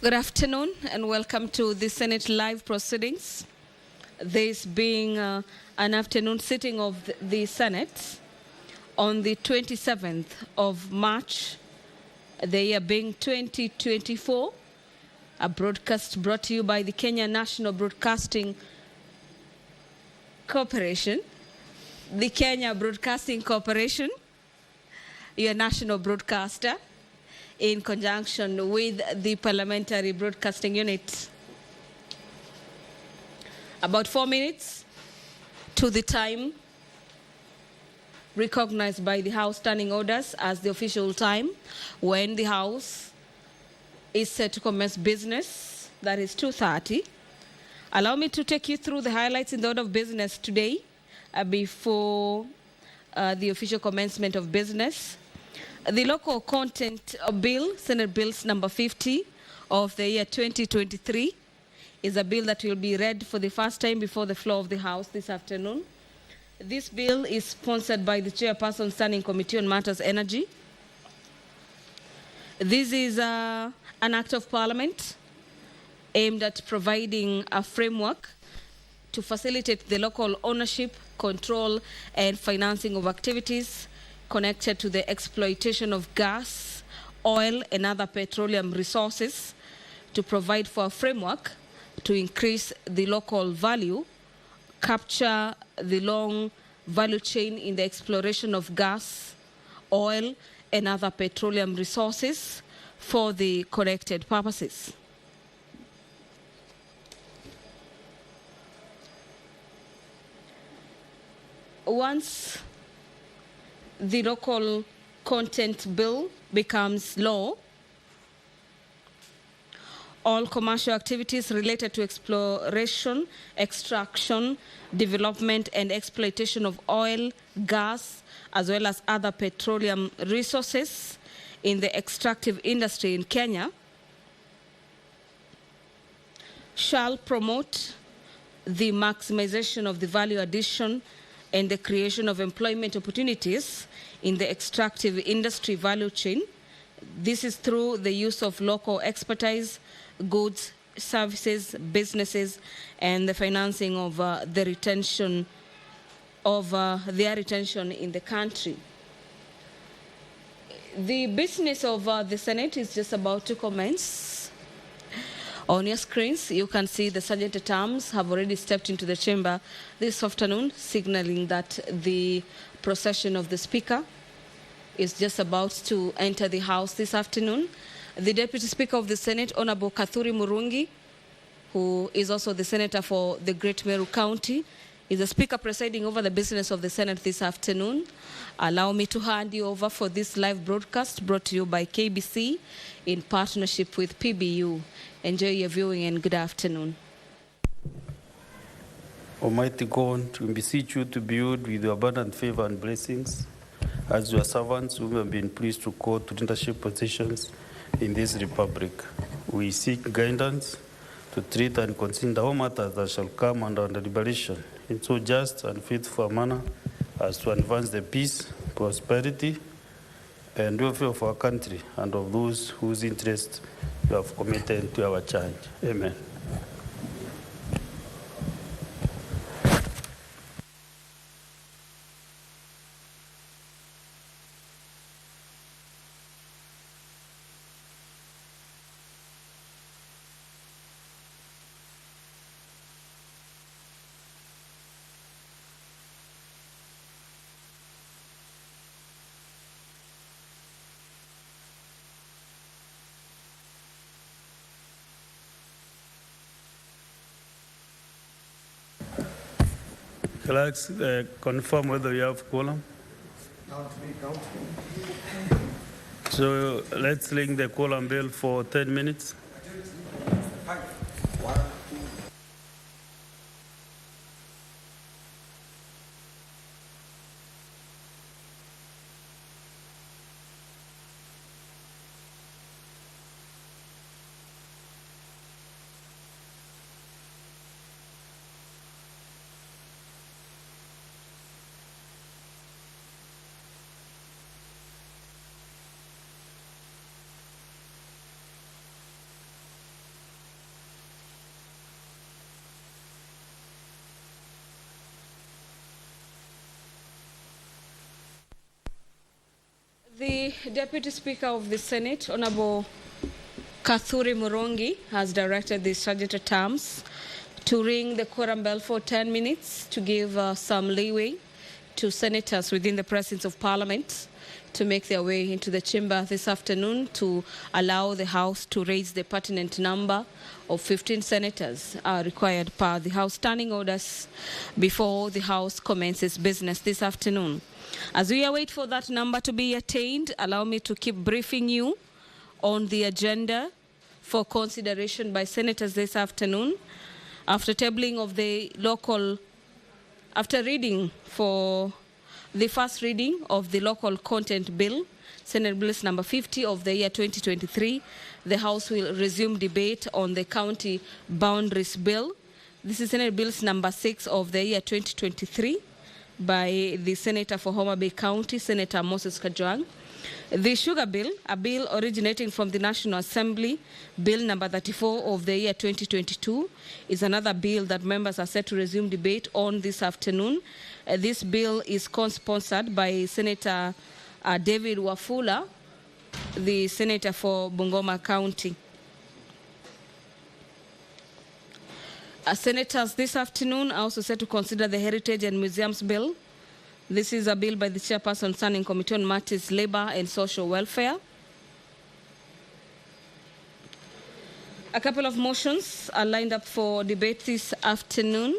Good afternoon and welcome to the Senate live proceedings. This being an afternoon sitting of the Senate on the 27th of March, the year being 2024, a broadcast brought to you by the Kenya National Broadcasting Corporation, the Kenya Broadcasting Corporation, your national broadcaster, in conjunction with the Parliamentary Broadcasting Unit. About 4 minutes to the time recognized by the House Standing Orders as the official time when the House is set to commence business, that is 2:30. Allow me to take you through the highlights in the order of business today before the official commencement of business. The local content bill, Senate Bills number 50 of the year 2023, is a bill that will be read for the first time before the floor of the House this afternoon. This bill is sponsored by the Chairperson Standing Committee on Matters Energy. This is an act of Parliament aimed at providing a framework to facilitate the local ownership, control, and financing of activities connected to the exploitation of gas, oil, and other petroleum resources, to provide for a framework to increase the local value, capture the long value chain in the exploration of gas, oil, and other petroleum resources for the connected purposes. Once the local content bill becomes law, all commercial activities related to exploration, extraction, development, and exploitation of oil, gas, as well as other petroleum resources in the extractive industry in Kenya shall promote the maximization of the value addition and the creation of employment opportunities in the extractive industry value chain. This is through the use of local expertise, goods, services, businesses, and the financing of their retention in the country. The business of the Senate is just about to commence. On your screens, you can see the sergeant at arms have already stepped into the chamber this afternoon, signaling that the procession of the Speaker is just about to enter the House this afternoon. The Deputy Speaker of the Senate, Honorable Kathuri Murungi, who is also the Senator for the Great Meru County, is the Speaker presiding over the business of the Senate this afternoon. Allow me to hand you over for this live broadcast brought to you by KBC in partnership with PBU. Enjoy your viewing and good afternoon. Almighty God, we beseech you to build with your abundant favor and blessings as your servants who have been pleased to call to leadership positions in this republic. We seek guidance to treat and consider all matters that shall come under deliberation in so just and faithful a manner as to advance the peace, prosperity, and welfare of our country and of those whose interests you have committed to our charge. Amen. Clerks, confirm whether you have quorum. So let's ring the quorum bell for 10 minutes. The Deputy Speaker of the Senate, Honorable Kathuri Murongi, has directed the Sergeant at Arms to ring the quorum bell for 10 minutes to give some leeway to senators within the presence of Parliament to make their way into the chamber this afternoon to allow the House to raise the pertinent number of 15 senators required per the House standing orders before the House commences business this afternoon. As we await for that number to be attained, allow me to keep briefing you on the agenda for consideration by senators this afternoon. After tabling of the after reading for the first reading of the local content bill, Senate Bills number 50 of the year 2023, the House will resume debate on the county boundaries bill. This is Senate Bills number 6 of the year 2023 by the Senator for Homa Bay County, Senator Moses Kajwang. The sugar bill, a bill originating from the National Assembly, Bill number 34 of the year 2022, is another bill that members are set to resume debate on this afternoon. This bill is co-sponsored by Senator David Wafula, the Senator for Bungoma County. Senators this afternoon are also set to consider the Heritage and Museums Bill. This is a bill by the Chairperson Standing Committee on Matters Labour and Social Welfare. A couple of motions are lined up for debate this afternoon.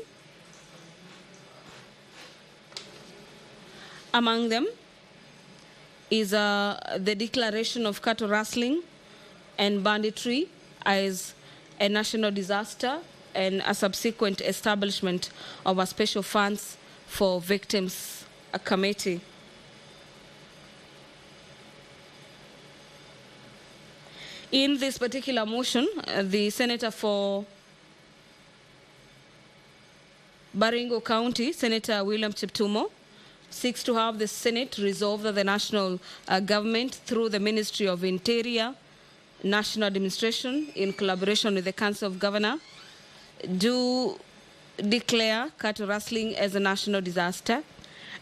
Among them is the declaration of cattle rustling and banditry as a national disaster and a subsequent establishment of a special funds for victims committee. In this particular motion, the Senator for Baringo County, Senator William Cheptumo, seeks to have the Senate resolve that the national government, through the Ministry of Interior, National Administration, in collaboration with the Council of Governors, do declare cattle rustling as a national disaster,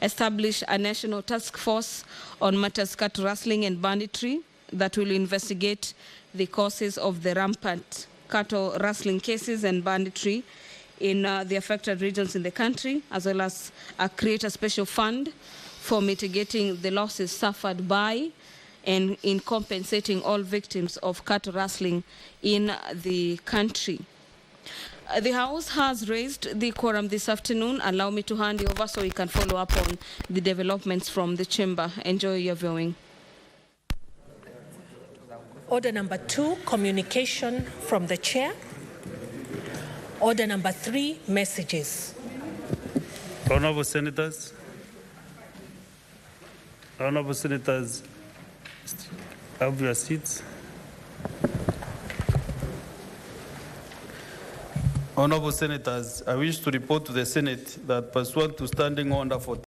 establish a national task force on matters cattle rustling and banditry that will investigate the causes of the rampant cattle rustling cases and banditry in the affected regions in the country, as well as create a special fund for mitigating the losses suffered by and in compensating all victims of cattle rustling in the country. The House has raised the quorum this afternoon. Allow me to hand you over so we can follow up on the developments from the chamber. Enjoy your viewing. Order number 2, communication from the chair. Order number 3, messages. Honorable Senators, have your seats. Honorable Senators, I wish to report to the Senate that pursuant to Standing Order 14,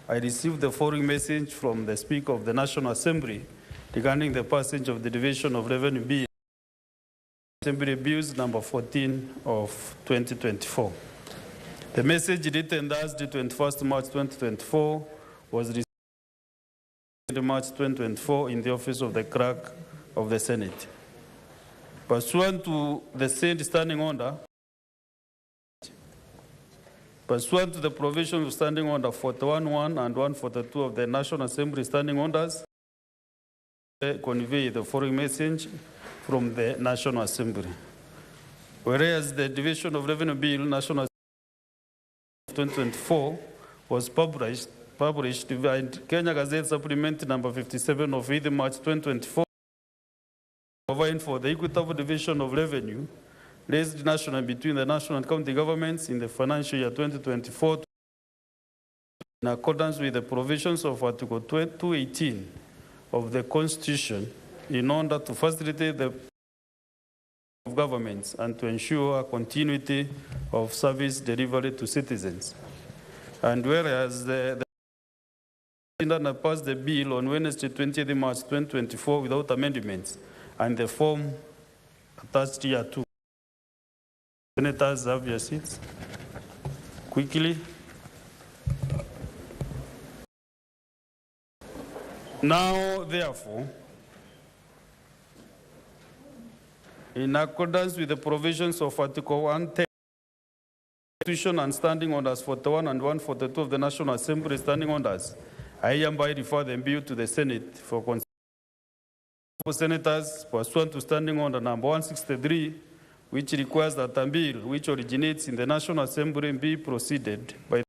I received the following message from the Speaker of the National Assembly regarding the passage of the Division of Revenue Bill, Assembly Bills number 14 of 2024. The message written Thursday, 21st March 2024 was received March 2024 in the office of the Clerk of the Senate. Pursuant to the said standing order, pursuant to the provisions of Standing Order 41.1 and 142 of the National Assembly Standing Orders, I convey the following message from the National Assembly. Whereas the Division of Revenue Bill, National Assembly 2024, was published in Kenya Gazette Supplement number 57 of 8 March 2024, providing for the equitable division of revenue raised nationally between the national and county governments in the financial year 2024 in accordance with the provisions of Article 218 of the Constitution in order to facilitate the of governments and to ensure continuity of service delivery to citizens. And whereas the Senate passed the bill on Wednesday, 20th March 2024 without amendments, and the form attached here too. Senators, have your seats. Quickly. Now, therefore, in accordance with the provisions of Article 110, Constitution and Standing Orders 41 and 142 of the National Assembly Standing Orders, I hereby refer the bill to the Senate for consideration. Senators, pursuant to Standing Order number 163, which requires that a bill which originates in the National Assembly be proceeded by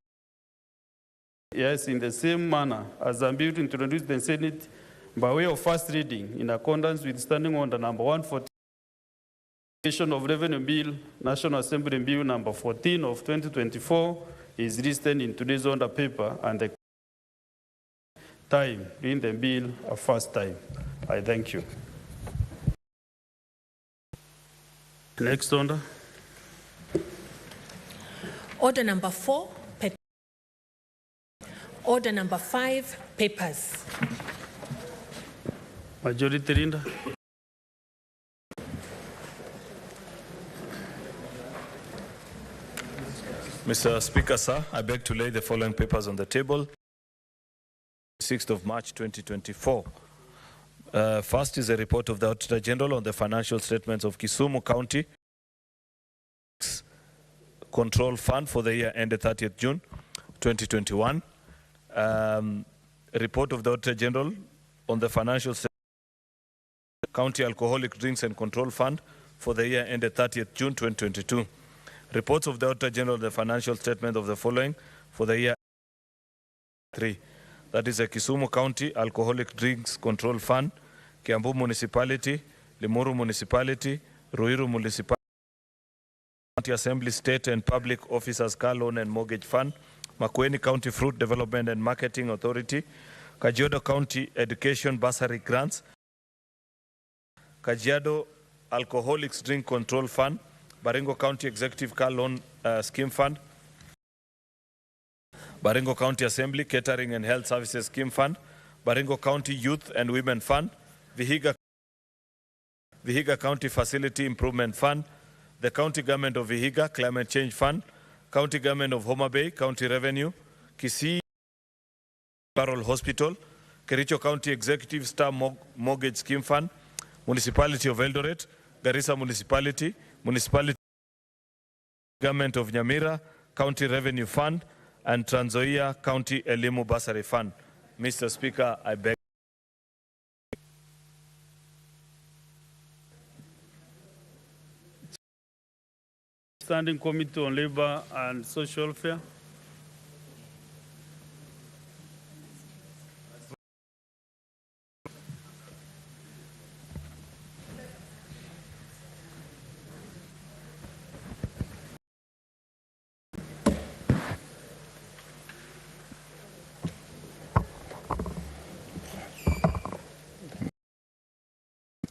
in the same manner as a bill introduced in the Senate by way of first reading in accordance with Standing Order number 140 of Revenue Bill, National Assembly Bill number 14 of 2024 is listed in today's order paper and the time reading the bill a first time. I thank you. Next order. Order number 4, order number 5, papers. Majority Leader. Mr. Speaker, sir, I beg to lay the following papers on the table. 6th of March 2024. First is a report of the Auditor General on the financial statements of Kisumu County Control Fund for the year ended 30th June 2021. A report of the Auditor General on the financial statements of County Alcoholic Drinks and Control Fund for the year ended 30th June 2022. Reports of the Auditor General on the financial statement of the following for the year 3. That is a Kisumu County Alcoholic Drinks Control Fund, Kiambu Municipality, Limuru Municipality, Ruiru Municipality, County Assembly State and Public Officers Car Loan and Mortgage Fund, Makueni County Fruit Development and Marketing Authority, Kajiado County Education Bursary Grants, Kajiado Alcoholics Drink Control Fund, Baringo County Executive Car Loan Scheme Fund, Baringo County Assembly Catering and Health Services Scheme Fund, Baringo County Youth and Women Fund, Vihiga County Facility Improvement Fund, the County Government of Vihiga Climate Change Fund, County Government of Homa Bay County Revenue, Kisii Barrel Hospital, Kericho County Executive Star Mortgage Scheme Fund, Municipality of Eldoret, Garissa Municipality, Municipality Government of Nyamira, County Revenue Fund, and Trans Nzoia County Elimu Bursary Fund. Mr. Speaker, I beg. Standing Committee on Labor and Social Welfare.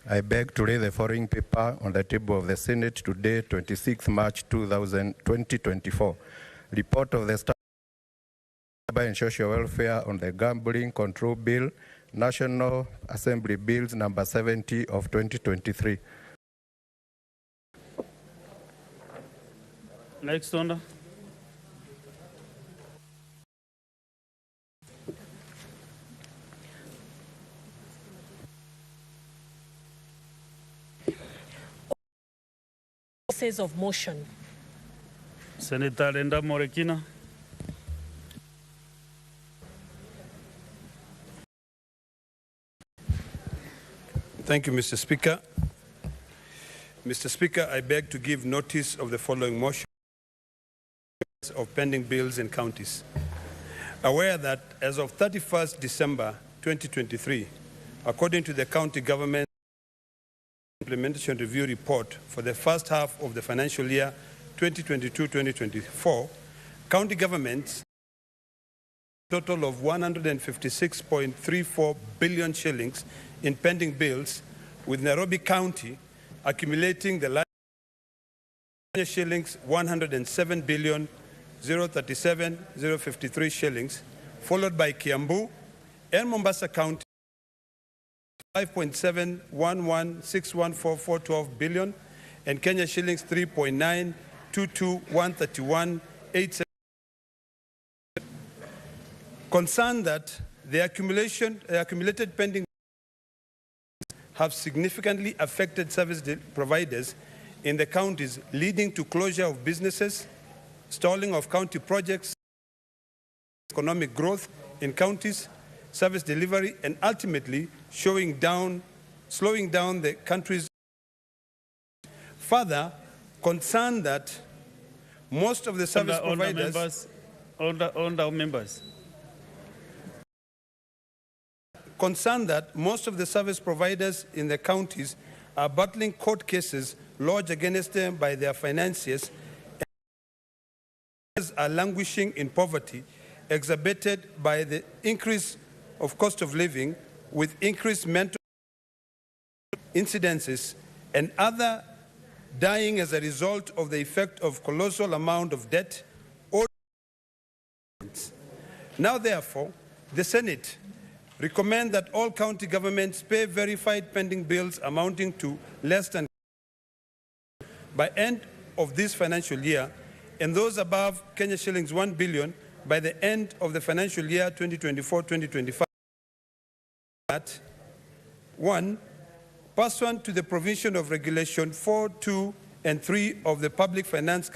I beg to lay the following paper on the table of the Senate today, 26 March 2024. Report of the Staff Labor and Social Welfare on the Gambling Control Bill, National Assembly Bills number 70 of 2023. Next order. Of motion. Senator Linda Morekina. Thank you, Mr. Speaker. Mr. Speaker, I beg to give notice of the following motion of pending bills in counties. Aware that as of 31st December 2023, according to the county government Implementation Review Report for the first half of the financial year 2022-2024, county governments total of 156.34 billion shillings in pending bills, with Nairobi County accumulating the largest shillings 107 billion 037 053 shillings, followed by Kiambu and Mombasa County 5.711614412 billion, and Kenya shillings 3.922131.87. Concerned that the accumulated pending have significantly affected service providers in the counties, leading to closure of businesses, stalling of county projects, economic growth in counties, service delivery, and ultimately slowing down the country's. Further, concerned that most of the service providers. Concerned that most of the service providers in the counties are battling court cases lodged against them by their financiers and are languishing in poverty, exacerbated by the increase of cost of living with increased mental incidences and other dying as a result of the effect of colossal amount of debt. Now, therefore, the Senate recommend that all county governments pay verified pending bills amounting to less than by end of this financial year, and those above Kenya shillings 1 billion by the end of the financial year 2024-2025. That 1. Pursuant to the provision of Regulation 4, 2, and 3 of the Public Finance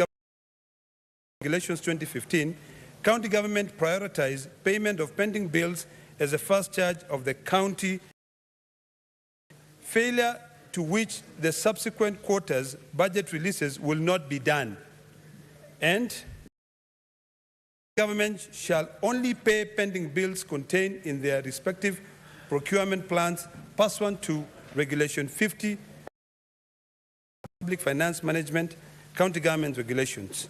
Regulations 2015, county government prioritize payment of pending bills as a first charge of the county, failure to which the subsequent quarters budget releases will not be done. And government shall only pay pending bills contained in their respective procurement plans pursuant to Regulation 50, Public Finance Management, County Government Regulations.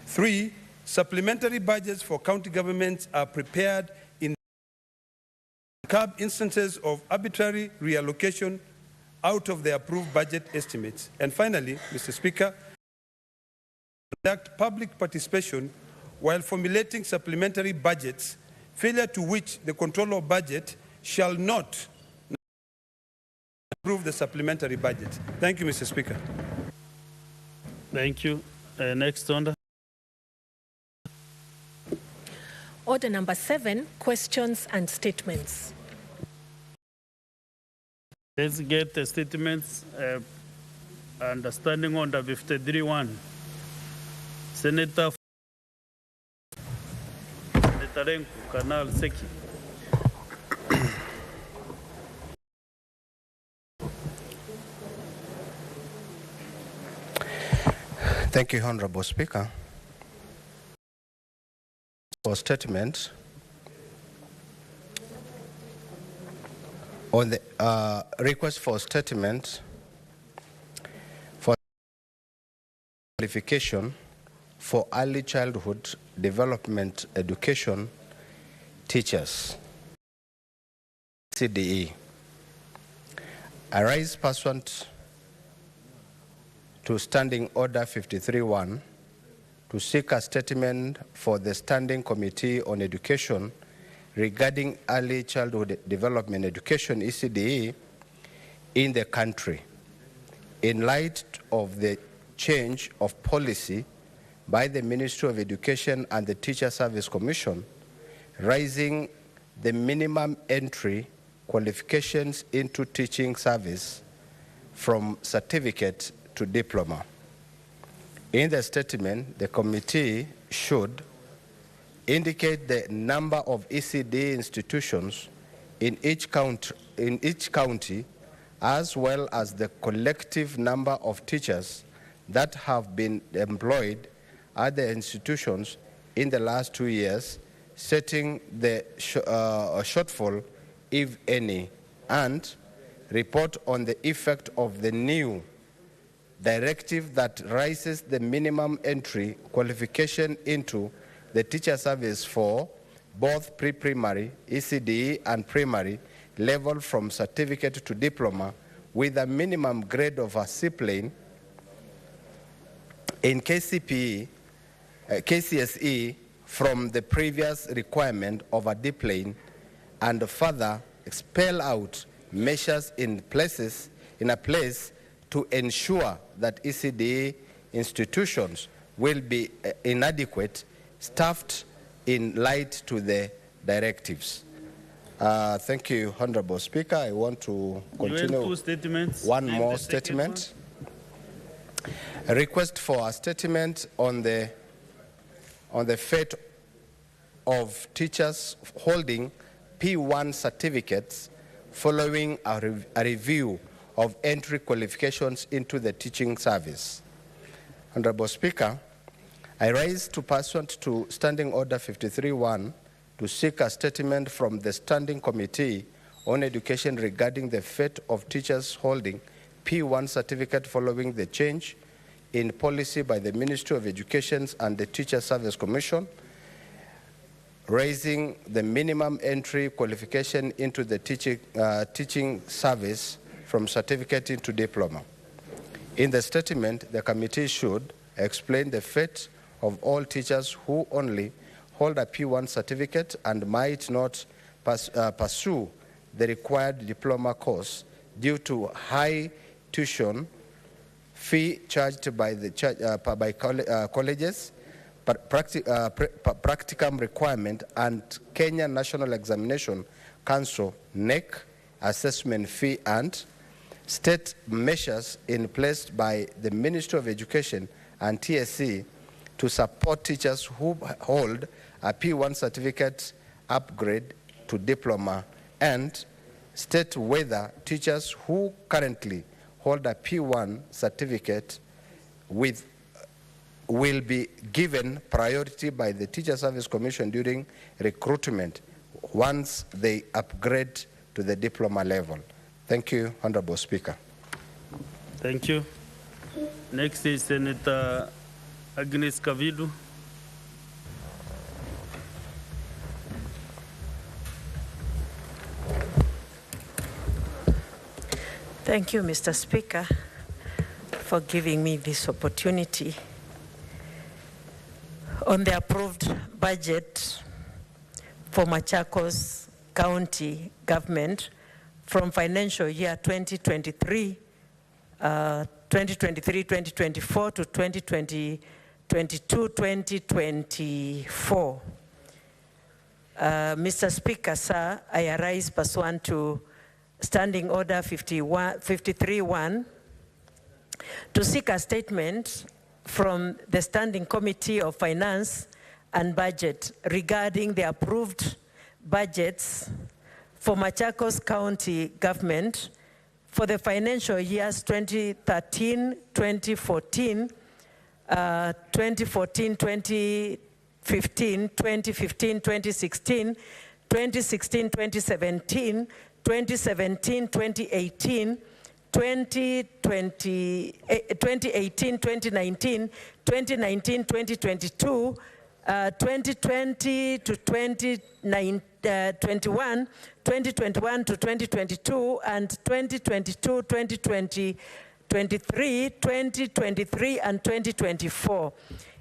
3. Supplementary budgets for county governments are prepared in curb instances of arbitrary reallocation out of the approved budget estimates. And finally, Mr. Speaker, conduct public participation while formulating supplementary budgets, failure to which the controller of budget shall not approve the supplementary budget. Thank you, Mr. Speaker. Thank you. Next order. Order number 7, questions and statements. Let's get the statements. Understanding order 53-1. Senator Renku, Kanal Seki. Thank you, Honorable Speaker. For statement on the request for statement for qualification for early childhood development education teachers, CDE. I rise pursuant to Standing Order 53-1 to seek a statement for the Standing Committee on Education regarding early childhood development education, ECDE, in the country, in light of the change of policy by the Ministry of Education and the Teacher Service Commission, raising the minimum entry qualifications into teaching service from certificate to diploma. In the statement, the committee should indicate the number of ECD institutions in each county, as well as the collective number of teachers that have been employed at the institutions in the last 2 years, setting the shortfall, if any, and report on the effect of the new directive that raises the minimum entry qualification into the teacher service for both pre-primary, ECDE, and primary level from certificate to diploma with a minimum grade of a C-plane in KCSE from the previous requirement of a D-plane, and further spell out measures in a place to ensure that ECDE institutions will be inadequate, staffed in light to the directives. Thank you, Honorable Speaker. I want to continue. Two statements. One more statement. A request for a statement on the fate of teachers holding P1 certificates following a review of entry qualifications into the teaching service. Honorable Speaker, I rise to pursuant to Standing Order 53-1 to seek a statement from the Standing Committee on Education regarding the fate of teachers holding P1 certificate following the change in policy by the Ministry of Education and the Teacher Service Commission, raising the minimum entry qualification into the teaching service from certificate into diploma. In the statement, the committee should explain the fate of all teachers who only hold a P1 certificate and might not pursue the required diploma course due to high tuition fee charged by colleges, practicum requirement, and Kenya National Examination Council (NEC) assessment fee, and state measures in place by the Ministry of Education and TSC to support teachers who hold a P1 certificate upgrade to diploma, and state whether teachers who currently hold a P1 certificate will be given priority by the Teacher Service Commission during recruitment once they upgrade to the diploma level. Thank you, Honorable Speaker. Thank you. Next is Senator Agnes Kavidu. Thank you, Mr. Speaker, for giving me this opportunity. On the approved budget for Machakos County government from financial year 2023-2024 to 2022-2024. Mr. Speaker, sir, I arise pursuant to Standing Order 53-1 to seek a statement from the Standing Committee of Finance and Budget regarding the approved budgets for Machakos County government for the financial years 2013-2014, 2014-2015, 2015-2016, 2016-2017, 2017-2018, 2018-2019, 2019-2022, 2020 to 2021, 2021 to 2022, and 2022-2023, 2023 and 2024.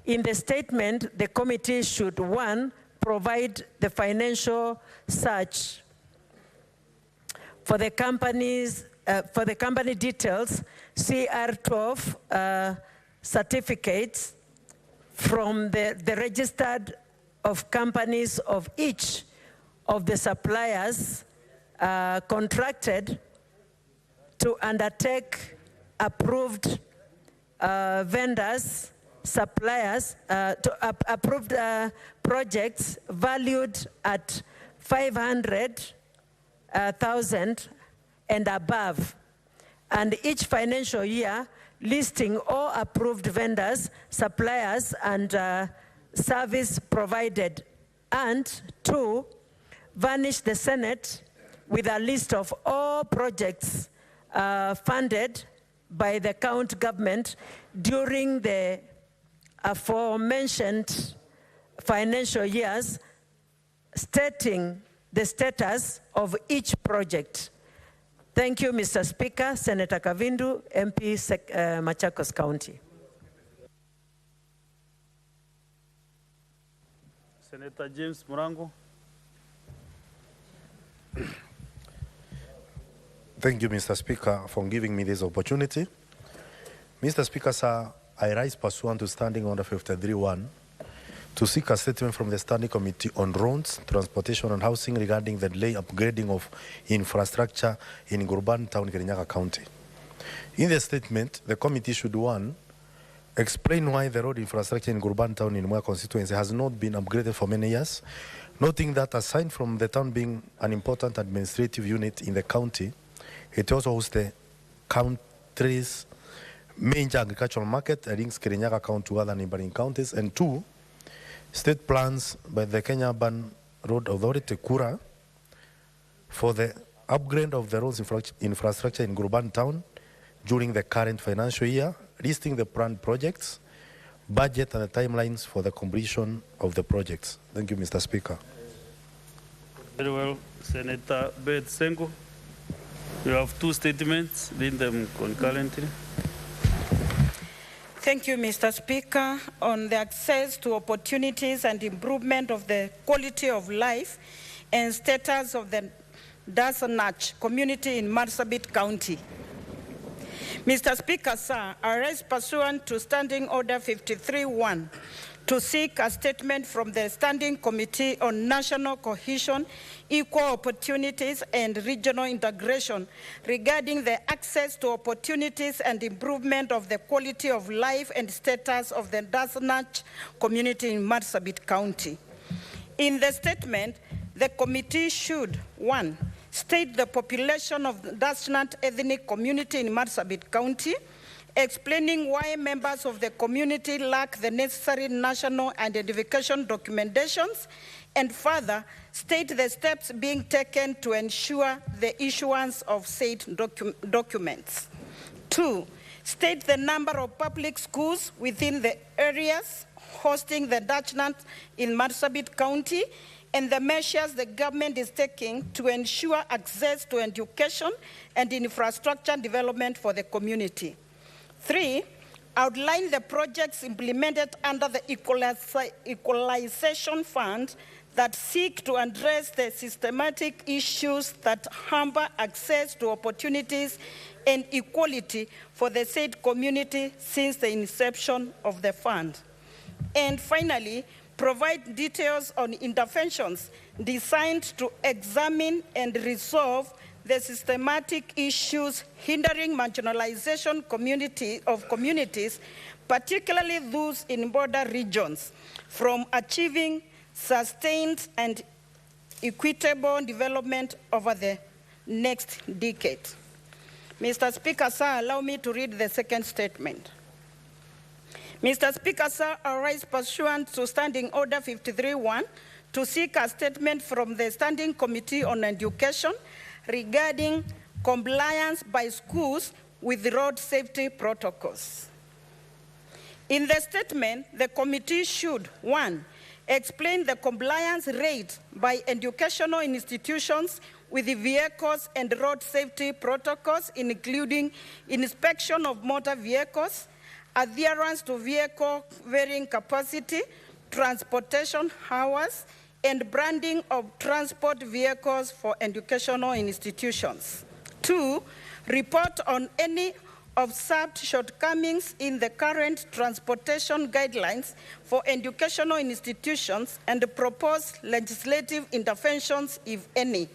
In the statement, the committee should, 1, provide the financial search for the companies, for the company details, CR12 certificates from the registered of companies of each of the suppliers contracted to undertake approved vendors, suppliers, approved projects valued at 500,000 and above, and each financial year listing all approved vendors, suppliers, and service provided, and 2, furnish the Senate with a list of all projects funded by the county government during the aforementioned financial years, stating the status of each project. Thank you, Mr. Speaker. Senator Kavindu, MP, Machakos County. Senator James Murango. Thank you, Mr. Speaker, for giving me this opportunity. Mr. Speaker, sir, I rise pursuant to Standing Order 53-1 to seek a statement from the Standing Committee on Roads, Transportation and Housing regarding the delay upgrading of infrastructure in Gurban Town, Kirinyaga County. In the statement, the committee should, one, explain why the road infrastructure in Gurban Town in Mwea constituency has not been upgraded for many years, noting that aside from the town being an important administrative unit in the county, it also hosts the country's major agricultural market and links Kirinyaga County to other neighboring counties. And two, state plans by the Kenya Urban Road Authority, KURA, for the upgrade of the roads infrastructure in Gurban Town during the current financial year, listing the planned projects, budget and the timelines for the completion of the projects. Thank you, Mr. Speaker. Very well, Senator Beth Sengo. You have two statements, read them concurrently. Thank you, Mr. Speaker. On the access to opportunities and improvement of the quality of life and status of the Dassanach community in Marsabit County. Mr. Speaker, sir, I rise pursuant to Standing Order 53-1 to seek a statement from the Standing Committee on National Cohesion, Equal Opportunities and Regional Integration regarding the access to opportunities and improvement of the quality of life and status of the Dassanach community in Marsabit County. In the statement, the committee should, one, state the population of the Dassanach ethnic community in Marsabit County, explaining why members of the community lack the necessary national identification documentations, and further state the steps being taken to ensure the issuance of said documents. Two, state the number of public schools within the areas hosting the Dassanach in Marsabit County and the measures the government is taking to ensure access to education and infrastructure development for the community. Three, outline the projects implemented under the Equalization Fund that seek to address the systematic issues that hamper access to opportunities and equality for the said community since the inception of the fund. And finally, provide details on interventions designed to examine and resolve the systematic issues hindering marginalization of communities, particularly those in border regions, from achieving sustained and equitable development over the next decade. Mr. Speaker, sir, allow me to read the second statement. Mr. Speaker, sir, I rise pursuant to Standing Order 53-1 to seek a statement from the Standing Committee on Education regarding compliance by schools with road safety protocols. In the statement, the committee should, one, explain the compliance rate by educational institutions with the vehicles and road safety protocols, including inspection of motor vehicles, adherence to vehicle carrying capacity, transportation hours, and branding of transport vehicles for educational institutions. Two, report on any observed shortcomings in the current transportation guidelines for educational institutions and propose legislative interventions, if any.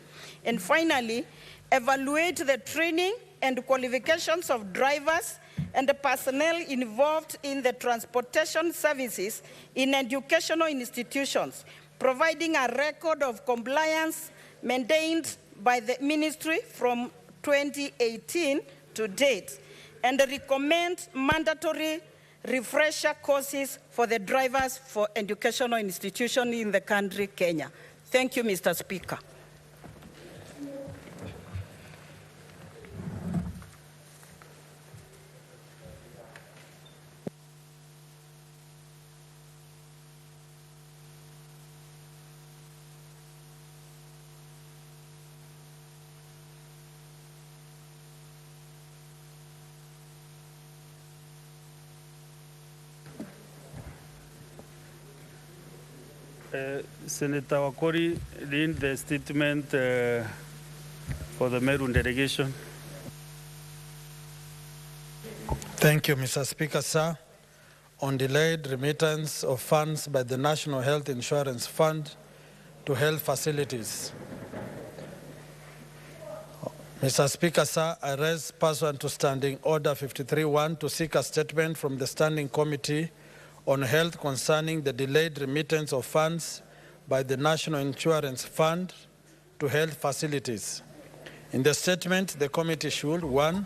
And finally, evaluate the training and qualifications of drivers and the personnel involved in the transportation services in educational institutions, providing a record of compliance maintained by the ministry from 2018 to date, and recommend mandatory refresher courses for the drivers for educational institutions in the country, Kenya. Thank you, Mr. Speaker. Senator Wakori, read the statement for the Meru delegation. Thank you, Mr. Speaker, sir. on delayed remittance of funds by the National Health Insurance Fund to health facilities. Mr. Speaker, sir, I raise pursuant to Standing Order 53-1 to seek a statement from the Standing Committee on Health concerning the delayed remittance of funds by the National Insurance Fund to health facilities. In the statement, the committee should, 1,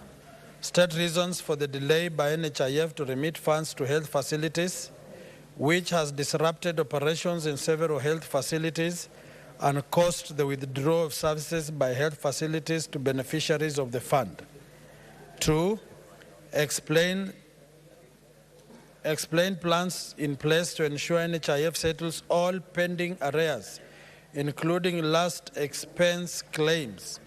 state reasons for the delay by NHIF to remit funds to health facilities, which has disrupted operations in several health facilities and caused the withdrawal of services by health facilities to beneficiaries of the fund. 2, explain plans in place to ensure NHIF settles all pending arrears, including last expense claims,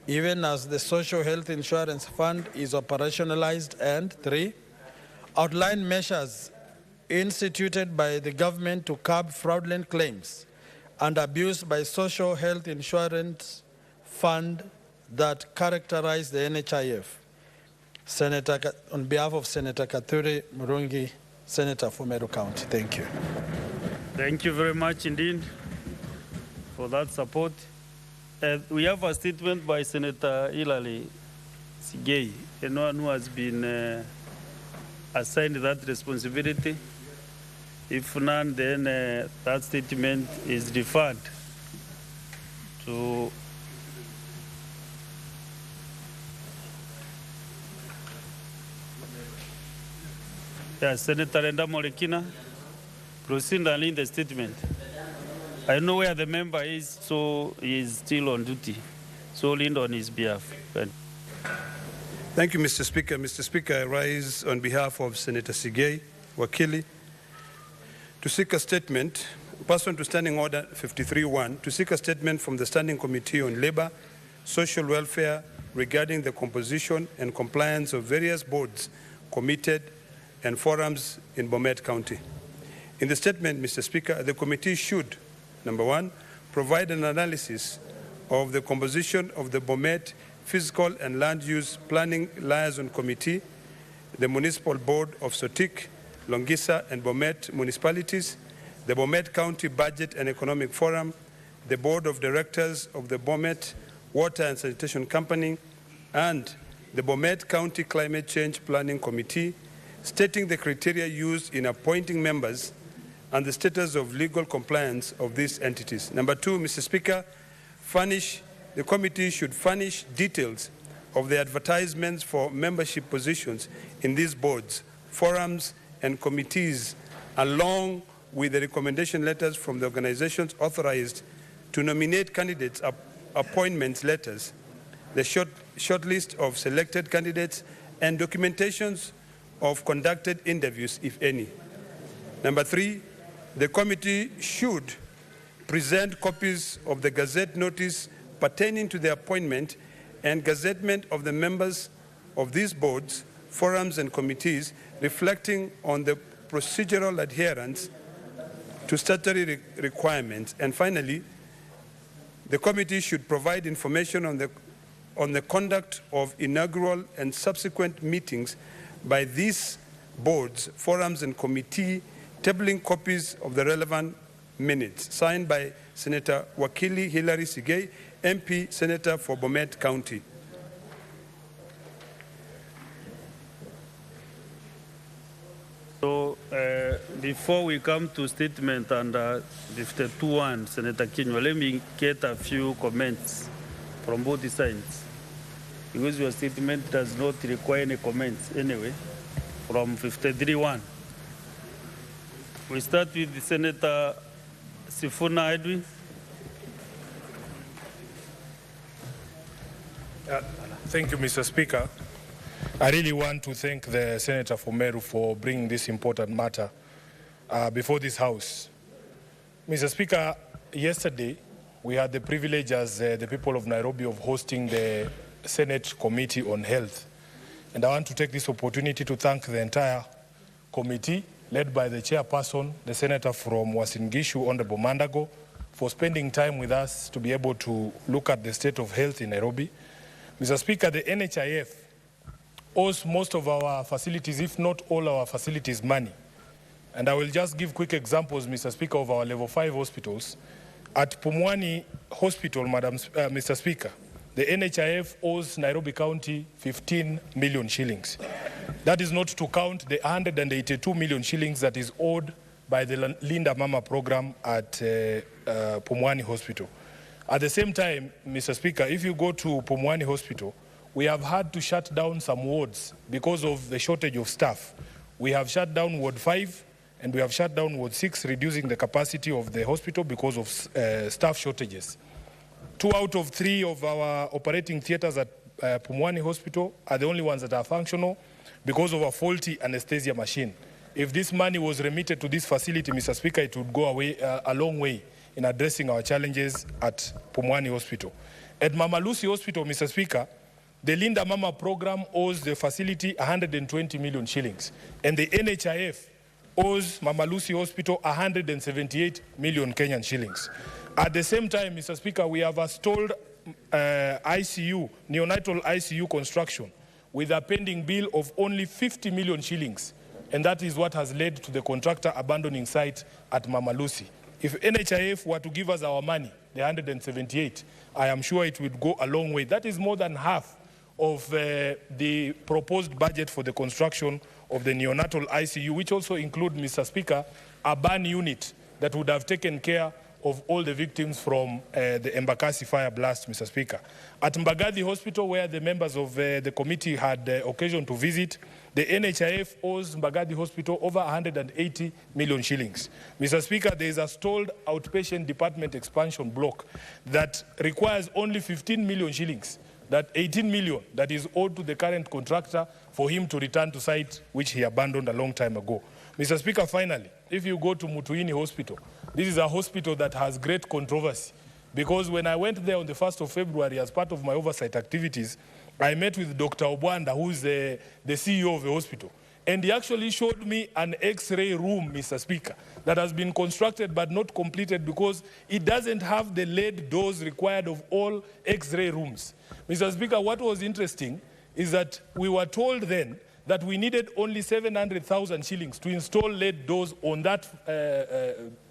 even as the Social Health Insurance Fund is operationalized. And 3, outline measures instituted by the government to curb fraudulent claims and abuse by Social Health Insurance Fund that characterize the NHIF. Senator, on behalf of Senator Katuri Murungi, Senator for Meru County. Thank you. Thank you very much indeed for that support. We have a statement by Senator Hilary Sigei, anyone who has been assigned that responsibility. If none, then that statement is referred to Senator Enda Molekina. Proceed and lead the statement. I know where the member is, so he is still on duty. So lead on his behalf. Thank you, Mr. Speaker. Mr. Speaker, I rise on behalf of Senator Sigei Wakili to seek a statement, pursuant to Standing Order 53-1, to seek a statement from the Standing Committee on Labor, Social Welfare regarding the composition and compliance of various boards, committed, and forums in Bomet County. In the statement, Mr. Speaker, the committee should, number 1, provide an analysis of the composition of the Bomet Physical and Land Use Planning Liaison Committee, the Municipal Board of Sotik, Longisa, and Bomet municipalities, the Bomet County Budget and Economic Forum, the Board of Directors of the Bomet Water and Sanitation Company, and the Bomet County Climate Change Planning Committee, stating the criteria used in appointing members and the status of legal compliance of these entities. Number 2, Mr. Speaker, the committee should furnish details of the advertisements for membership positions in these boards, forums, and committees, along with the recommendation letters from the organizations authorized to nominate candidates, appointments letters, the short list of selected candidates, and documentations of conducted interviews, if any. Number 3, the committee should present copies of the Gazette notice pertaining to the appointment and gazettement of the members of these boards, forums, and committees, reflecting on the procedural adherence to statutory requirements. And finally, the committee should provide information on the conduct of inaugural and subsequent meetings by these boards, forums, and committee, tabling copies of the relevant minutes, signed by Senator Wakili Hilary Sigei, MP, Senator for Bomet County. So before we come to statement under 52-1, Senator Kinyua, let me get a few comments from both sides, because your statement does not require any comments anyway, from 53-1. We start with Senator Sifuna Edwin. Thank you, Mr. Speaker. I really want to thank the Senator for Meru for bringing this important matter before this House. Mr. Speaker, yesterday we had the privilege as the people of Nairobi of hosting the Senate Committee on Health. And I want to take this opportunity to thank the entire committee, led by the chairperson, the Senator from Uasin Gishu, Honorable Mandago, for spending time with us to be able to look at the state of health in Nairobi. Mr. Speaker, the NHIF owes most of our facilities, if not all our facilities, money. And I will just give quick examples, Mr. Speaker, of our level 5 hospitals. At Pumwani Hospital, Mr. Speaker, the NHIF owes Nairobi County 15 million shillings. That is not to count the 182 million shillings that is owed by the Linda Mama program at Pumwani Hospital. At the same time, Mr. Speaker, if you go to Pumwani Hospital, we have had to shut down some wards because of the shortage of staff. We have shut down Ward 5 and we have shut down Ward 6, reducing the capacity of the hospital because of staff shortages. 2 out of 3 of our operating theaters at Pumwani Hospital are the only ones that are functional because of a faulty anesthesia machine. If this money was remitted to this facility, Mr. Speaker, it would go a long way in addressing our challenges at Pumwani Hospital. At Mama Lucy Hospital, Mr. Speaker, the Linda Mama program owes the facility 120 million shillings, and the NHIF owes Mama Lucy Hospital 178 million Kenyan shillings. At the same time, Mr. Speaker, we have a stalled ICU, neonatal ICU construction with a pending bill of only 50 million shillings, and that is what has led to the contractor abandoning site at Mama Lucy. If NHIF were to give us our money, the 178, I am sure it would go a long way. That is more than half of the proposed budget for the construction of the neonatal ICU, which also include, Mr. Speaker, a burn unit that would have taken care of all the victims from the Embakasi fire blast, Mr. Speaker. At Mbagathi Hospital, where the members of the committee had occasion to visit, the NHIF owes Mbagathi Hospital over 180 million shillings. Mr. Speaker, there is a stalled outpatient department expansion block that requires only 15 million shillings. That 18 million that is owed to the current contractor for him to return to site which he abandoned a long time ago. Mr. Speaker, finally, if you go to Mutuini Hospital, this is a hospital that has great controversy because when I went there on the 1st of February as part of my oversight activities, I met with Dr. Obwanda, who is the CEO of the hospital. And he actually showed me an X-ray room, Mr. Speaker, that has been constructed but not completed because it doesn't have the lead doors required of all X-ray rooms. Mr. Speaker, what was interesting is that we were told then that we needed only 700,000 shillings to install lead doors on that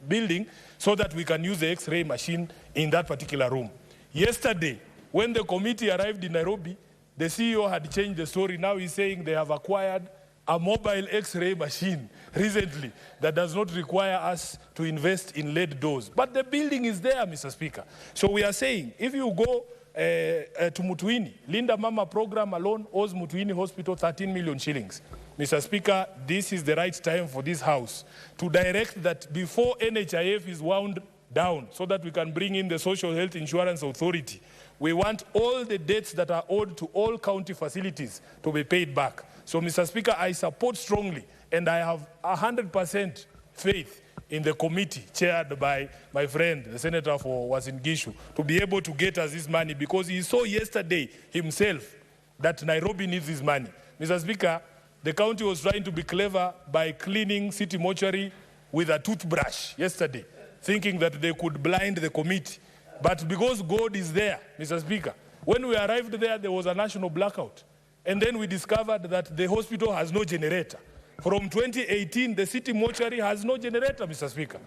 building so that we can use the X-ray machine in that particular room. Yesterday, when the committee arrived in Nairobi, the CEO had changed the story. Now he's saying they have acquired a mobile X-ray machine recently that does not require us to invest in lead doors. But the building is there, Mr. Speaker. So we are saying, if you go to Mutuini, Linda Mama program alone owes Mutuini Hospital 13 million shillings. Mr. Speaker, this is the right time for this House to direct that before NHIF is wound down so that we can bring in the Social Health Insurance Authority, we want all the debts that are owed to all county facilities to be paid back. So, Mr. Speaker, I support strongly, and I have 100% faith in the committee chaired by my friend, the Senator for Uasin Gishu, to be able to get us this money because he saw yesterday himself that Nairobi needs this money. Mr. Speaker, the county was trying to be clever by cleaning city mortuary with a toothbrush yesterday, thinking that they could blind the committee. But because God is there, Mr. Speaker, when we arrived there, there was a national blackout. And then we discovered that the hospital has no generator. From 2018, the city mortuary has no generator, Mr. Speaker.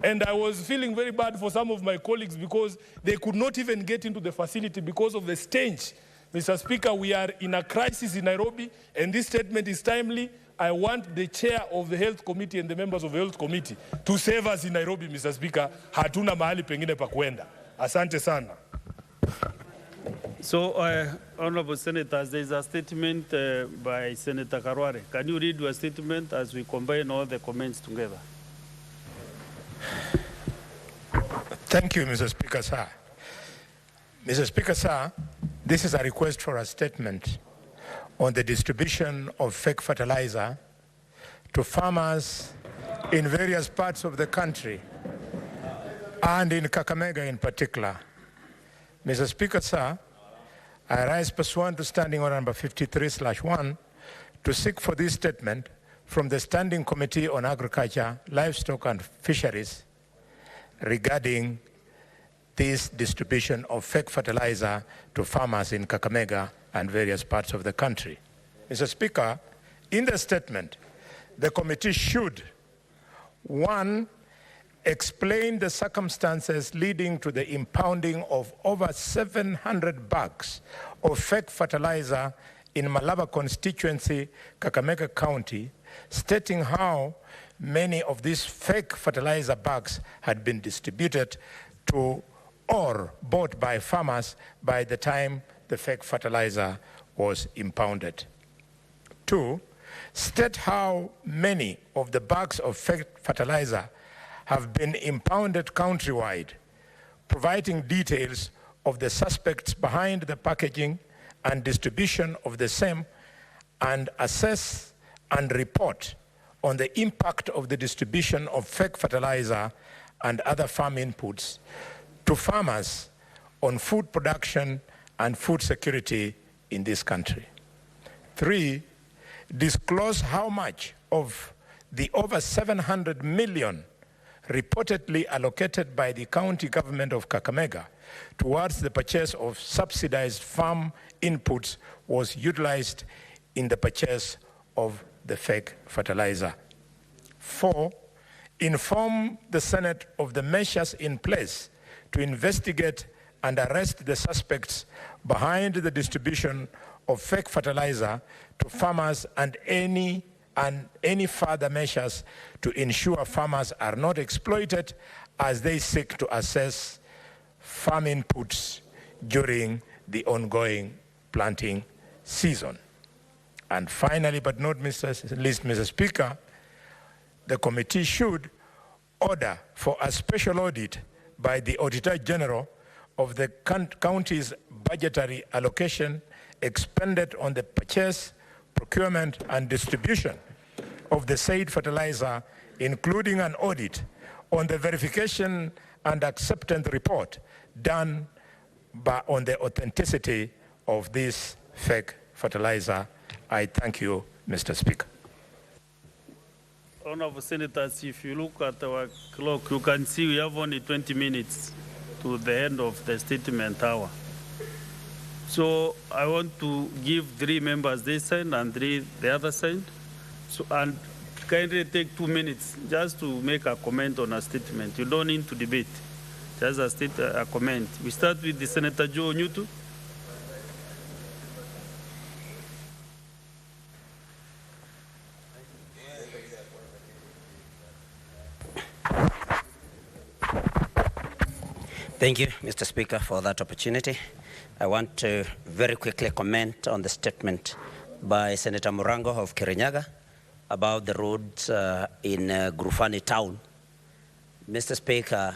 And I was feeling very bad for some of my colleagues because they could not even get into the facility because of the stench. Mr. Speaker, we are in a crisis in Nairobi, and this statement is timely. I want the chair of the Health Committee and the members of the Health Committee to save us in Nairobi, Mr. Speaker. Hatuna mahali pengine pa kwenda. Asante sana. So, Honorable Senators, there is a statement by Senator Karware. Can you read your statement as we combine all the comments together? Thank you, Mr. Speaker, sir. Mr. Speaker, sir, this is a request for a statement on the distribution of fake fertilizer to farmers in various parts of the country and in Kakamega in particular. Mr. Speaker, sir, I rise pursuant to Standing Order number 53/1 to seek for this statement from the Standing Committee on Agriculture, Livestock and Fisheries regarding this distribution of fake fertilizer to farmers in Kakamega and various parts of the country. Mr. Speaker, in the statement, the committee should One, explain the circumstances leading to the impounding of over 700 bags of fake fertilizer in Malaba constituency, Kakamega County, stating how many of these fake fertilizer bags had been distributed to or bought by farmers by the time the fake fertilizer was impounded. Two, state how many of the bags of fake fertilizer have been impounded countrywide, providing details of the suspects behind the packaging and distribution of the same, and assess and report on the impact of the distribution of fake fertilizer and other farm inputs to farmers on food production and food security in this country. Three, disclose how much of the over 700 million reportedly allocated by the county government of Kakamega towards the purchase of subsidized farm inputs was utilized in the purchase of the fake fertilizer. Four, inform the Senate of the measures in place to investigate and arrest the suspects behind the distribution of fake fertilizer to farmers and any further measures to ensure farmers are not exploited as they seek to assess farm inputs during the ongoing planting season. And finally, but not least, Mr. Speaker, the committee should order for a special audit by the Auditor General of the county's budgetary allocation expended on the purchase, procurement, and distribution of the said fertilizer, including an audit on the verification and acceptance report done on the authenticity of this fake fertilizer. I thank you, Mr. Speaker. Honorable Senators, if you look at our clock, you can see we have only 20 minutes to the end of the statement hour. So I want to give 3 members this side and 3 the other side. So, and kindly take 2 minutes just to make a comment on a statement. You don't need to debate, just a comment. We start with the Senator Joe Nyutu. Thank you, Mr. Speaker, for that opportunity. I want to very quickly comment on the statement by Senator Murango of Kirinyaga about the roads in Grufani town. Mr. Speaker,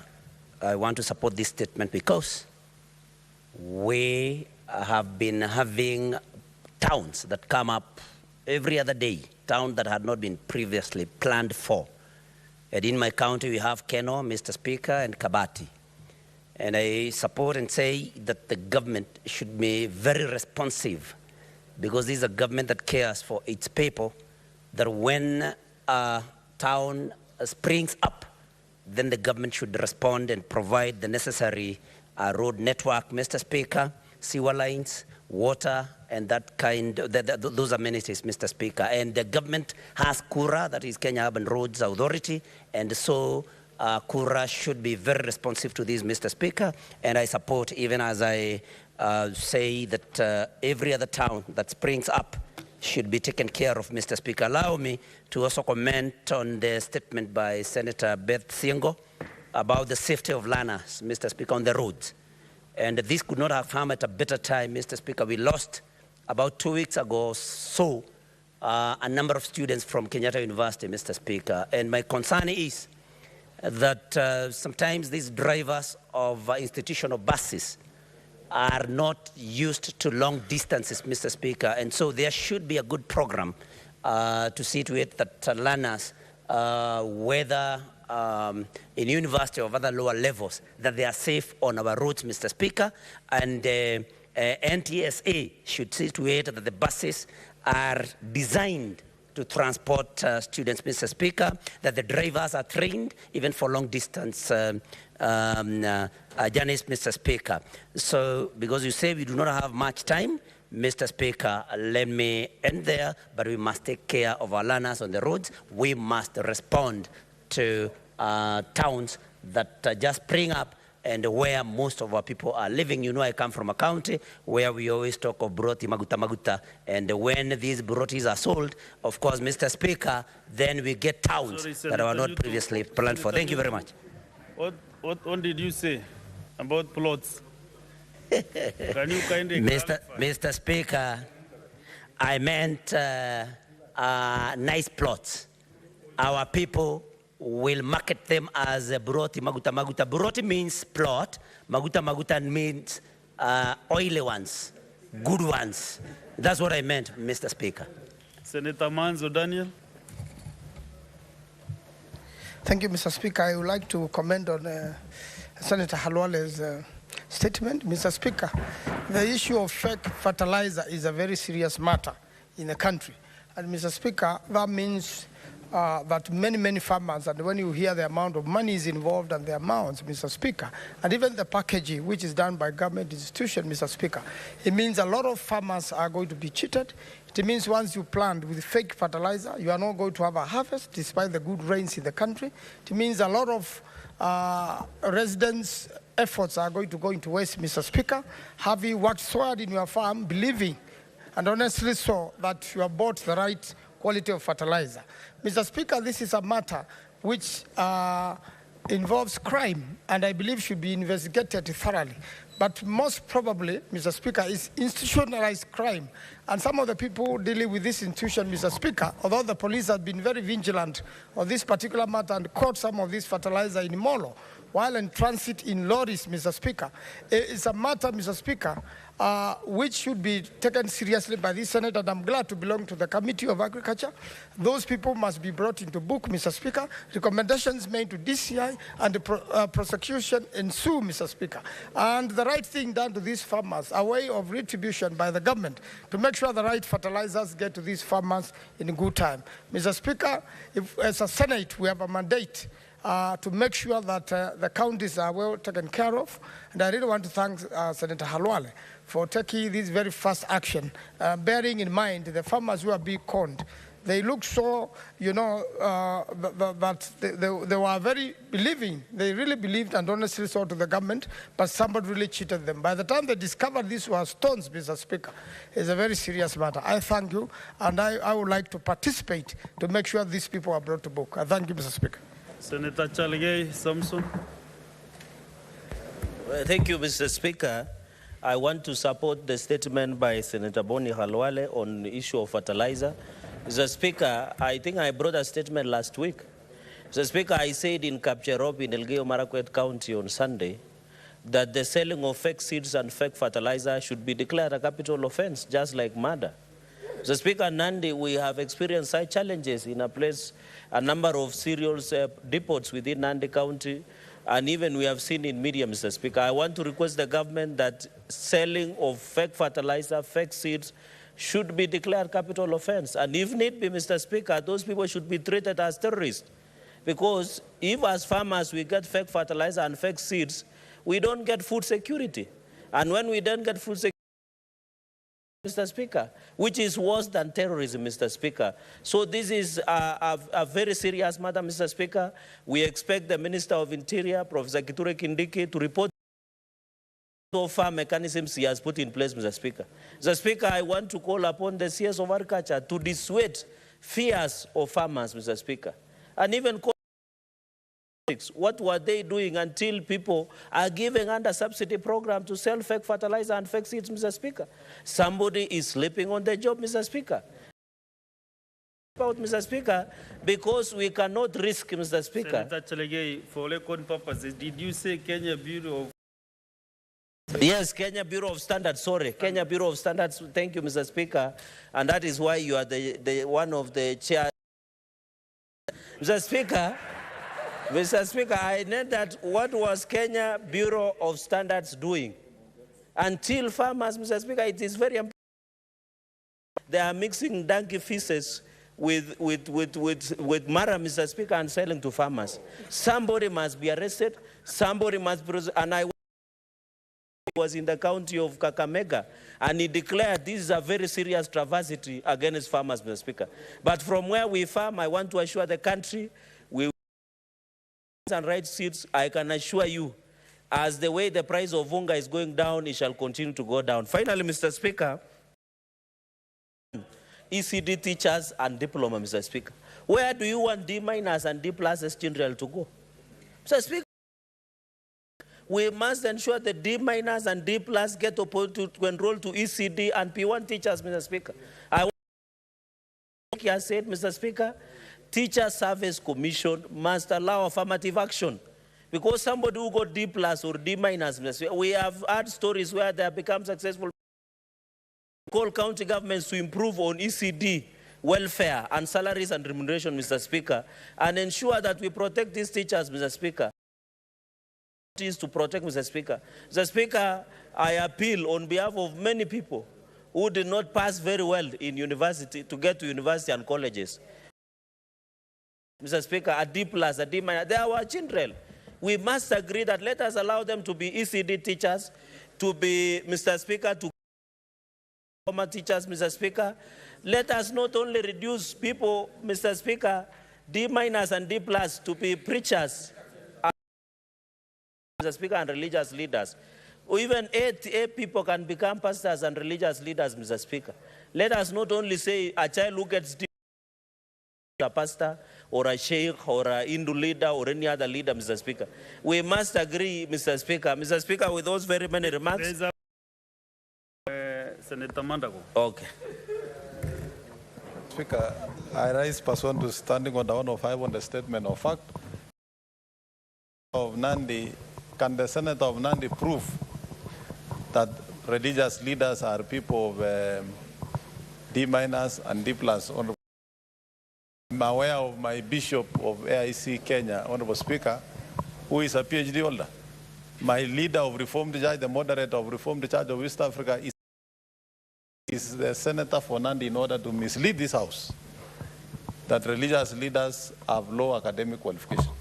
I want to support this statement because we have been having towns that come up every other day, towns that had not been previously planned for. And in my county, we have Keno, Mr. Speaker, and Kabati. And I support and say that the government should be very responsive because this is a government that cares for its people, that when a town springs up, then the government should respond and provide the necessary road network, Mr. Speaker, sewer lines, water, and that kind, those amenities, Mr. Speaker. And the government has KURA, that is Kenya Urban Roads Authority, and so KURA should be very responsive to this, Mr. Speaker, and I support, even as I say that every other town that springs up should be taken care of, Mr. Speaker. Allow me to also comment on the statement by Senator Beth Siengo about the safety of learners, Mr. Speaker, on the roads. And this could not have come at a better time, Mr. Speaker. We lost about 2 weeks ago or so a number of students from Kenyatta University, Mr. Speaker, and my concern is that sometimes these drivers of institutional buses are not used to long distances, Mr. Speaker, and so there should be a good program to see to it that learners, whether in university or other lower levels, that they are safe on our roads, Mr. Speaker, and NTSA should see to it that the buses are designed to transport students, Mr. Speaker, that the drivers are trained even for long distance journeys, Mr. Speaker. So, because you say we do not have much time, Mr. Speaker, let me end there, but we must take care of our learners on the roads. We must respond to towns that just spring up and where most of our people are living. You know, I come from a county where we always talk of buroti, maguta, and when these burotis are sold, of course, Mr. Speaker, then we get towns that were not previously planned for. Thank you very much. What did you say about plots? Can you kindly Mr. Speaker, I meant nice plots. Our people will market them as buroti, maguta. Buroti means plot. Maguta means oily ones, good ones. That's what I meant, Mr. Speaker. Senator Manzo Daniel. Thank you, Mr. Speaker. I would like to comment on Senator Halwale's statement. Mr. Speaker, the issue of fake fertilizer is a very serious matter in the country. And Mr. Speaker, that means that many farmers, and when you hear the amount of money is involved and the amounts, Mr. Speaker, and even the packaging, which is done by government institutions, Mr. Speaker, it means a lot of farmers are going to be cheated. It means once you plant with fake fertilizer, you are not going to have a harvest despite the good rains in the country. It means a lot of residents' efforts are going to go into waste, Mr. Speaker. Have you worked so hard in your farm, believing and honestly so that you have bought the right quality of fertilizer? Mr. Speaker, this is a matter which involves crime and I believe should be investigated thoroughly. But most probably, Mr. Speaker, is institutionalized crime. And some of the people dealing with this institution, Mr. Speaker, although the police have been very vigilant on this particular matter and caught some of this fertilizer in Molo, while in transit in lorries, Mr. Speaker, it's a matter, Mr. Speaker, which should be taken seriously by this Senate, and I'm glad to belong to the Committee of Agriculture. Those people must be brought into book, Mr. Speaker. Recommendations made to DCI and the prosecution ensue, Mr. Speaker. And the right thing done to these farmers, a way of retribution by the government to make sure the right fertilizers get to these farmers in good time. Mr. Speaker, if, as a Senate, we have a mandate to make sure that the counties are well taken care of. And I really want to thank Senator Halwale for taking this very fast action, bearing in mind the farmers who are being conned. They look so, you know, that they were very believing. They really believed and honestly saw to the government, but somebody really cheated them. By the time they discovered these were stones, Mr. Speaker, it's a very serious matter. I thank you, and I would like to participate to make sure these people are brought to book. I thank you, Mr. Speaker. Senator Chalgei Samson. Thank you, Mr. Speaker. I want to support the statement by Senator Boni Halwale on the issue of fertilizer. Mr. Speaker, I think I brought a statement last week. Mr. Speaker, I said in Kapcherop in Elgeyo Marakwet County on Sunday that the selling of fake seeds and fake fertilizer should be declared a capital offense, just like murder. Mr. Speaker, Nandi, we have experienced such challenges in a number of cereals depots within Nandi County, and even we have seen in media, Mr. Speaker. I want to request the government that selling of fake fertilizer, fake seeds, should be declared capital offense. And if need be, Mr. Speaker, those people should be treated as terrorists. Because if as farmers we get fake fertilizer and fake seeds, we don't get food security. And when we don't get food security, Mr. Speaker, which is worse than terrorism, Mr. Speaker. So this is a very serious matter, Mr. Speaker. We expect the Minister of Interior, Professor Kithure Kindiki, to report so far mechanisms he has put in place, Mr. Speaker. Mr. Speaker, I want to call upon the CS of Agriculture to dissuade fears of farmers, Mr. Speaker. And even what were they doing until people are giving under subsidy program to sell fake fertilizer and fake seeds, Mr. Speaker? Somebody is sleeping on the job, Mr. Speaker. Mr. Speaker, because we cannot risk, Mr. Speaker. Senator Chalgei, for record purposes, did you say Kenya Bureau of... Yes, Kenya Bureau of Standards, sorry. Kenya Bureau of Standards, thank you, Mr. Speaker. And that is why you are the one of the chair. Mr. Speaker, I know that what was Kenya Bureau of Standards doing? Until farmers, Mr. Speaker, it is very important. They are mixing donkey feces with mara, Mr. Speaker, and selling to farmers. Somebody must be arrested. Somebody must be, and I was in the county of Kakamega, and he declared this is a very serious travesty against farmers, Mr. Speaker. But from where we farm, I want to assure the country, we and right seats, I can assure you, as the way the price of unga is going down, it shall continue to go down. Finally, Mr. Speaker, ECD teachers and diploma, Mr. Speaker. Where do you want D- and D+ general to go? Mr. Speaker, we must ensure that D- and D+ get to enroll to ECD and P1 teachers, Mr. Speaker. I said, Mr. Speaker, Teacher Service Commission must allow affirmative action. Because somebody who got D+ or D-, Mr. Speaker, we have had stories where they have become successful. Call county governments to improve on ECD welfare and salaries and remuneration, Mr. Speaker, and ensure that we protect these teachers, Mr. Speaker. Is to protect, Mr. Speaker. Mr. Speaker, I appeal on behalf of many people who did not pass very well in university to get to university and colleges. Mr. Speaker, a D+, a D-, they are our children. We must agree that let us allow them to be ECD teachers, to be, Mr. Speaker, to former teachers, Mr. Speaker. Let us not only reduce people, Mr. Speaker, D- and D+ to be preachers, Mr. Speaker, and religious leaders. Or even eight people can become pastors and religious leaders, Mr. Speaker. Let us not only say a child who gets a pastor or a sheikh or a Hindu leader or any other leader, Mr. Speaker. We must agree, Mr. Speaker. Mr. Speaker, with those very many remarks. Senator Mandago. Okay. Speaker, I rise pursuant to Standing Order 105 on the statement of fact of Nandi. Can the Senator of Nandi prove that religious leaders are people of D- and D+? I'm aware of my Bishop of AIC Kenya, Honorable Speaker, who is a PhD holder. My leader of Reformed Church, the moderator of Reformed Church of East Africa, is the Senator for Nandi in order to mislead this House that religious leaders have low academic qualification.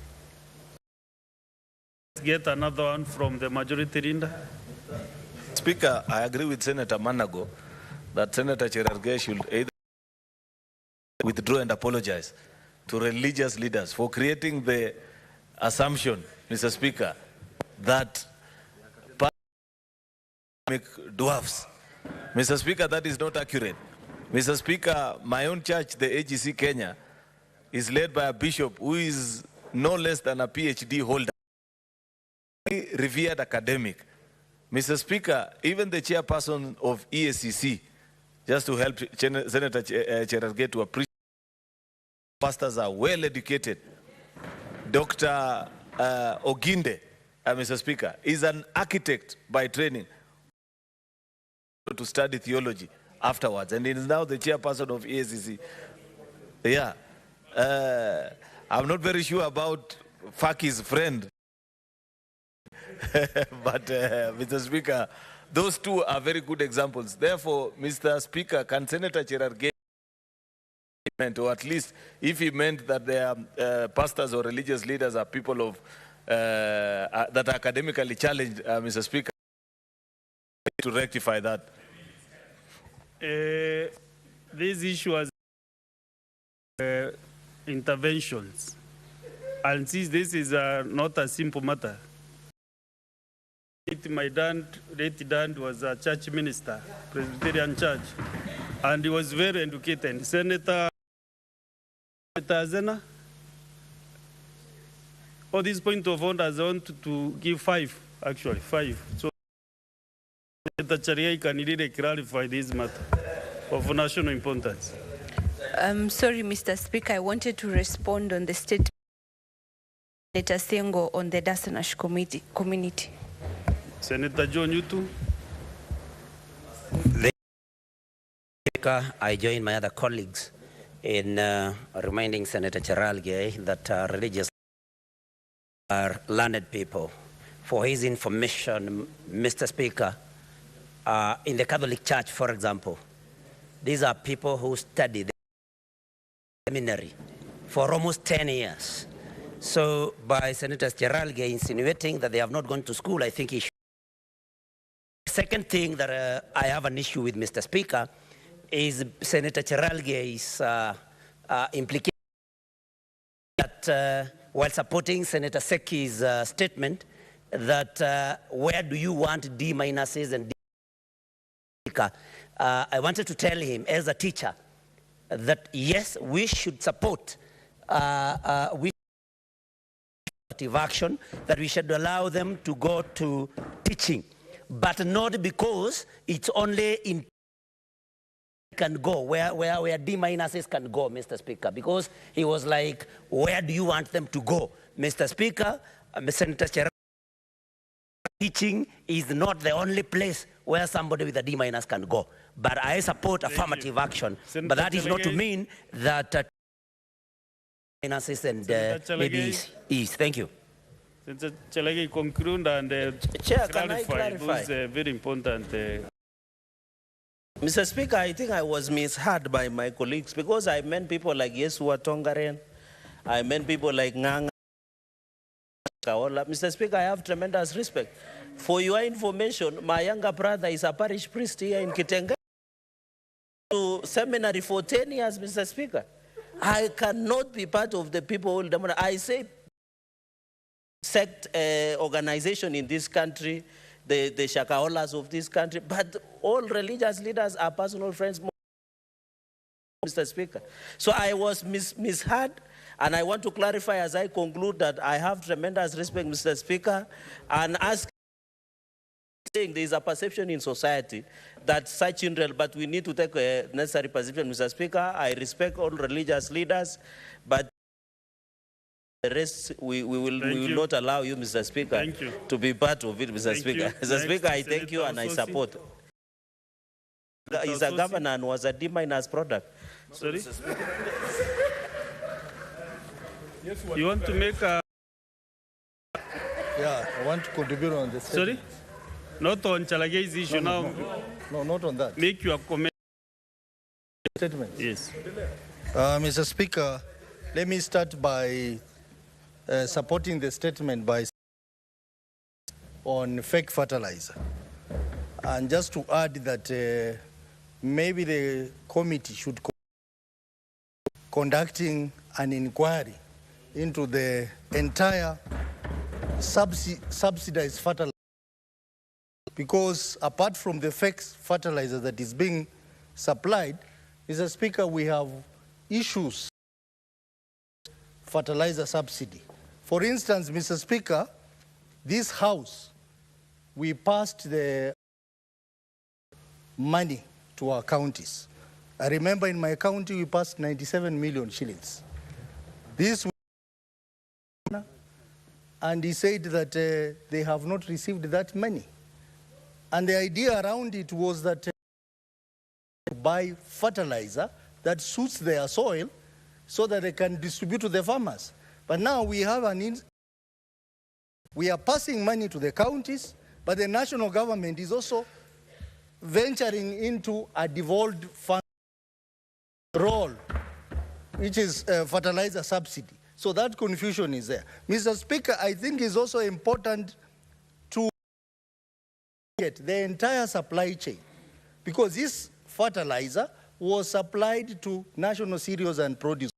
Let's get another one from the majority leader. Speaker, I agree with Senator Manago that Senator Cherargei should either withdraw and apologize to religious leaders for creating the assumption, Mr. Speaker, that make dwarfs. Mr. Speaker, that is not accurate. Mr. Speaker, my own church, the AGC Kenya, is led by a bishop who is no less than a PhD holder, revered academic. Mr. Speaker, even the chairperson of EACC, just to help Senator Cherargei to appreciate, pastors are well educated. Dr. Oginde, Mr. Speaker, is an architect by training to study theology afterwards, and he is now the chairperson of EACC. Yeah. I'm not very sure about Faki's friend, but Mr. Speaker, those two are very good examples. Therefore, Mr. Speaker, can Senator Cherargei, or at least if he meant that their pastors or religious leaders are people of that are academically challenged, Mr. Speaker, to rectify that. This issue has interventions, and since this is not a simple matter, my late dad was a church minister, Presbyterian church, and he was very educated. Senator Zena, on this point of order, I want to give five. So Senator Cherargei can really clarify this matter of national importance. Sorry, Mr. Speaker, I wanted to respond on the statement of Senator Sengo on the Dasanash community. Senator John Yutu. I join my other colleagues in reminding Senator Cherargei that religious are learned people. For his information, Mr. Speaker, in the Catholic Church, for example, these are people who study the seminary for almost 10 years. So by Senator Cherargei insinuating that they have not gone to school, I think he should. Second thing that I have an issue with, Mr. Speaker, is Senator Cherargei's implication that while supporting Senator Seki's statement that where do you want D minuses and D? I wanted to tell him as a teacher that yes, we should support action, that we should allow them to go to teaching, but not because it's only in can go, where D minuses can go, Mr. Speaker, because he was like, where do you want them to go? Mr. Speaker, Senator Cherargei, teaching is not the only place where somebody with a D minus can go. But I support affirmative action. Senator but that is not to mean that minuses and maybe is. Thank you. Senator Cherargei, conclude and Chair, can I clarify? Those very important. Mr. Speaker, I think I was misheard by my colleagues because I meant people like Yesua Tongaren, I meant people like Nganga. Mr. Speaker, I have tremendous respect. For your information, my younger brother is a parish priest here in Kitengela. To seminary for 10 years, Mr. Speaker. I cannot be part of the people who demonize. I say sect organization in this country, the Shakaolas of this country, but all religious leaders are personal friends, Mr. Speaker. So I was misheard, and I want to clarify as I conclude that I have tremendous respect, Mr. Speaker, and saying there is a perception in society that such children, but we need to take a necessary position, Mr. Speaker. I respect all religious leaders, but the rest, we will not allow you, Mr. Speaker, to be part of it, Mr. Speaker. Mr. Speaker, I thank you and I support. He's a governor and was a D minus product. Sorry? You want to make a... Yeah, I want to contribute on this. Sorry? Not on Cherargei's issue now. No, not on that. Make your comment. Statement. Yes. Mr. Speaker, let me start by supporting the statement by on fake fertilizer. And just to add that maybe the committee should conducting an inquiry into the entire subsidized fertilizer. Because apart from the fake fertilizer that is being supplied, Mr. Speaker, we have issues fertilizer subsidy. For instance, Mr. Speaker, this House, we passed the money to our counties. I remember in my county, we passed 97 million shillings. This, and he said that they have not received that money. And the idea around it was that buy fertilizer that suits their soil so that they can distribute to the farmers. But now we have we are passing money to the counties, but the national government is also venturing into a devolved fund role, which is fertilizer subsidy. So that confusion is there. Mr. Speaker, I think it's also important to get the entire supply chain, because this fertilizer was supplied to national cereals and produce.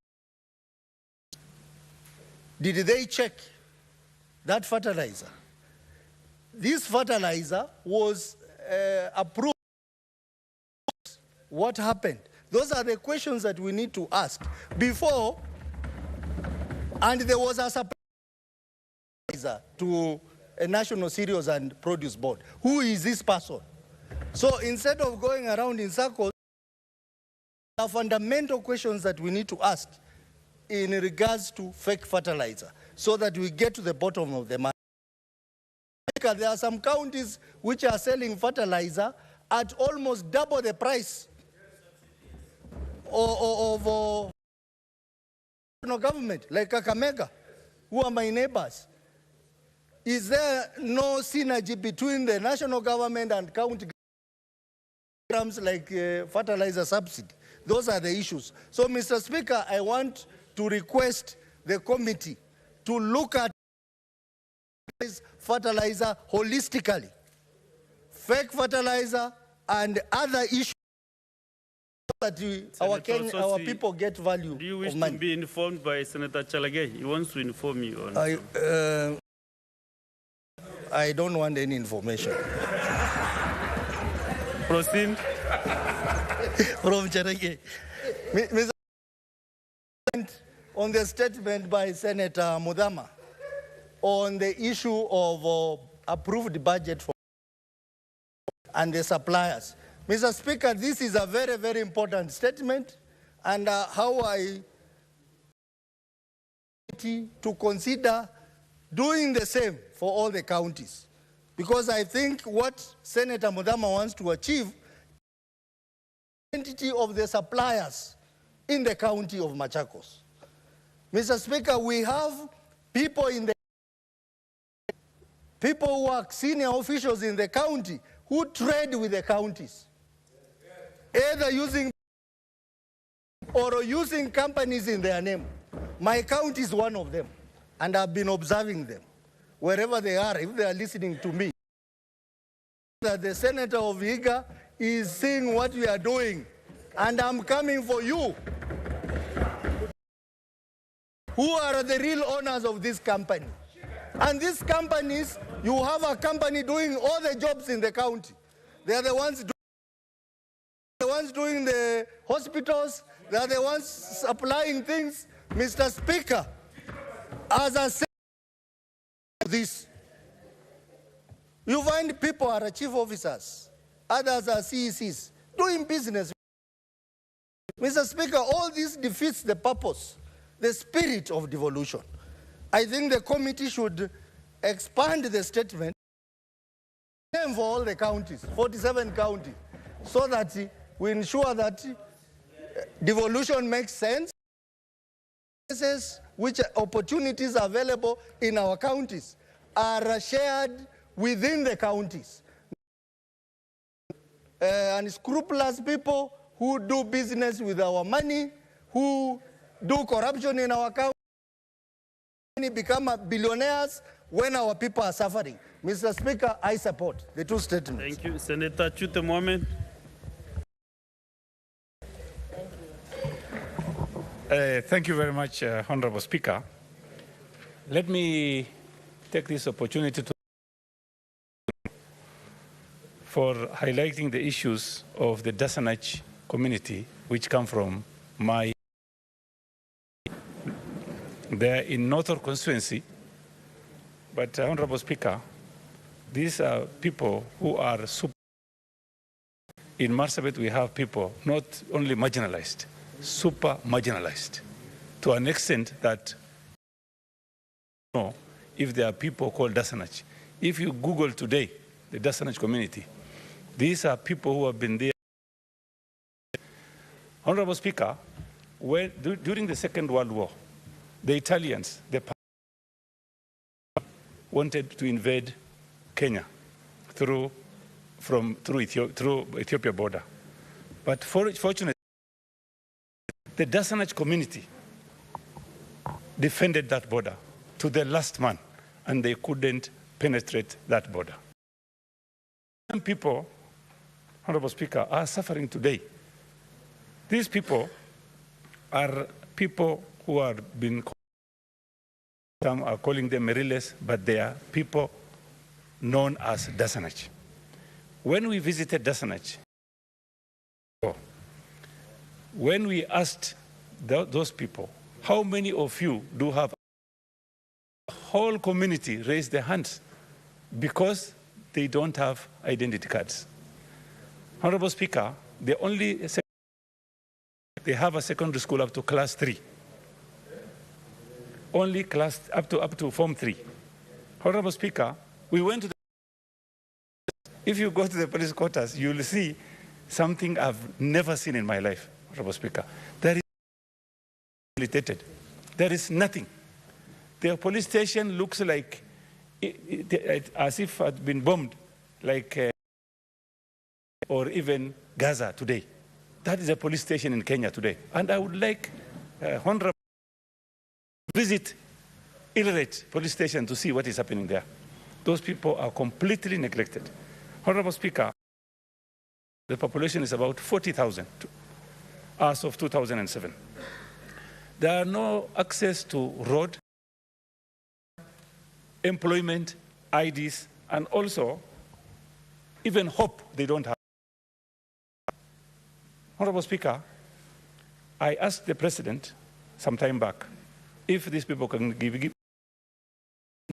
Did they check that fertilizer? This fertilizer was approved. What happened? Those are the questions that we need to ask before. And there was a supply to a national cereals and produce board. Who is this person? So instead of going around in circles, there are fundamental questions that we need to ask in regards to fake fertilizer so that we get to the bottom of the matter. There are some counties which are selling fertilizer at almost double the price of national government, like Kakamega, who are my neighbors. Is there no synergy between the national government and county programs like fertilizer subsidy? Those are the issues. So, Mr. Speaker, I want to request the committee to look at fertilizer holistically. Fake fertilizer and other issues that our people get value Do you wish of money. to be informed by Senator Chalage? He wants to inform you on I don't want any information. Proceed. From Chalage. Mr. President, on the statement by Senator Mudama on the issue of approved budget for and the suppliers. Mr. Speaker, this is a very, very important statement, and how I to consider doing the same for all the counties, because I think what Senator Mudama wants to achieve identity of the suppliers in the county of Machakos. Mr. Speaker, we have people who are senior officials in the county who trade with the counties, either using or using companies in their name. My county is one of them, and I've been observing them wherever they are, if they are listening to me. That the senator of Vihiga is seeing what we are doing, and I'm coming for you. Who are the real owners of this company? And these companies, you have a company doing all the jobs in the county. They are the ones doing the hospitals. They are the ones supplying things. Mr. Speaker, as I said this, you find people are chief officers, others are CECs, doing business. Mr. Speaker, all this defeats the purpose, the spirit of devolution. I think the committee should expand the statement for all the counties, 47 counties, so that we ensure that devolution makes sense, which opportunities are available in our counties are shared within the counties. Unscrupulous people who do business with our money, who do corruption in our county, become billionaires when our people are suffering. Mr. Speaker, I support the two statements. Thank you. Senator Chute Mohamed. Thank you very much, Honorable Speaker. Let me take this opportunity for highlighting the issues of the Dasanach community, which come from my. They're in Northern constituency, but Honorable Speaker, these are people who are super. In Marsabit, we have people not only marginalized, super marginalized, to an extent that if there are people called Dasanach. If you Google today the Dasanach community, these are people who have been there. Honorable Speaker, during the Second World War, the Italians, wanted to invade Kenya through Ethiopia border. But fortunately, the Dasanach community defended that border to the last man, and they couldn't penetrate that border. Some people, Honorable Speaker, are suffering today. These people are people who are being called, some are calling them Meriles, but they are people known as Dasanach. When we visited Dasanach, when we asked those people, how many of you do have, the whole community raised their hands because they don't have identity cards. Honorable Speaker, they have a secondary school up to class 3. Only class up to Form 3. Honorable Speaker, we went to if you go to the police quarters, you will see something I've never seen in my life, Honorable Speaker. There is nothing. The police station looks like as if it had been bombed, like or even Gaza today. That is a police station in Kenya today. And I would like Honorable visit Ileret police station to see what is happening there. Those people are completely neglected. Honorable Speaker, the population is about 40,000. as of 2007. There are no access to road, employment, IDs, and also even hope they don't have. Honorable Speaker, I asked the President some time back if these people can give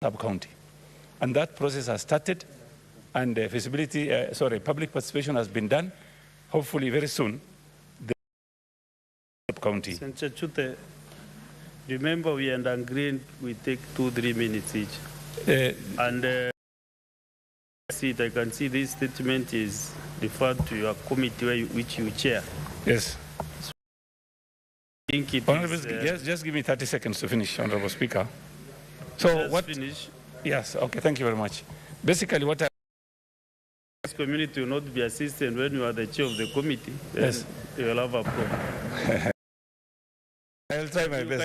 sub-county. And that process has started, and public participation has been done. Hopefully very soon, the sub-county. Senator Chute, remember we had agreed we take 2-3 minutes each. I can see this statement is referred to your committee which you chair. Yes. So I think it is, just give me 30 seconds to finish, Honorable Speaker. So what? Finish. Yes. Okay. Thank you very much. Basically, what this community will not be assistant when you are the chair of the committee. Yes. You will have a problem. I'll try my best,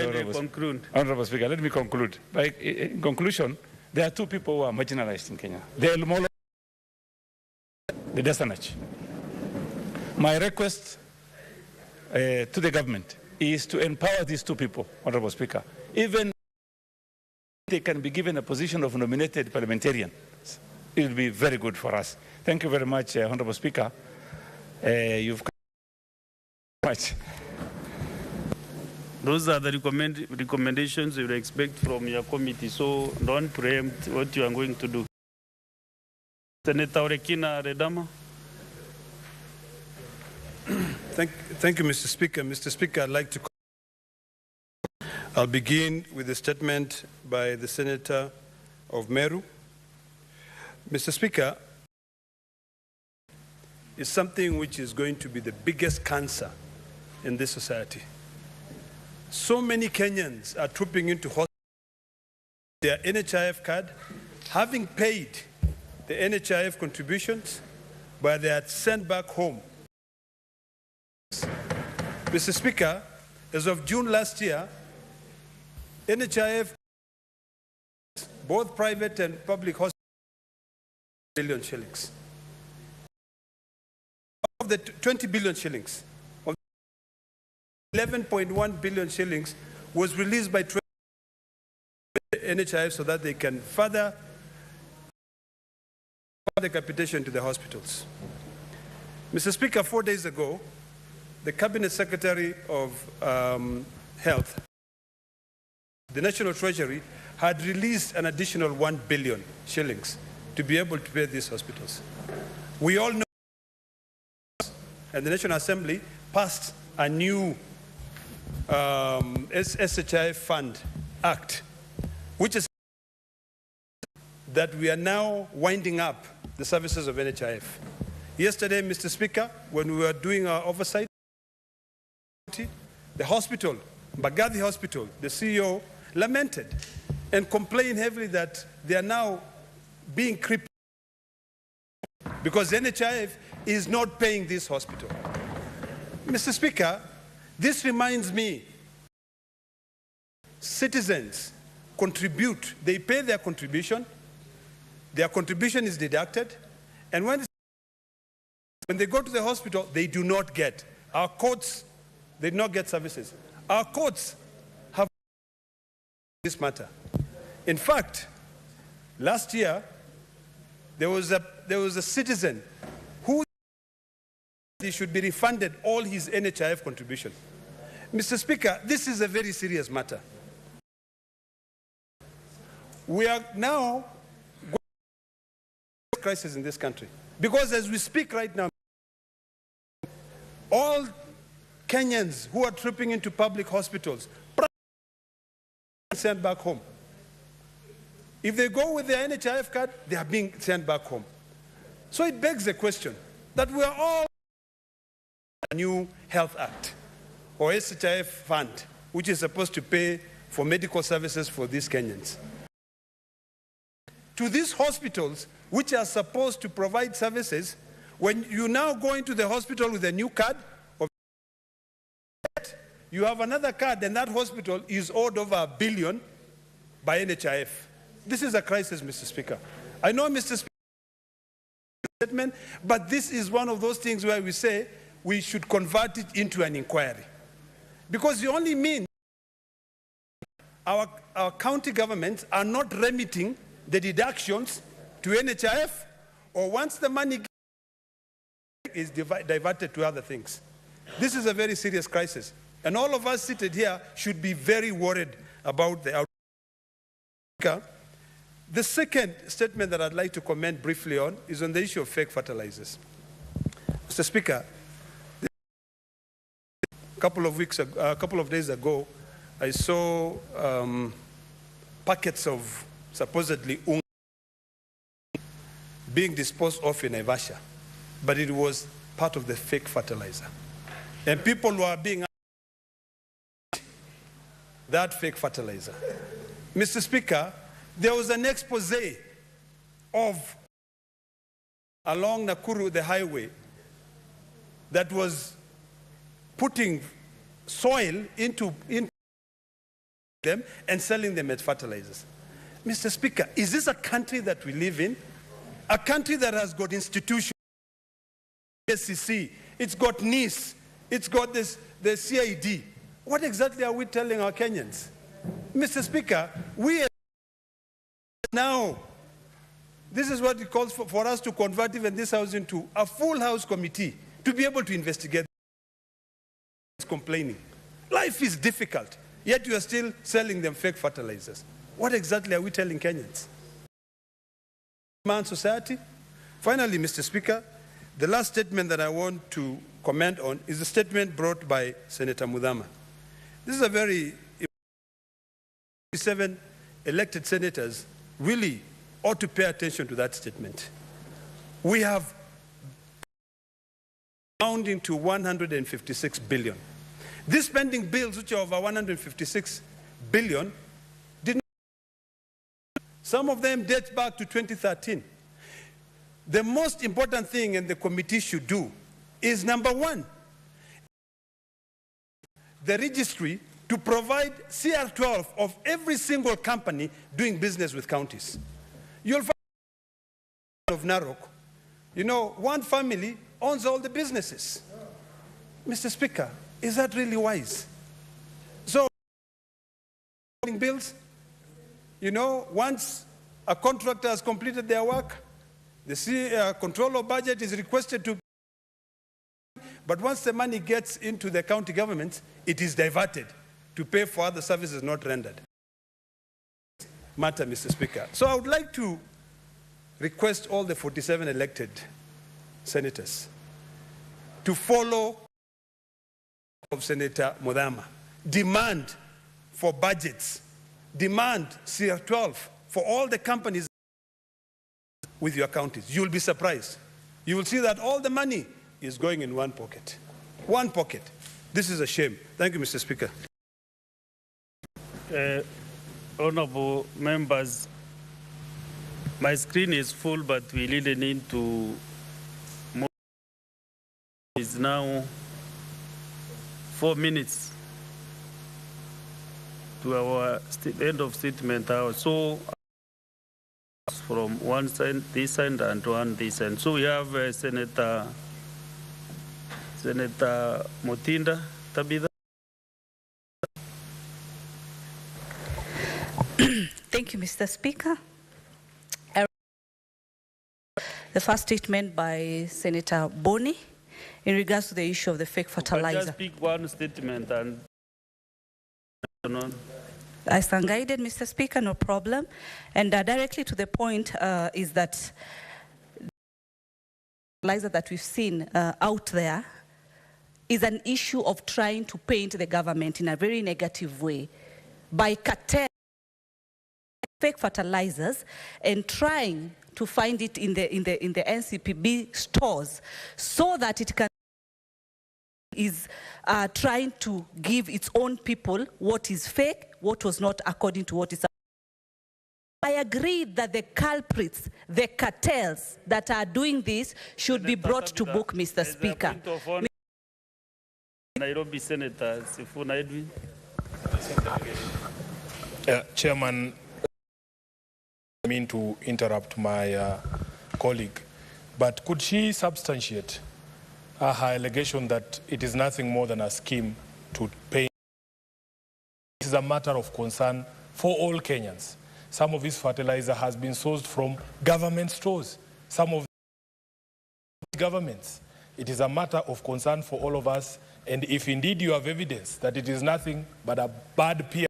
Honorable Speaker. Let me conclude. In conclusion, there are two people who are marginalized in Kenya. The Dasanach. My request to the government is to empower these two people, Honorable Speaker. Even they can be given a position of nominated parliamentarian. It will be very good for us. Thank you very much, Honorable Speaker. You've come much. Those are the recommendations you would expect from your committee, so don't preempt what you are going to do. Senator Orekina Redama. Thank you, Mr. Speaker. Mr. Speaker, I'd like to... I'll begin with a statement by the Senator of Meru. Mr. Speaker, it's something which is going to be the biggest cancer in this society. So many Kenyans are trooping into hospital, their NHIF card, having paid the NHIF contributions, but they are sent back home. Mr. Speaker, as of June last year, NHIF, both private and public hospitals, billion shillings. Of the 20 billion shillings, 11.1 billion shillings was released by NHIF so that they can further the capitation to the hospitals. Mr. Speaker, 4 days ago, the Cabinet Secretary of Health, the National Treasury, had released an additional 1 billion shillings to be able to pay these hospitals. We all know, and the National Assembly passed a new SHI Fund Act, which is that we are now winding up the services of NHIF. Yesterday, Mr. Speaker, when we were doing our oversight, the hospital, Mbagathi Hospital, the CEO lamented and complained heavily that they are now being crippled because NHIF is not paying this hospital. Mr. Speaker, this reminds me, citizens contribute, they pay their contribution is deducted, and when they go to the hospital, they do not get. Our courts, they do not get services. Our courts have this matter. In fact, last year, there was a citizen who he should be refunded all his NHIF contribution. Mr. Speaker, this is a very serious matter. We are now going through a crisis in this country because as we speak right now, all Kenyans who are trooping into public hospitals are sent back home. If they go with their NHIF card, they are being sent back home. So it begs the question that we are all a new Health Act or SHIF fund, which is supposed to pay for medical services for these Kenyans. To these hospitals, which are supposed to provide services, when you now go into the hospital with a new card, you have another card and that hospital is owed over $1 billion by NHIF. This is a crisis, Mr. Speaker. I know, Mr. Speaker, but this is one of those things where we say we should convert it into an inquiry. Because it only means our county governments are not remitting the deductions to NHIF, or once the money is diverted to other things. This is a very serious crisis. And all of us seated here should be very worried about the outcome. The second statement that I'd like to comment briefly on is on the issue of fake fertilizers. Mr. Speaker, a couple of days ago, I saw packets of supposedly being disposed of in Naivasha, but it was part of the fake fertilizer. And people were being that fake fertilizer. Mr. Speaker, there was an expose of along Nakuru, the highway, that was putting soil into them and selling them as fertilizers. Mr. Speaker, is this a country that we live in? A country that has got institutions, SEC, it's got NIS, it's got the CID. What exactly are we telling our Kenyans? Mr. Speaker, we now, this is what it calls for us to convert even this house into a full house committee to be able to investigate complaining. Life is difficult, yet you are still selling them fake fertilizers. What exactly are we telling Kenyans? Man society. Finally, Mr. Speaker, the last statement that I want to comment on is the statement brought by Senator Mudhama. This is a very 7 elected senators really ought to pay attention to that statement. We have amounting to 156 billion. These spending bills, which are over 156 billion, did not, some of them date back to 2013. The most important thing and the committee should do is, number one, the registry to provide CR12 of every single company doing business with counties. You'll find of Narok, you know, one family owns all the businesses. Mr. Speaker, is that really wise? So, bills, you know, once a contractor has completed their work, the controller budget is requested to, but once the money gets into the county government, it is diverted to pay for other services not rendered. Matter, Mr. Speaker. So I would like to request all the 47 elected senators to follow of Senator Mudhama. Demand for budgets. Demand CR12 for all the companies with your counties. You'll be surprised. You will see that all the money is going in one pocket. One pocket. This is a shame. Thank you, Mr. Speaker. Honorable members, my screen is full, but we really need to move. It's now 4 minutes to our end of statement hour. So from one side, this end, and one this end. So we have Senator Motinda Tabitha. Thank you, Mr. Speaker. The first statement by Senator Boni in regards to the issue of the fake fertilizer. Just pick one statement and I stand guided, Mr. Speaker, no problem. And directly to the point is that the fertilizer that we've seen out there is an issue of trying to paint the government in a very negative way by cartel fake fertilizers and trying to find it in the NCPB stores so that it can is trying to give its own people what is fake, what was not according to what is. I agree that the culprits, the cartels that are doing this should be brought to book, Mr. Speaker. Nairobi Senator Sifuna Edwin. Chairman, I mean to interrupt my colleague, but could she substantiate her allegation that it is nothing more than a scheme to pay. This is a matter of concern for all Kenyans. Some of this fertilizer has been sourced from government stores, some of governments. It is a matter of concern for all of us, and if indeed you have evidence that it is nothing but a bad PR,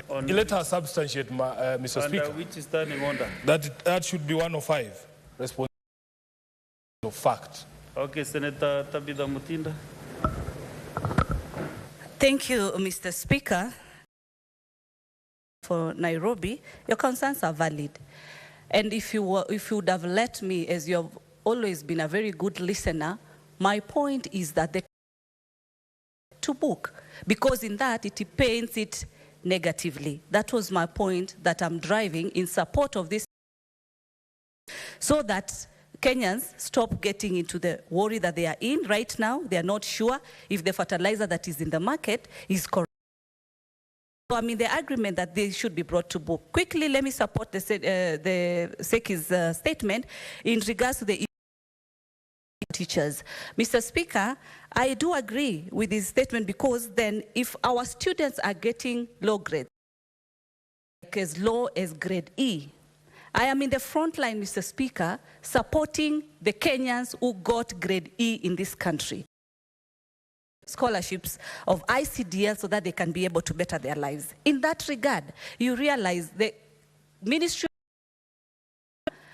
let her substantiate, Mr. Speaker. Which is standing order? That should be 105. Responsibility of fact. Okay, Senator Tabitha Mutinda. Thank you, Mr. Speaker. For Nairobi, your concerns are valid. And if you would have let me, as you have always been a very good listener, my point is that the to book, because in that it paints it negatively. That was my point that I'm driving in support of this, so that Kenyans stop getting into the worry that they are in right now. They are not sure if the fertilizer that is in the market is correct. So I'm in the agreement that they should be brought to book. Quickly, let me support the SECI's statement in regards to the teachers. Mr. Speaker, I do agree with this statement, because then if our students are getting low grades, like as low as grade E, I am in the front line, Mr. Speaker, supporting the Kenyans who got grade E in this country. Scholarships of ICDL so that they can be able to better their lives. In that regard, you realize the ministry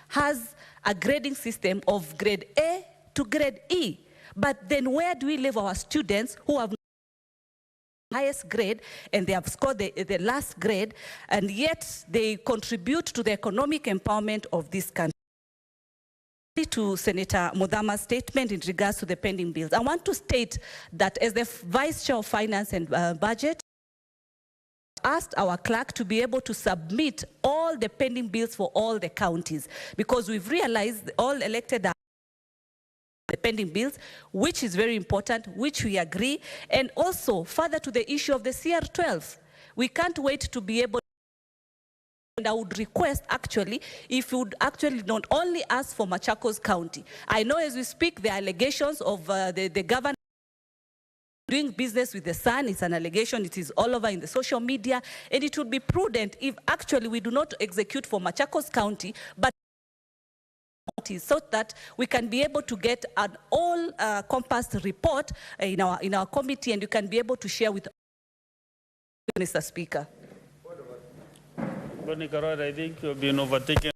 has a grading system of grade A to grade E. But then where do we leave our students who have highest grade and they have scored the last grade, and yet they contribute to the economic empowerment of this country? To Senator Mudhama's statement in regards to the pending bills, I want to state that as the Vice Chair of Finance and Budget, asked our clerk to be able to submit all the pending bills for all the counties, because we've realized all elected are the pending bills, which is very important, which we agree. And also further to the issue of the CR12, we can't wait to be able. And I would request, actually, if you would actually not only ask for Machakos County. I know as we speak, the allegations of the governor doing business with the Sun is an allegation. It is all over in the social media. And it would be prudent if actually we do not execute for Machakos County, but so that we can be able to get an all-compassed report in our committee, and you can be able to share with Mr. Speaker. I think you've been overtaken.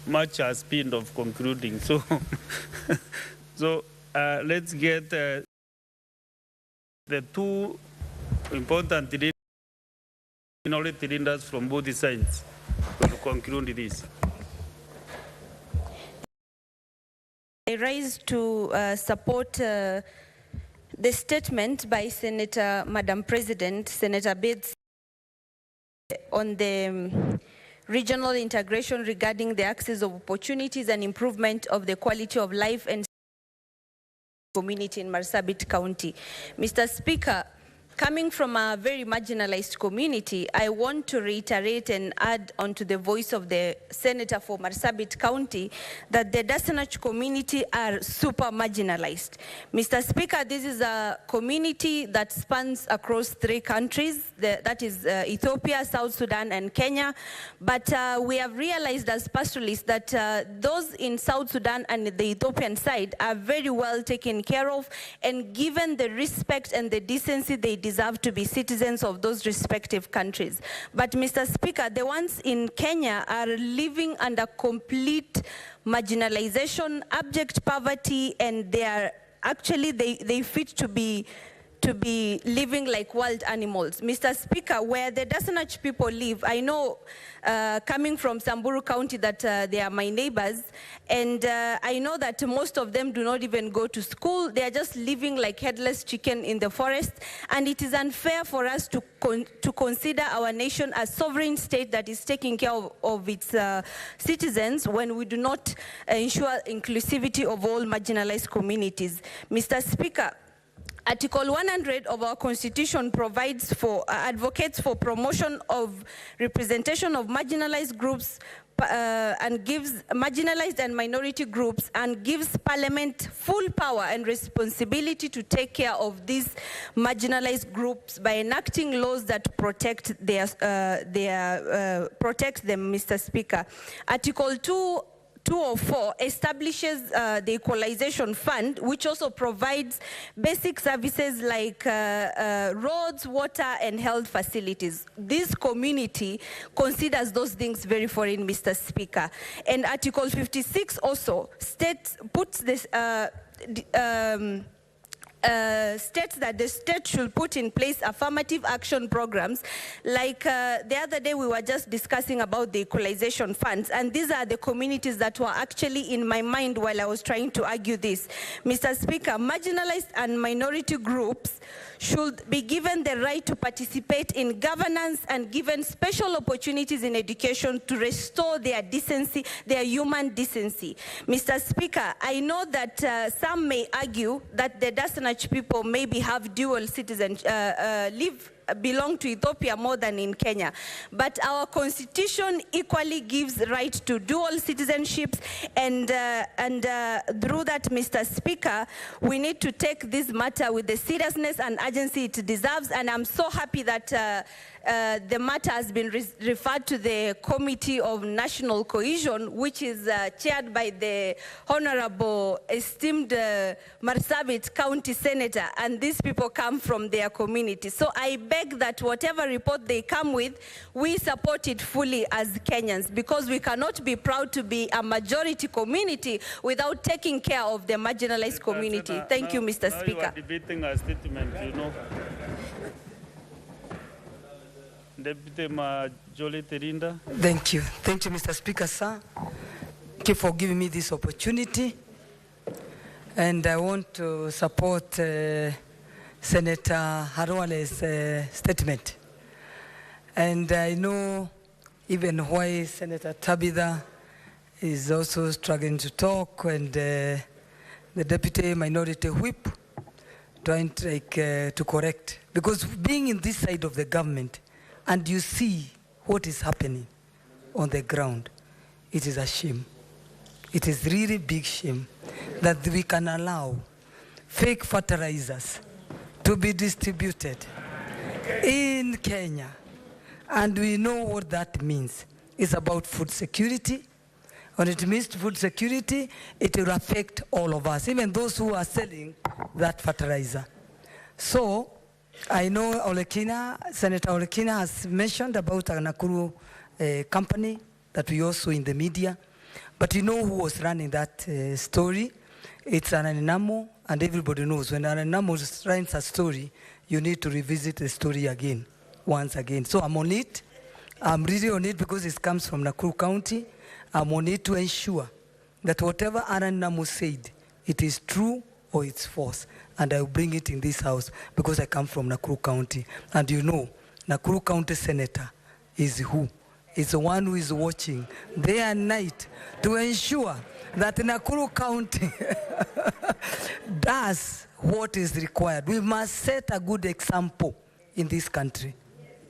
Much has been of concluding. So, let's get the two important leaders from both sides to conclude this. I rise to support the statement by Madam President, Senator Bates, on the regional integration regarding the access of opportunities and improvement of the quality of life and community in Marsabit County. Mr. Speaker, coming from a very marginalized community, I want to reiterate and add onto the voice of the Senator for Marsabit County that the Dasanach community are super marginalized. Mr. Speaker, this is a community that spans across 3 countries, that is Ethiopia, South Sudan, and Kenya. But we have realized as pastoralists that those in South Sudan and the Ethiopian side are very well taken care of and given the respect and the decency they deserve to be citizens of those respective countries. But Mr. Speaker, the ones in Kenya are living under complete marginalization, abject poverty, and they are actually, they fit to be living like wild animals. Mr. Speaker, where the Dasanach people live, I know coming from Samburu County that they are my neighbors, and I know that most of them do not even go to school. They are just living like headless chicken in the forest, and it is unfair for us to consider our nation a sovereign state that is taking care of its citizens when we do not ensure inclusivity of all marginalized communities. Mr. Speaker, Article 100 of our Constitution provides for, advocates for promotion of representation of marginalized groups and gives marginalized and minority groups and gives Parliament full power and responsibility to take care of these marginalized groups by enacting laws that protect protect them, Mr. Speaker. Article 204 establishes the Equalization Fund, which also provides basic services like roads, water, and health facilities. This community considers those things very foreign, Mr. Speaker. And Article 56 also puts this states that the state should put in place affirmative action programs. Like the other day we were just discussing about the equalization funds, and these are the communities that were actually in my mind while I was trying to argue this. Mr. Speaker, marginalized and minority groups should be given the right to participate in governance and given special opportunities in education to restore their decency, their human decency. Mr. Speaker, I know that some may argue that the Dasanach people maybe have dual citizenship, belong to Ethiopia more than in Kenya. But our constitution equally gives right to dual citizenships, and through that, Mr. Speaker, we need to take this matter with the seriousness and urgency it deserves, and I'm so happy that the matter has been referred to the Committee of National Cohesion, which is chaired by the Honorable esteemed Marsabit County Senator, and these people come from their community. So I beg that whatever report they come with, we support it fully as Kenyans, because we cannot be proud to be a majority community without taking care of the marginalized community. Thank you, Mr. Speaker. You are debating a statement, you know. Deputy Majority Leader. Thank you. Thank you, Mr. Speaker, sir. Thank you for giving me this opportunity. And I want to support Senator Harwale's statement. And I know even why Senator Tabitha is also struggling to talk, and the Deputy Minority Whip trying to correct. Because being in this side of the government, and you see what is happening on the ground, it is a shame. It is really big shame that we can allow fake fertilizers to be distributed in Kenya. And we know what that means. It's about food security. When it means food security, it will affect all of us, even those who are selling that fertilizer. So, I know Senator Olekina has mentioned about a Nakuru company that we also in the media, but you know who was running that story. It's Ananamo, and everybody knows when Ananamo runs a story, you need to revisit the story again, once again. So I'm on it. I'm really on it because it comes from Nakuru County. I'm on it to ensure that whatever Ananamo said, it is true or it's false. And I will bring it in this house because I come from Nakuru County. And you know, Nakuru County Senator is who? Is the one who is watching day and night to ensure that Nakuru County does what is required. We must set a good example in this country.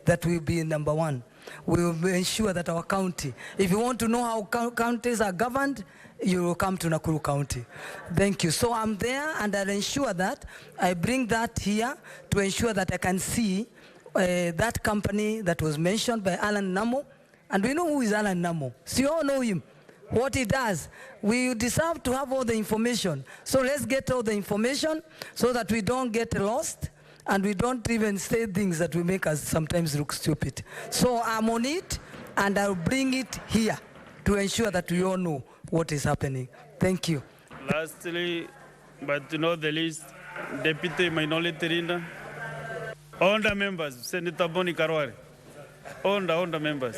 That will be number one. We will ensure that our county, if you want to know how counties are governed, you will come to Nakuru County. Thank you. So I'm there, and I'll ensure that I bring that here to ensure that I can see that company that was mentioned by Alan Namo. And we know who is Alan Namo. So you all know him, what he does. We deserve to have all the information. So let's get all the information so that we don't get lost and we don't even say things that will make us sometimes look stupid. So I'm on it, and I'll bring it here to ensure that we all know what is happening. Thank you. Lastly, but not the least, Deputy Minority Leader. All the members, Senator Boni Karwari. All the members.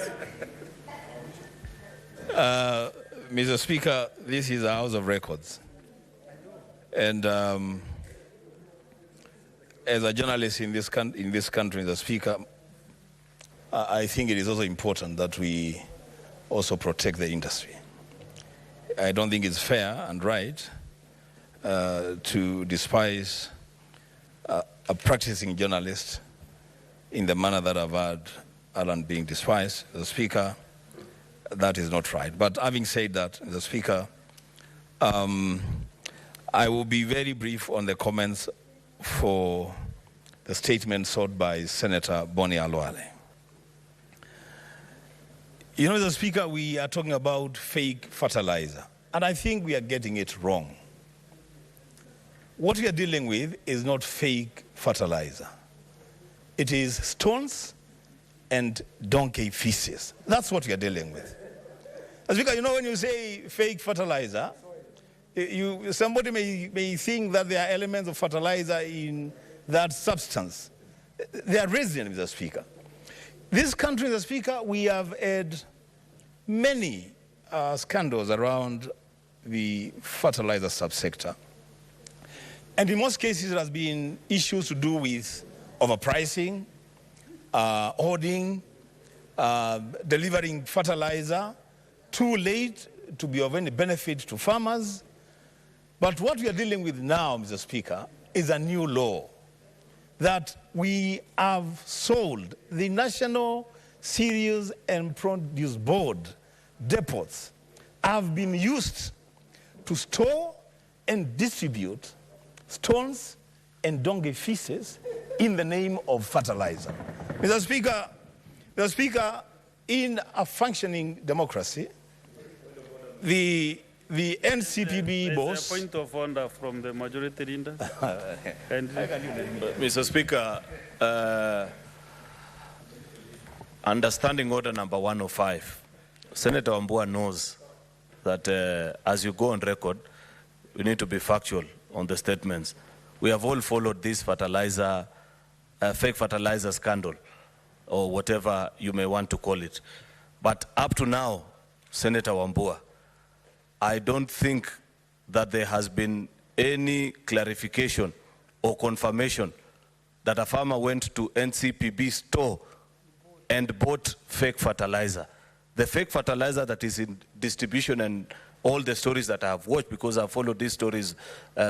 Mr. Speaker, this is a House of Records. And as a journalist in this country, Mr. Speaker, I think it is also important that we also protect the industry. I don't think it's fair and right to despise a practicing journalist in the manner that I've heard Alan being despised, the Speaker, that is not right. But having said that, the Speaker, I will be very brief on the comments for the statement sought by Senator Boni Halwale. You know, Mr. Speaker, we are talking about fake fertilizer, and I think we are getting it wrong. What we are dealing with is not fake fertilizer. It is stones and donkey feces. That's what we are dealing with. Speaker, you know, when you say fake fertilizer, somebody may think that there are elements of fertilizer in that substance. They are resident, Mr. Speaker. This country, Mr. Speaker, we have had many scandals around the fertilizer subsector. And in most cases, there has been issues to do with overpricing, hoarding, delivering fertilizer too late to be of any benefit to farmers. But what we are dealing with now, Mr. Speaker, is a new law that we have sold the National Cereals and Produce Board depots have been used to store and distribute stones and donkey feces in the name of fertilizer. Mr. Speaker, in a functioning democracy, the NCPB boss... There's a point of order from the majority leader. Mr. Speaker, understanding order number 105, Senator Wambua knows that as you go on record, you need to be factual on the statements. We have all followed this fertilizer, fake fertilizer scandal, or whatever you may want to call it. But up to now, Senator Wambua, I don't think that there has been any clarification or confirmation that a farmer went to NCPB store and bought fake fertilizer. The fake fertilizer that is in distribution and all the stories that I have watched, because I've followed these stories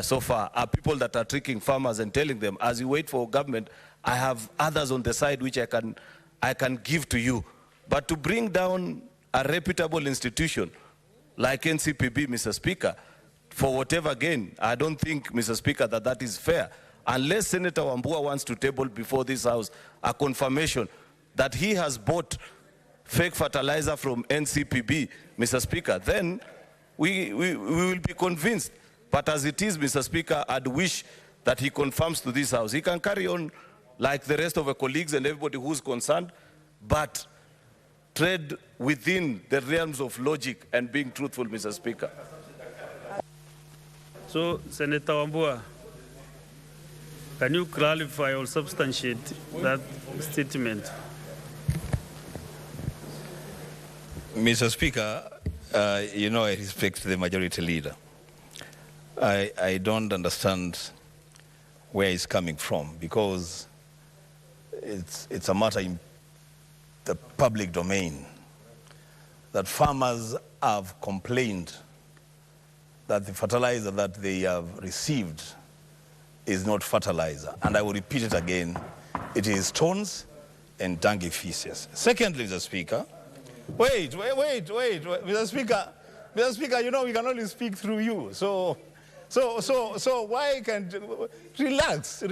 so far, are people that are tricking farmers and telling them, as you wait for government, I have others on the side which I can give to you. But to bring down a reputable institution like NCPB, Mr. Speaker, for whatever gain, I don't think, Mr. Speaker, that is fair. Unless Senator Wambua wants to table before this House a confirmation that he has bought fake fertilizer from NCPB, Mr. Speaker, then we will be convinced. But as it is, Mr. Speaker, I'd wish that he confirms to this House. He can carry on like the rest of the colleagues and everybody who's concerned, but tread within the realms of logic and being truthful, Mr. Speaker. So, Senator Wambua, can you clarify or substantiate that statement? Mr. Speaker, you know I respect the majority leader. I don't understand where he's coming from, because it's a matter in the public domain that farmers have complained that the fertilizer that they have received is not fertilizer. And I will repeat it again, it is stones and donkey feces. Secondly, Mr. Speaker, wait, Mr. Speaker, you know we can only speak through you. So why can't relax?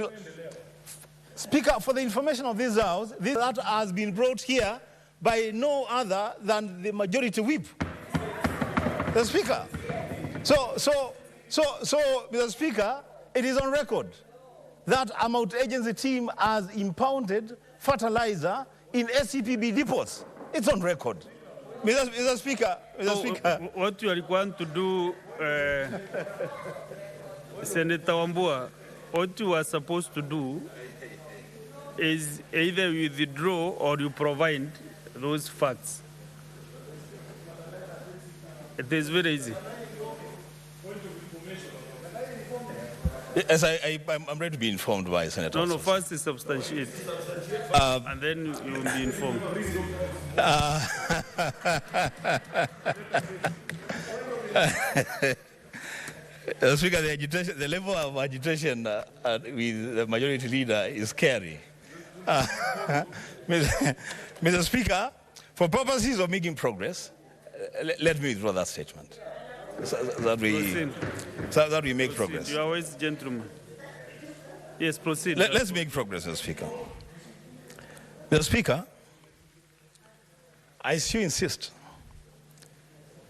Speaker, for the information of this House, that has been brought here by no other than the majority whip, the Speaker. So, Mr. Speaker, it is on record that a multi-agency team has impounded fertilizer in SCPB depots. It's on record. Mr. Speaker, what you are going to do, Senator Wambua, what you are supposed to do is either you withdraw or you provide those facts. It is very easy. Yes, I'm ready to be informed by Senator. No, first is substantiate, and then you will be informed. Speaker, the level of agitation with the majority leader is scary. Mr. Speaker, for purposes of making progress, let me withdraw that statement. So that we make progress. You are always gentlemen. Yes, proceed. Let's make progress, Mr. Speaker. Mr. Speaker, I still insist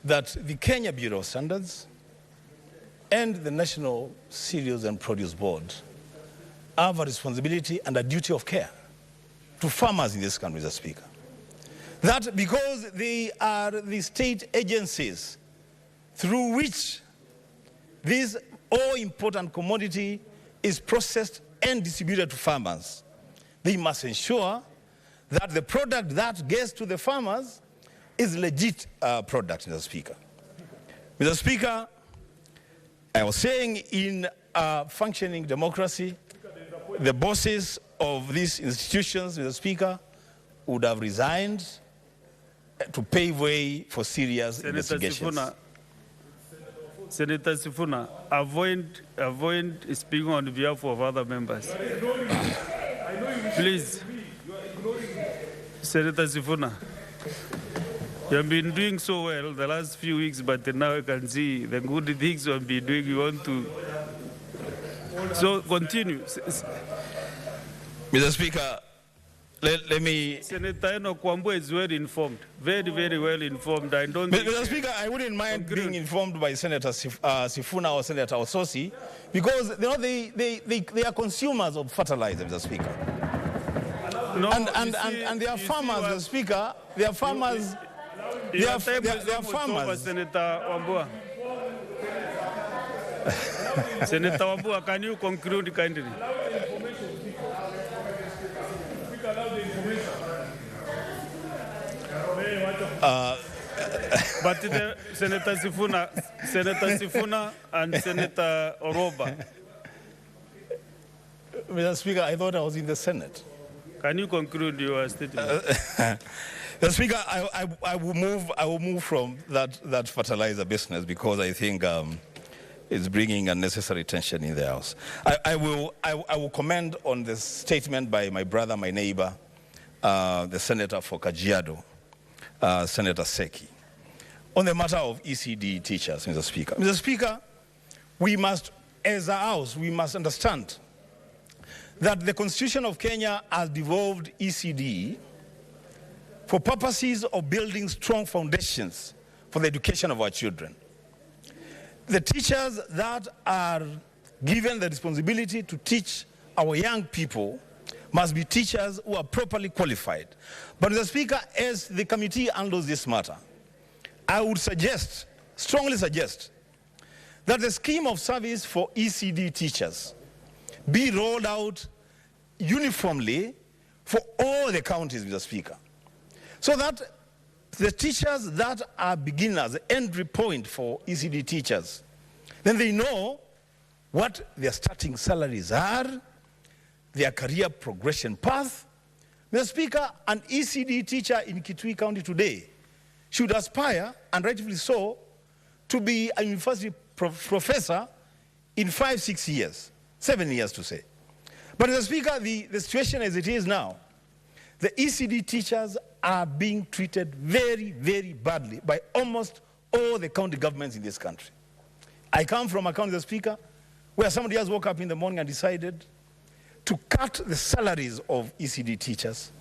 that the Kenya Bureau of Standards and the National Cereals and Produce Board have a responsibility and a duty of care to farmers in this country, Mr. Speaker. That because they are the state agencies through which this all-important commodity is processed and distributed to farmers, they must ensure that the product that gets to the farmers is legit product, Mr. Speaker. Mr. Speaker, I was saying in a functioning democracy, the bosses of these institutions, Mr. Speaker, would have resigned to pave way for serious investigations. Senator Sifuna, avoid speaking on behalf of other members. Please. Senator Sifuna, you have been doing so well the last few weeks, but now I can see the good things you have been doing. You want to... So continue. Mr. Speaker, let me... Senator Eno Kwambo is well informed, very, very well informed. I don't Mr. Speaker, I wouldn't mind being informed by Senator Sifuna or Senator Ososi, because you know, they are consumers of fertilizer, Mr. Speaker. No, and they are farmers, Mr. Speaker. They are farmers. They are farmers. Senator Wambua. Senator Wambua, can you conclude kindly? But Senator Sifuna and Senator Oroba. Mr. Speaker, I thought I was in the Senate. Can you conclude your statement? Mr. Speaker, I will move from that fertilizer business because I think it's bringing unnecessary tension in the House. I will comment on the statement by my brother, my neighbor, the Senator for Kajiado, Senator Seki, on the matter of ECD teachers, Mr. Speaker. Mr. Speaker, we must, as a House, we must understand that the Constitution of Kenya has devolved ECD for purposes of building strong foundations for the education of our children. The teachers that are given the responsibility to teach our young people must be teachers who are properly qualified. But Mr. Speaker, as the committee handles this matter, I would suggest, strongly suggest, that the scheme of service for ECD teachers be rolled out uniformly for all the counties, Mr. Speaker, so that the teachers that are beginners, the entry point for ECD teachers, then they know what their starting salaries are, their career progression path. Mr. Speaker, an ECD teacher in Kitui County today should aspire, and rightfully so, to be a university professor in 5-6 years, 7 years to say. But Mr. Speaker, the situation as it is now, the ECD teachers are being treated very, very badly by almost all the county governments in this country. I come from a county, Mr. Speaker, where somebody has woke up in the morning and decided to cut the salaries of ECD teachers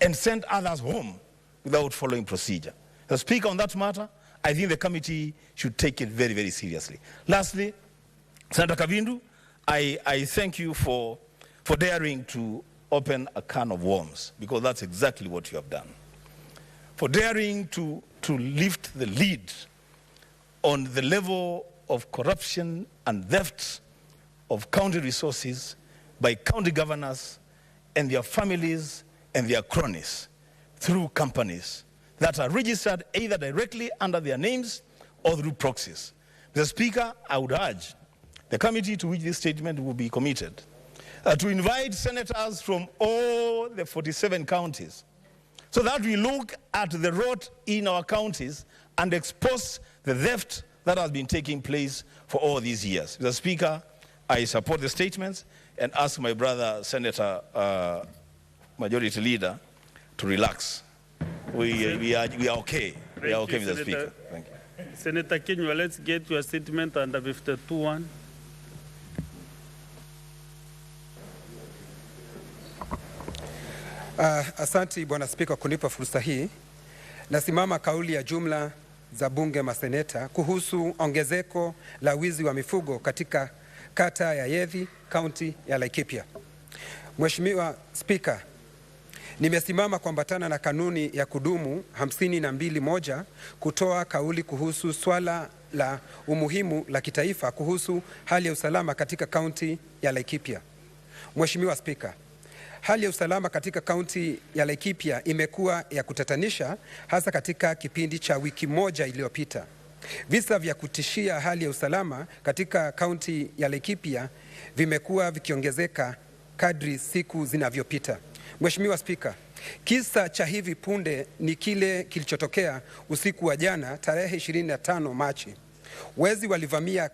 and send others home without following procedure. Mr. Speaker, on that matter, I think the committee should take it very, very seriously. Lastly, Senator Kavindu, I thank you for daring to open a can of worms, because that's exactly what you have done. For daring to lift the lid on the level of corruption and theft of county resources by county governors and their families and their cronies through companies that are registered either directly under their names or through proxies. Mr. Speaker, I would urge the committee to which this statement will be committed to invite senators from all the 47 counties so that we look at the rot in our counties and expose the theft, that has been taking place for all these years. Mr. Speaker, I support the statements and ask my brother, Senator Majority Leader, to relax. We are okay. We are okay, Mr. Speaker. Thank you. Senator Kinyua, let's get your statement under 52.1. Asanti Bwana Spika kunipa fursa hii. Nasimama kauli ya jumla za bunge maseneta kuhusu ongezeko la wizi wa mifugo katika kata ya Yethi, kaunti ya Laikipia. Mheshimiwa Spika, nimesimama kuambatana na kanuni ya kudumu 52.1 kutoa kauli kuhusu swala la umuhimu la kitaifa kuhusu hali ya usalama katika kaunti ya Laikipia. Mheshimiwa Spika, hali ya usalama katika kaunti ya Laikipia imekuwa ya kutatanisha, hasa katika kipindi cha wiki moja iliyopita. Visa vya kutishia hali ya usalama katika kaunti ya Laikipia vimekuwa vikiongezeka kadri siku zinavyopita. Mheshimiwa Spika, kisa cha hivi punde ni kile kilichotokea usiku wa jana tarehe 25 Machi. Wezi walivamia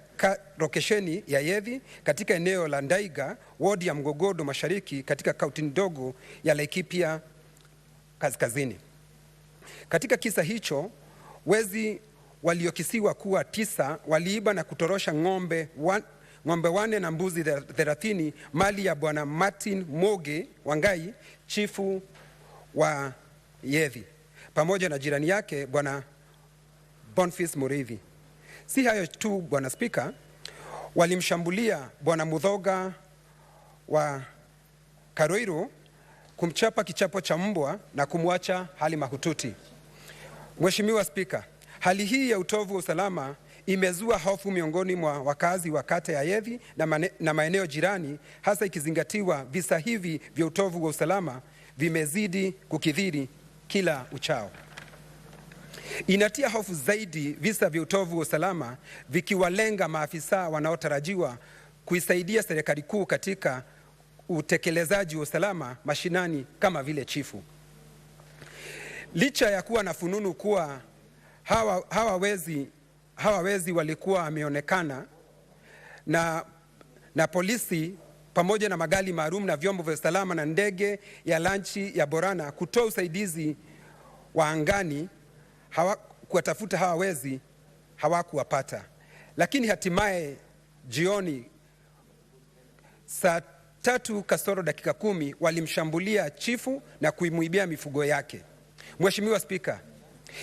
lokesheni ya Yethi katika eneo la Ndaiga, wodi ya Mgogodo Mashariki katika kaunti ndogo ya Laikipia Kaskazini. Katika kisa hicho, wezi waliokisiwa kuwa 9 waliiba na kutorosha ng'ombe 4 na mbuzi 30 mali ya Bwana Martin Moge Wangai, chifu wa Yethi, pamoja na jirani yake Bwana Boniface Muriithi. Si hayo tu, Bwana Spika, walimshambulia Bwana Mudhoga wa Karoiro, kumchapa kichapo cha mbwa na kumwacha hali mahututi. Mheshimiwa Spika, hali hii ya utovu wa usalama imezua hofu miongoni mwa wakazi wa kata ya Yethi na maeneo jirani, hasa ikizingatiwa visa hivi vya utovu wa usalama vimezidi kukithiri kila uchao. Inatia hofu zaidi visa vya utovu wa usalama vikiwalenga maafisa wanaotarajiwa kuisaidia serikali kuu katika utekelezaji wa usalama mashinani kama vile chifu. Licha ya kuwa na fununu kuwa hawa wezi walikuwa wameonekana na polisi pamoja na magari maalum na vyombo vya usalama na ndege ya lanchi ya Borana kutoa usaidizi wa angani kuwatafuta hawa wezi, hawakuwapata. Lakini hatimaye jioni saa 3:10 walimshambulia chifu na kuimuibia mifugo yake. Mheshimiwa Spika,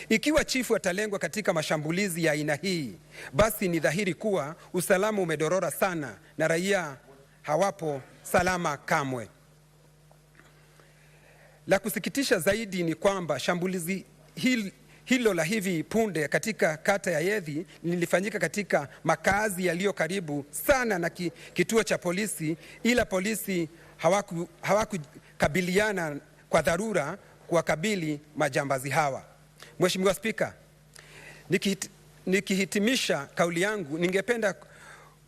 ikiwa chifu atalengwa katika mashambulizi ya aina hii, basi ni dhahiri kuwa usalama umedorora sana na raia hawapo salama kamwe. La kusikitisha zaidi ni kwamba shambulizi hilo la hivi punde katika kata ya Yethi lilifanyika katika makazi yaliyo karibu sana na kituo cha polisi, ila polisi hawakukabiliana kwa dharura kuwakabili majambazi hawa. Mheshimiwa Spika, nikihitimisha kauli yangu, ningependa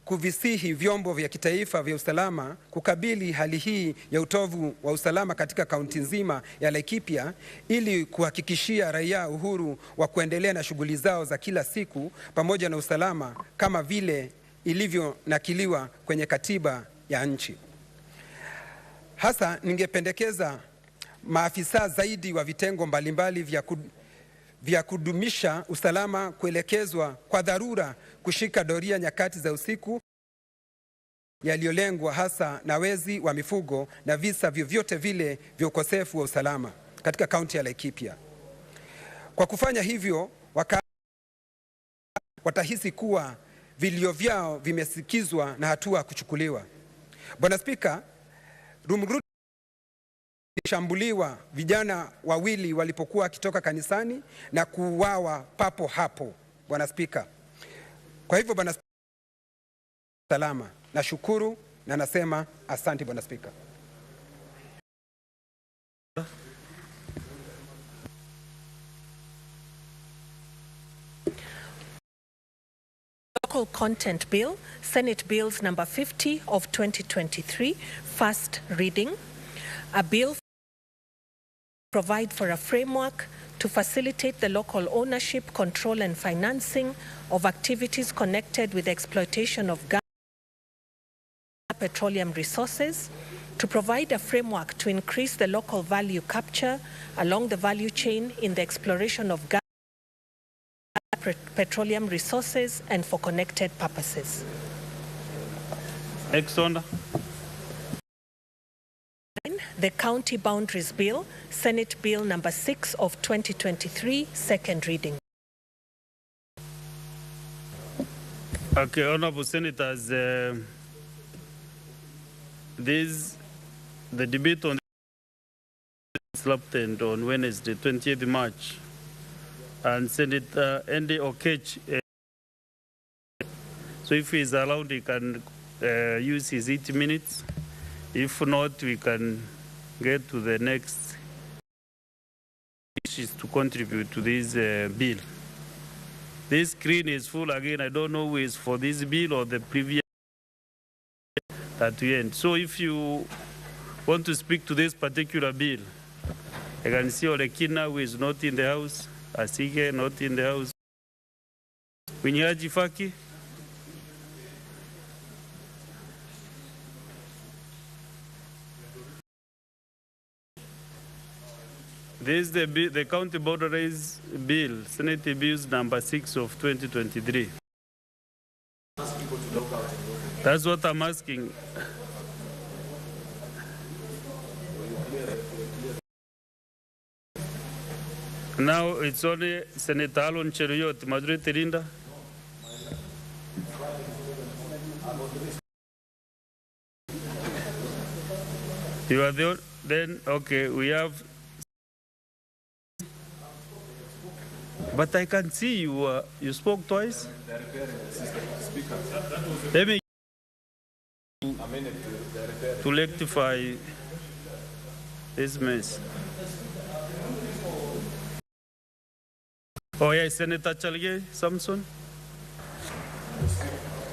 kuvisihi vyombo vya kitaifa vya usalama kukabili hali hii ya utovu wa usalama katika kaunti nzima ya Laikipia ili kuhakikishia raia uhuru wa kuendelea na shughuli zao za kila siku pamoja na usalama kama vile ilivyonakiliwa kwenye katiba ya nchi. Hasa ningependekeza maafisa zaidi wa vitengo mbalimbali vya kudumisha usalama kuelekezwa kwa dharura kushika doria nyakati za usiku yaliyolengwa hasa na wezi wa mifugo na visa vyovyote vile vya ukosefu wa usalama katika kaunti ya Laikipia. Kwa kufanya hivyo, watahisi kuwa vilio vyao vimesikizwa na hatua kuchukuliwa. Bwana Spika, Rumguru shambuliwa vijana wawili walipokuwa wakitoka kanisani na kuuawa papo hapo, Bwana Spika. Kwa hivyo Bwana Spika, salama. Nashukuru na nasema asante Bwana Spika. Local Content Bill, Senate Bills number 50 of 2023, first reading. A bill provide for a framework to facilitate the local ownership, control, and financing of activities connected with the exploitation of gas and petroleum resources, to provide a framework to increase the local value capture along the value chain in the exploration of gas, petroleum resources, and for connected purposes. Next order. The County Boundaries Bill, Senate Bill number 6 of 2023, second reading. Okay, Honorable Senators, the debate on the on Wednesday, 20th March, and Senator Andy Okech, so if he is allowed, he can use his 8 minutes. If not, we can get to the next issues to contribute to this bill. This screen is full again. I don't know who is for this bill or the previous that we end. So if you want to speak to this particular bill, I can see Olekina, who is not in the house, Asike, not in the house, Winyaji Faki. This is the County Boundaries Bill, Senate Bills number 6 of 2023. That's what I'm asking. Now it's only Senator Alon Cheruiyot, Majority Leader. You are the then okay. We have. But I can see you. You spoke twice. Let me to rectify this mess. Oh yeah, Senator Chalge Samson.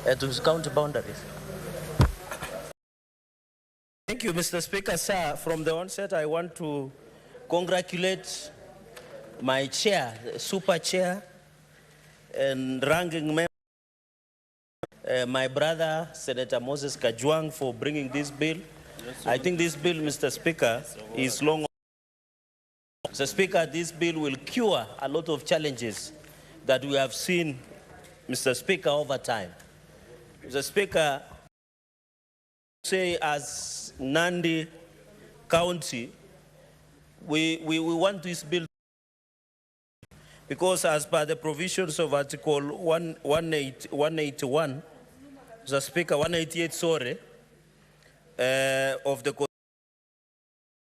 To county boundaries. Thank you, Mr. Speaker, sir. From the onset, I want to congratulate my chair, super chair, and ranking member, my brother, Senator Moses Kajwang, for bringing this bill. I think this bill, Mr. Speaker, is long. Mr. Speaker, this bill will cure a lot of challenges that we have seen, Mr. Speaker, over time. Mr. Speaker, say as Nandi County, we want this bill because as per the provisions of Article 181, Mr. Speaker, 188, sorry, of the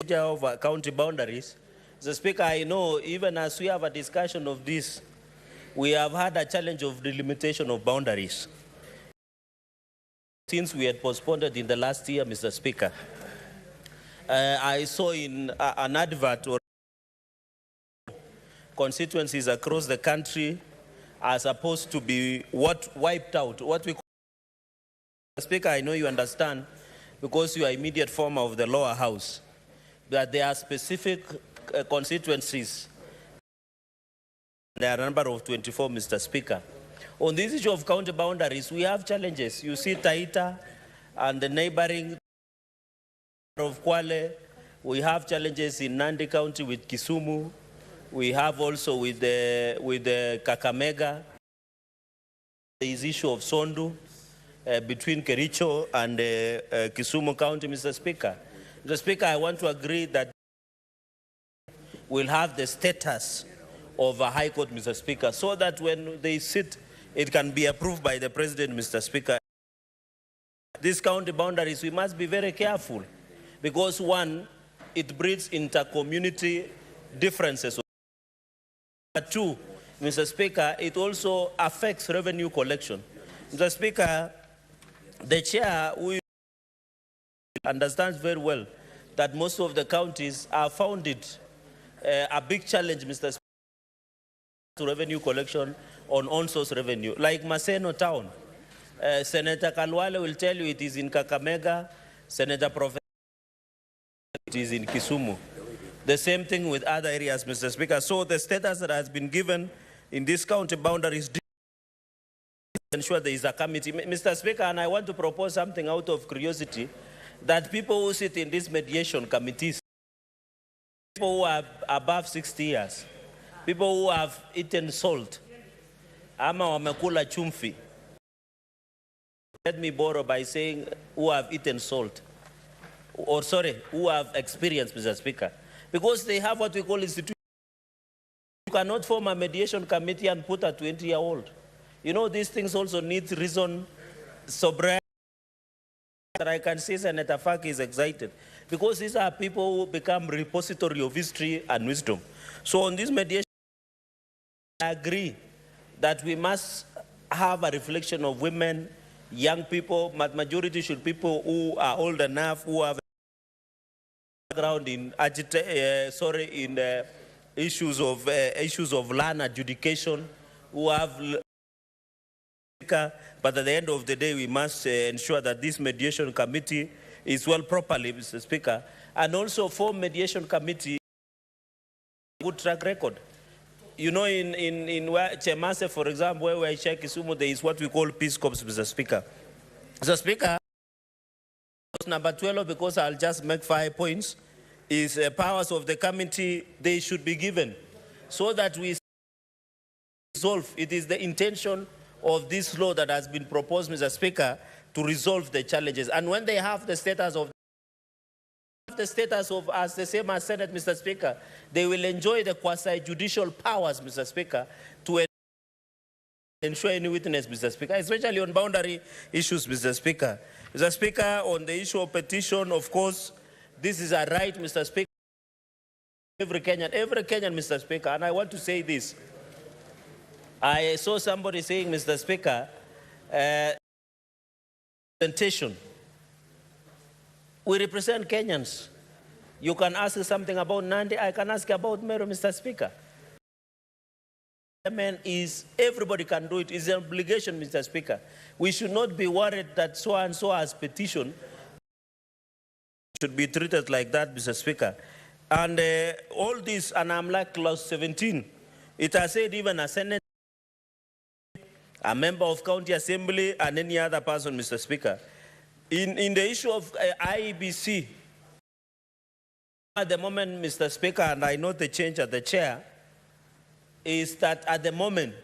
Constitution of County Boundaries, Mr. Speaker, I know even as we have a discussion of this, we have had a challenge of delimitation of boundaries. Since we had postponed it in the last year, Mr. Speaker, I saw in an advert or constituencies across the country are supposed to be wiped out. What we call, Mr. Speaker, I know you understand because you are immediate former of the lower house, that there are specific constituencies. There are a number of 24, Mr. Speaker. On this issue of county boundaries, we have challenges. You see Taita and the neighboring of Kwale. We have challenges in Nandi County with Kisumu. We have also with the Kakamega. There is issue of Sondu between Kericho and Kisumu County, Mr. Speaker. Mr. Speaker, I want to agree that we'll have the status of a High Court, Mr. Speaker, so that when they sit, it can be approved by the President, Mr. Speaker. These county boundaries, we must be very careful because one, it breeds inter-community differences. But two, Mr. Speaker, it also affects revenue collection. Mr. Speaker, the chair understands very well that most of the counties have found it a big challenge, Mr. Speaker, to revenue collection on on-source revenue. Like Maseno Town, Senator Kalwale will tell you it is in Kakamega, Senator Professor it is in Kisumu. The same thing with other areas, Mr. Speaker. So the status that has been given in these county boundaries ensure there is a committee. Mr. Speaker, and I want to propose something out of curiosity, that people who sit in these mediation committees, people who are above 60 years, people who have eaten salt, ama wamekula chumvi, let me borrow by saying who have eaten salt, or sorry, who have experienced, Mr. Speaker, because they have what we call institutions. You cannot form a mediation committee and put a 20-year-old. You know, these things also need reason, sobriety. That I can see Senator Faki is excited, because these are people who become repository of history and wisdom. So on this mediation, I agree that we must have a reflection of women, young people. Majority should be people who are old enough, who have background in issues of land adjudication, who have. But at the end of the day, we must ensure that this mediation committee is well properly, Mr. Speaker, and also form mediation committee good track record. You know, in Chemase, for example, where we check Kisumu, there is what we call peace corps, Mr. Speaker. Mr. Speaker, number 12, because I'll just make 5 points, is powers of the committee, they should be given so that we resolve. It is the intention of this law that has been proposed, Mr. Speaker, to resolve the challenges. And when they have the status of as the same as Senate, Mr. Speaker, they will enjoy the quasi-judicial powers, Mr. Speaker, to ensure any witness, Mr. Speaker, especially on boundary issues, Mr. Speaker. Mr. Speaker, on the issue of petition, of course, this is a right, Mr. Speaker, every Kenyan, Mr. Speaker, and I want to say this. I saw somebody saying, Mr. Speaker, representation. We represent Kenyans. You can ask something about Nandi, I can ask about Meru, Mr. Speaker. Everybody can do it. It's an obligation, Mr. Speaker. We should not be worried that so-and-so has petition. Should be treated like that, Mr. Speaker. And all this, and I'm like clause 17, it has said even a Senate, a member of county assembly, and any other person, Mr. Speaker. In the issue of IEBC, at the moment, Mr. Speaker, and I know the change at the chair, is that at the moment,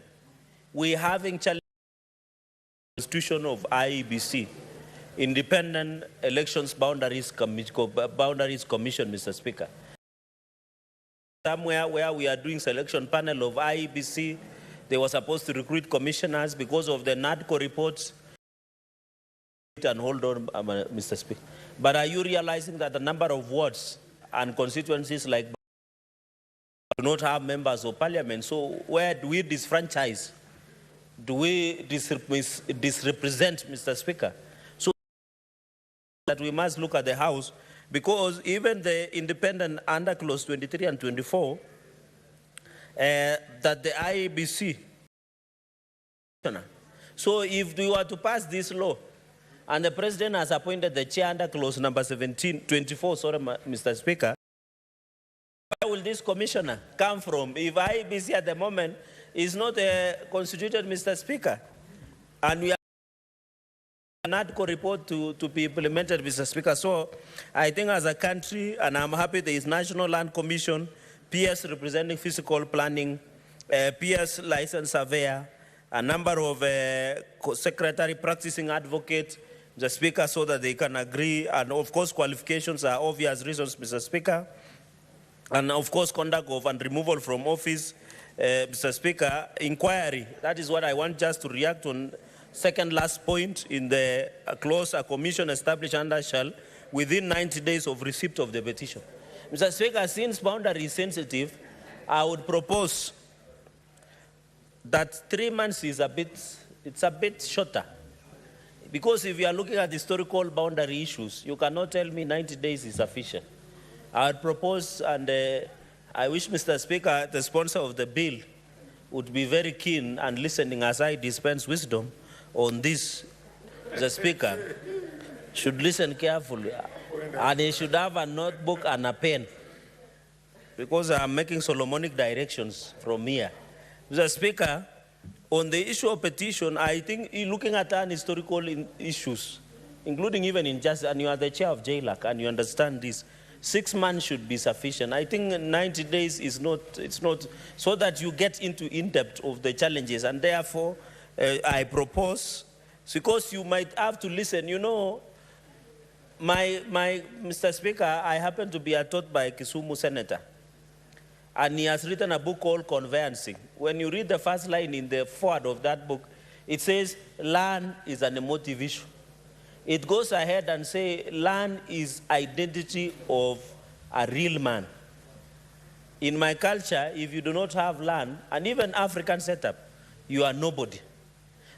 we're having challenge the institution of IEBC, Independent Elections Boundaries Commission, Mr. Speaker. Somewhere where we are doing selection panel of IEBC, they were supposed to recruit commissioners because of the NADCO reports. And hold on, Mr. Speaker. But are you realizing that the number of wards and constituencies like do not have members of parliament? So where do we disfranchise? Do we disrepresent, Mr. Speaker? So that we must look at the House, because even the independent under clause 23 and 24, that the IEBC. So if we were to pass this law, and the president has appointed the chair under clause number 24, sorry, Mr. Speaker, where will this commissioner come from if IEBC at the moment is not constituted, Mr. Speaker? And we have an NADCO report to be implemented, Mr. Speaker. So I think as a country, and I'm happy there is National Land Commission, PS representing physical planning, PS licensed surveyor, a number of secretary practicing advocates, Mr. Speaker, so that they can agree. And of course, qualifications are obvious reasons, Mr. Speaker. And of course, conduct of and removal from office, Mr. Speaker, inquiry. That is what I want just to react on. Second last point in the clause, a commission established under shall within 90 days of receipt of the petition. Mr. Speaker, since boundary is sensitive, I would propose that 3 months is it's a bit shorter. Because if you are looking at historical boundary issues, you cannot tell me 90 days is sufficient. I would propose, and I wish, Mr. Speaker, the sponsor of the bill would be very keen and listening as I dispense wisdom on this. The Speaker should listen carefully, and he should have a notebook and a pen. because I'm making Solomonic directions from here. Mr. Speaker, on the issue of petition, I think looking at historical issues, including even injustice, and you are the chair of JLAC, and you understand this, 6 months should be sufficient. I think 90 days is not, it's not, so that you get into in-depth of the challenges, and therefore, I propose, because you might have to listen, you know, Mr. Speaker, I happen to be taught by a Kisumu senator, and he has written a book called Conveyancing. When you read the first line in the foreword of that book, it says, land is an emotive issue. It goes ahead and say, land is identity of a real man. In my culture, if you do not have land, and even African setup, you are nobody.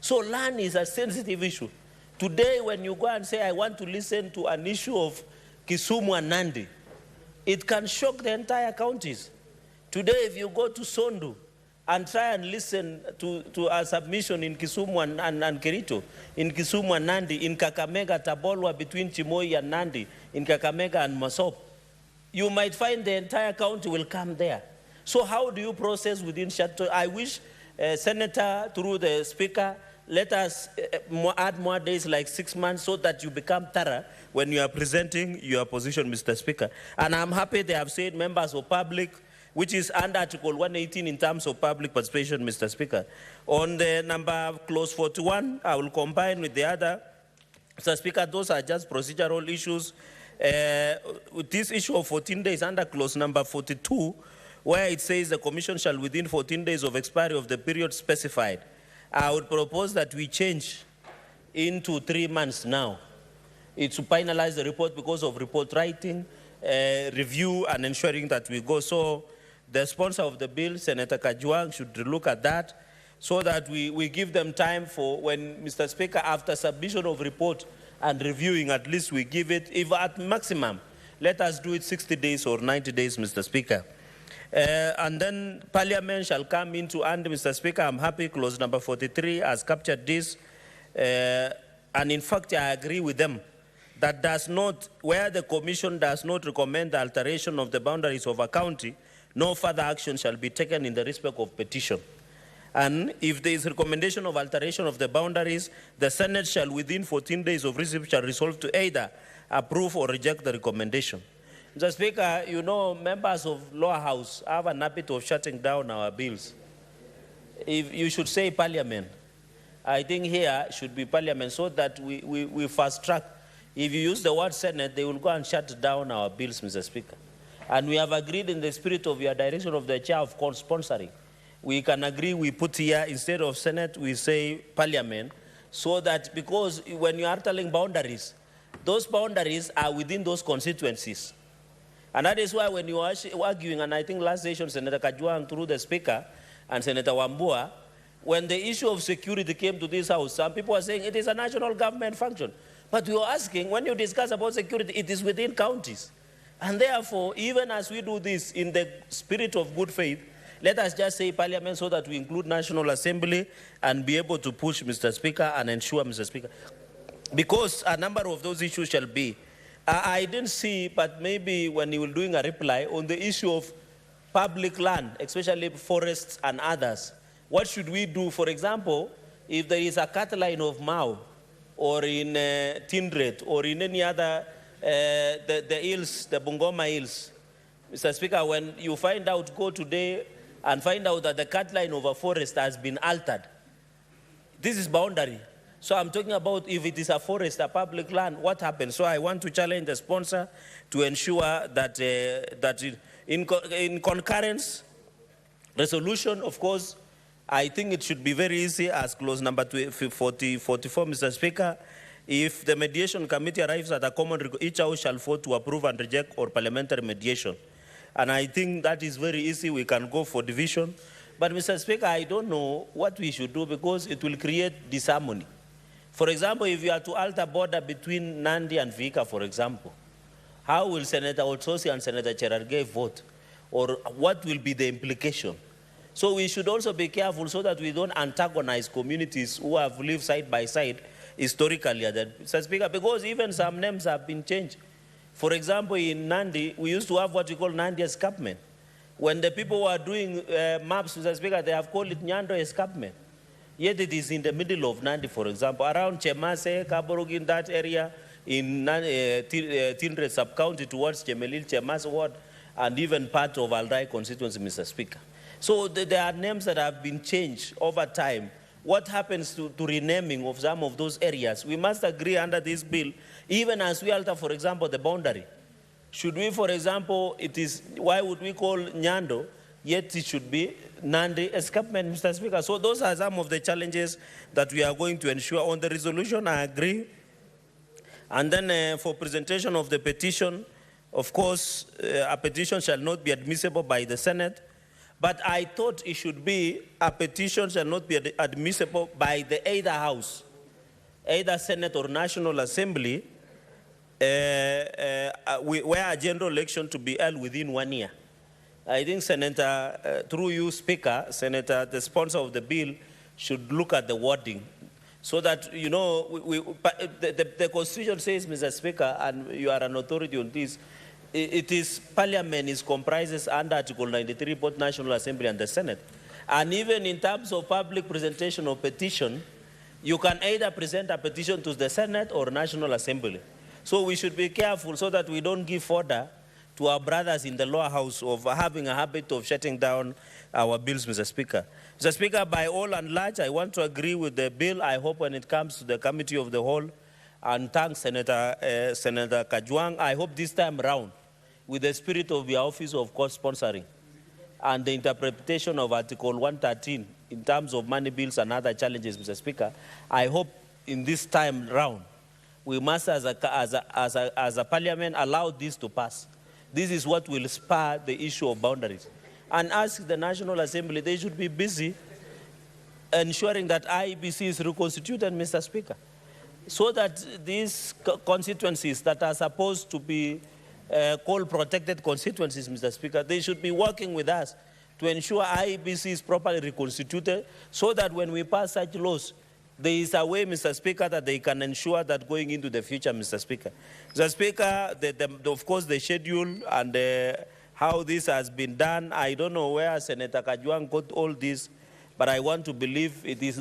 So land is a sensitive issue. Today, when you go and say, I want to listen to an issue of Kisumu and Nandi, it can shock the entire counties. Today, if you go to Sondu and try and listen to a submission in Kisumu and Kericho, in Kisumu and Nandi, in Kakamega, Tabolwa, between Chimoi and Nandi, in Kakamega and Masop, you might find the entire county will come there. So how do you process within Chateau? I wish, Senator, through the Speaker, let us add more days, like 6 months, so that you become thorough when you are presenting your position, Mr. Speaker. And I'm happy they have said members of public, which is under Article 118 in terms of public participation, Mr. Speaker. On the number clause 41, I will combine with the other. Mr. Speaker, those are just procedural issues. With this issue of 14 days under clause number 42, where it says the Commission shall within 14 days of expiry of the period specified, I would propose that we change into 3 months now. It's to finalize the report because of report writing, review, and ensuring that we go. So the sponsor of the bill, Senator Kajwang, should look at that so that we give them time for when, Mr. Speaker, after submission of report and reviewing, at least we give it, if at maximum, let us do it 60 days or 90 days, Mr. Speaker. And then Parliament shall come into, and Mr. Speaker, I'm happy clause number 43 has captured this. And in fact, I agree with them that does not, where the Commission does not recommend the alteration of the boundaries of a county, no further action shall be taken in the respect of petition. And if there is recommendation of alteration of the boundaries, the Senate shall within 14 days of receipt shall resolve to either approve or reject the recommendation. Mr. Speaker, you know, members of lower house have an habit of shutting down our bills. If you should say Parliament, I think here should be Parliament so that we fast track. If you use the word Senate, they will go and shut down our bills, Mr. Speaker. And we have agreed in the spirit of your direction of the chair of sponsoring. We can agree we put here, instead of Senate, we say Parliament, so that because when you are telling boundaries, those boundaries are within those constituencies. And that is why when you are arguing, and I think last session, Senator Kajwang through the Speaker and Senator Wambua, when the issue of security came to this house, some people are saying it is a national government function. But we are asking, when you discuss about security, it is within counties. And therefore, even as we do this in the spirit of good faith, let us just say Parliament so that we include National Assembly and be able to push, Mr. Speaker, and ensure, Mr. Speaker, because a number of those issues shall be. I didn't see, but maybe when you were doing a reply on the issue of public land, especially forests and others, what should we do? For example, if there is a cut line of Mau, or in Tindred, or in any other, the hills, the Bungoma Hills, Mr. Speaker, when you find out, go today and find out that the cut line of a forest has been altered. This is boundary. So I'm talking about if it is a forest, a public land, what happens? So I want to challenge the sponsor to ensure that, in concurrence, resolution, of course, I think it should be very easy as clause number 44, Mr. Speaker. If the mediation committee arrives at a common, each house shall vote to approve and reject or parliamentary mediation. And I think that is very easy. We can go for division. But Mr. Speaker, I don't know what we should do because it will create disharmony. For example, if you are to alter border between Nandi and Vika, for example, how will Senator Otsosi and Senator Cherargei vote? Or what will be the implication? So we should also be careful so that we don't antagonize communities who have lived side by side historically. Mr. Speaker, because even some names have been changed. For example, in Nandi, we used to have what we call Nandi escarpment. When the people who are doing maps, Mr. Speaker, they have called it Nyando escarpment. Yet it is in the middle of Nandi, for example, around Chemase, Kaborog, in that area, in Tindre sub-county towards Chemelil, Chemase ward, and even part of Aldai constituency, Mr. Speaker. So there are names that have been changed over time. What happens to renaming of some of those areas? We must agree under this bill, even as we alter, for example, the boundary. Should we, for example, why would we call Nyando, yet it should be Nandi escarpment, Mr. Speaker? So those are some of the challenges that we are going to ensure. On the resolution, I agree. And then for presentation of the petition, of course, a petition shall not be admissible by the Senate. But I thought it should be a petition shall not be admissible by the either house, either Senate or National Assembly, where a general election to be held within 1 year. I think, Senator, through you, Speaker, Senator, the sponsor of the bill should look at the wording so that, you know, the Constitution says, Mr. Speaker, and you are an authority on this, it is Parliament comprises under Article 93, both National Assembly and the Senate. And even in terms of public presentation of petition, you can either present a petition to the Senate or National Assembly. So we should be careful so that we don't give fodder to our brothers in the lower house of having a habit of shutting down our bills, Mr. Speaker. Mr. Speaker, by all and large, I want to agree with the bill. I hope when it comes to the Committee of the Whole, and thank Senator Kajwang, I hope this time around, with the spirit of your Office of Co-Sponsoring and the interpretation of Article 113 in terms of money bills and other challenges, Mr. Speaker, I hope in this time round, we must, as a Parliament, allow this to pass. This is what will spur the issue of boundaries. And ask the National Assembly, they should be busy ensuring that IEBC is reconstituted, Mr. Speaker, so that these constituencies that are supposed to be called protected constituencies, Mr. Speaker, they should be working with us to ensure IEBC is properly reconstituted so that when we pass such laws, there is a way, Mr. Speaker, that they can ensure that going into the future, Mr. Speaker. Mr. Speaker, of course, the schedule and how this has been done, I don't know where Senator Kajwang got all this, but I want to believe it is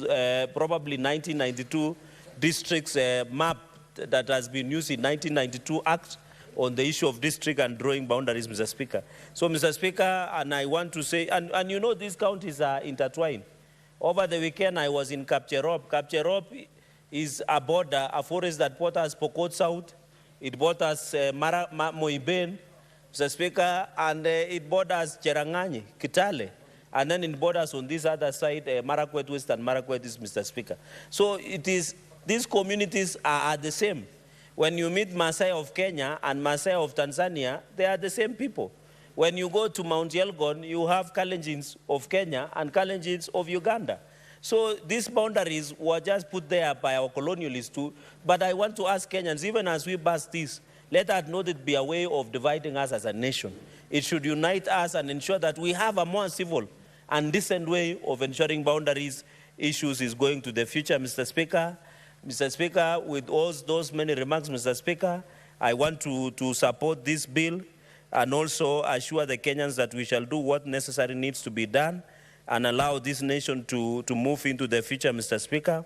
probably 1992 districts map that has been used in 1992 Act on the issue of district and drawing boundaries, Mr. Speaker. So, Mr. Speaker, and I want to say, and you know these counties are intertwined. Over the weekend, I was in Kapcherop. Kapcherop is a border, a forest that borders Pokot South. It borders Moiben, Mr. Speaker, and it borders Cherangani, Kitale. And then it borders on this other side, Marakwet West and Marakwet East, Mr. Speaker. So it is, these communities are the same. When you meet Maasai of Kenya and Maasai of Tanzania, they are the same people. When you go to Mount Elgon, you have Kalenjins of Kenya and Kalenjins of Uganda. So these boundaries were just put there by our colonialists too. But I want to ask Kenyans, even as we bust this, let us not it be a way of dividing us as a nation. It should unite us and ensure that we have a more civil and decent way of ensuring boundaries issues is going to the future, Mr. Speaker. Mr. Speaker, with all those many remarks, Mr. Speaker, I want to support this bill and also assure the Kenyans that we shall do what necessary needs to be done and allow this nation to move into the future, Mr. Speaker.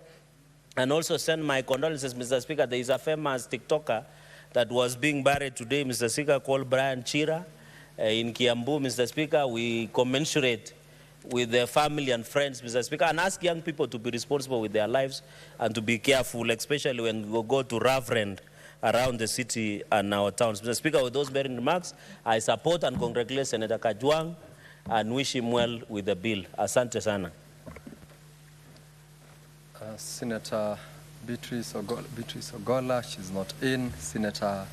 And also send my condolences, Mr. Speaker. There is a famous TikToker that was being buried today, Mr. Speaker, called Brian Chira in Kiambu, Mr. Speaker. We commensurate with their family and friends, Mr. Speaker, and ask young people to be responsible with their lives and to be careful, especially when we go to Reverend around the city and our towns. Mr. Speaker, with those bearing remarks, I support and congratulate Senator Kajwang and wish him well with the bill. Asante sana. Senator Beatrice Ogola, she's not in. Senator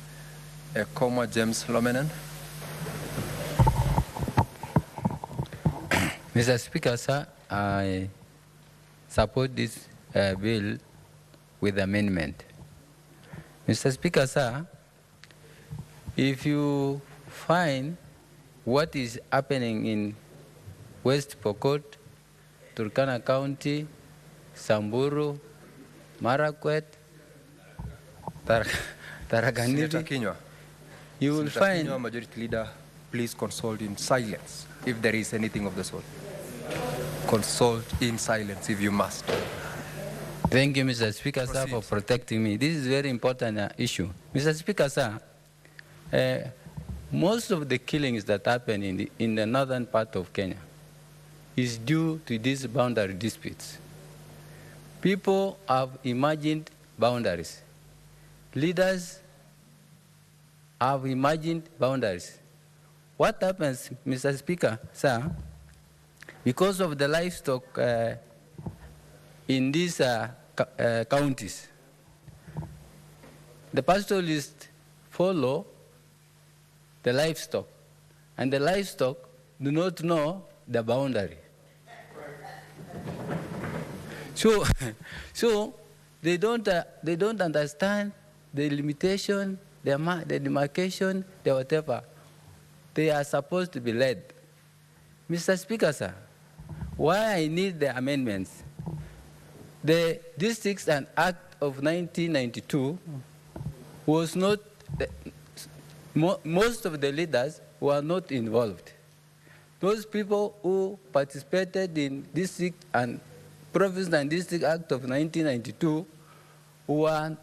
Ekoma James Lomenen. Mr. Speaker, sir, I support this bill with amendment. Mr. Speaker, sir, if you find what is happening in West Pokot, Turkana County, Samburu, Marakwet, Tarakaniri, Senator Kinywa. you will Senator find... Kinywa, Majority Leader, please consult in silence if there is anything of the sort. Consult in silence if you must. Thank you, Mr. Speaker, sir, for protecting me. This is a very important issue. Mr. Speaker, sir, most of the killings that happen in the northern part of Kenya is due to these boundary disputes. People have imagined boundaries. Leaders have imagined boundaries. What happens, Mr. Speaker, sir, because of the livestock in these counties, the pastoralists follow the livestock, and the livestock do not know the boundary. So they don't understand the limitation, the demarcation, the whatever. They are supposed to be led. Mr. Speaker, sir, why I need the amendments? The Districts and Act of 1992 was not, most of the leaders were not involved. Those people who participated in District and Province and District Act of 1992 were,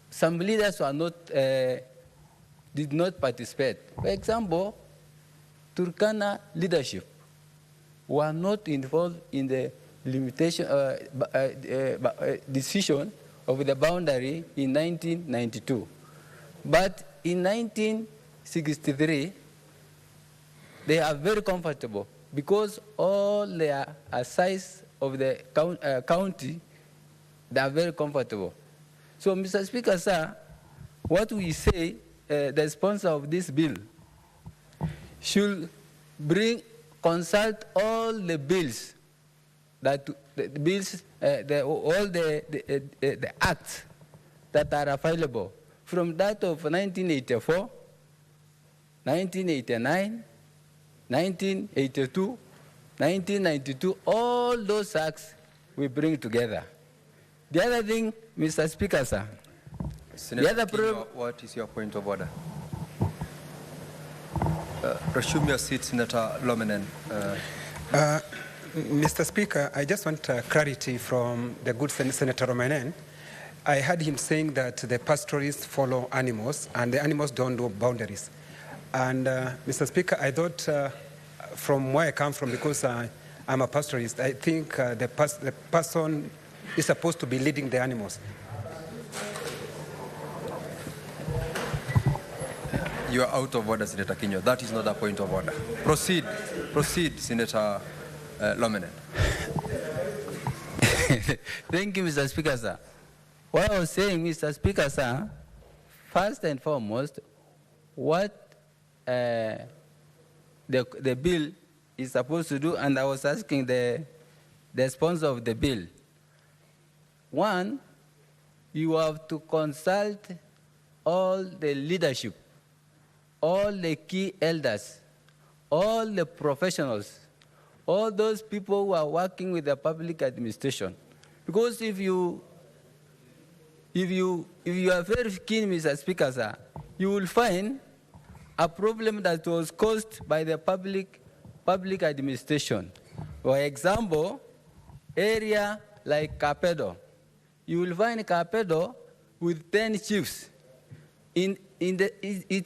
some leaders were not, did not participate. For example, Turkana leadership were not involved in the limitation, decision of the boundary in 1992. But in 1963, they are very comfortable because all their size of the county, they are very comfortable. So, Mr. Speaker, sir, what we say, the sponsor of this bill should consult all the bills, all the acts that are available, from that of 1984, 1989, 1982, 1992, all those acts we bring together. The other thing, Mr. Speaker, sir, Senator Kinyo, what is your point of order? Resume your seat, Senator Lomenen. Mr. Speaker, I just want clarity from the good Senator Romenen. I heard him saying that the pastoralists follow animals and the animals don't know boundaries. And Mr. Speaker, I thought from where I come from, because I'm a pastoralist, I think the person is supposed to be leading the animals. You are out of order, Senator Kinyo. That is not a point of order. Proceed, Senator Lomenen. Thank you, Mr. Speaker, sir. What I was saying, Mr. Speaker, sir, first and foremost, what the bill is supposed to do, and I was asking the sponsor of the bill. One, you have to consult all the leadership, all the key elders, all the professionals, all those people who are working with the public administration. Because if you are very keen, Mr. Speaker, sir, you will find a problem that was caused by the public administration. For example, area like Kapedo, you will find Kapedo with 10 chiefs. It